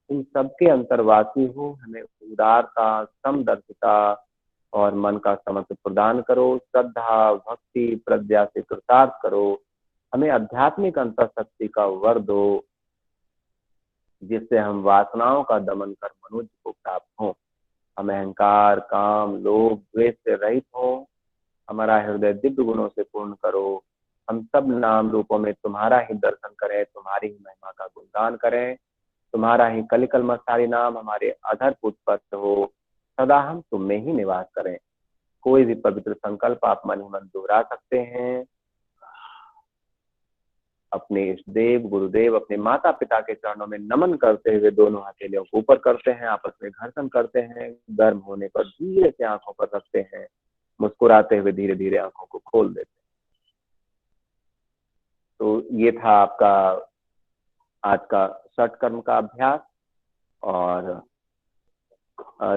तुम सबके अंतर्वासी हो। हमें उदारता, समदर्शिता और मन का समर्थ प्रदान करो। श्रद्धा, भक्ति, प्रज्ञा से कृतार्थ करो। हमें आध्यात्मिक अंतरशक्ति का वर दो, जिससे हम वासनाओं का दमन कर मनुष्य को प्राप्त हों। हम अहंकार, काम, लोभ, द्वेष से रहित हों। हमारा हृदय दिव्य गुणों से पूर्ण करो। हम सब नाम रूपों में तुम्हारा ही दर्शन करें, तुम्हारी ही महिमा का गुणगान करें। तुम्हारा ही कलिकल मस्तारी नाम हमारे अधर पुष्पस्थ हो। सदा हम तुम में ही निवास करें। कोई भी पवित्र संकल्प आप मन ही मन दोहरा सकते हैं। अपने इष्ट देव, गुरुदेव, अपने माता पिता के चरणों में नमन करते हुए दोनों हथेलियों को ऊपर करते हैं, आपस में घर्षण करते हैं। गर्म होने पर धीरे से आंखों पर रखते हैं, मुस्कुराते हुए धीरे धीरे आंखों को खोल देते हैं। तो ये था आपका आज का षट कर्म का अभ्यास और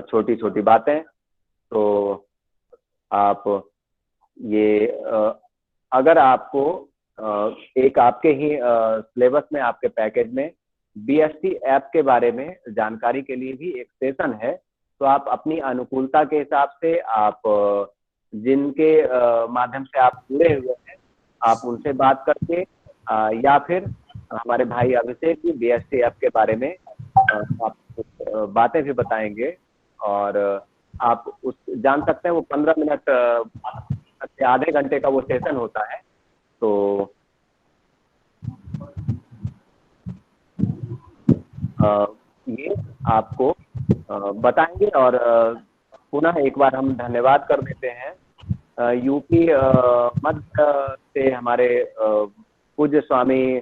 छोटी छोटी बातें। तो आप ये अगर आपको एक आपके ही सिलेबस में, आपके पैकेज में BST ऐप के बारे में जानकारी के लिए भी एक सेशन है, तो आप अपनी अनुकूलता के हिसाब से, आप जिनके माध्यम से आप जुड़े हुए हैं, आप उनसे बात करके या फिर हमारे भाई अभिषेक जी BST ऐप के बारे में आप बातें भी बताएंगे और आप उस जान सकते हैं। वो 15 मिनट से आधे घंटे का वो सेशन होता है। तो ये आपको बताएंगे। और पुनः एक बार हम धन्यवाद कर देते हैं यूपी मध्य से हमारे पूज्य स्वामी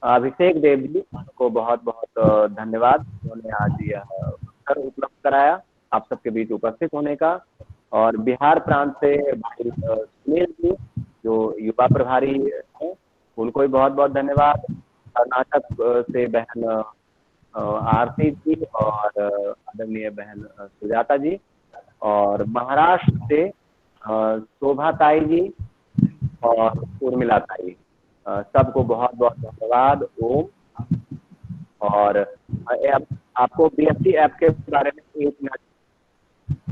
अभिषेक देव जी को बहुत बहुत धन्यवाद। उन्होंने आज यह अवसर उपलब्ध कराया आप सबके बीच उपस्थित होने का। और बिहार प्रांत से भाई सुनील जी जो युवा प्रभारी हैं, उनको भी बहुत बहुत धन्यवाद। कर्नाटक से बहन आरती जी और आदरणीय बहन सुजाता जी, और महाराष्ट्र से शोभा ताई जी और उर्मिला ताई, सबको बहुत बहुत धन्यवाद। ओम। और आपको BST ऐप के बारे में 1 मिनट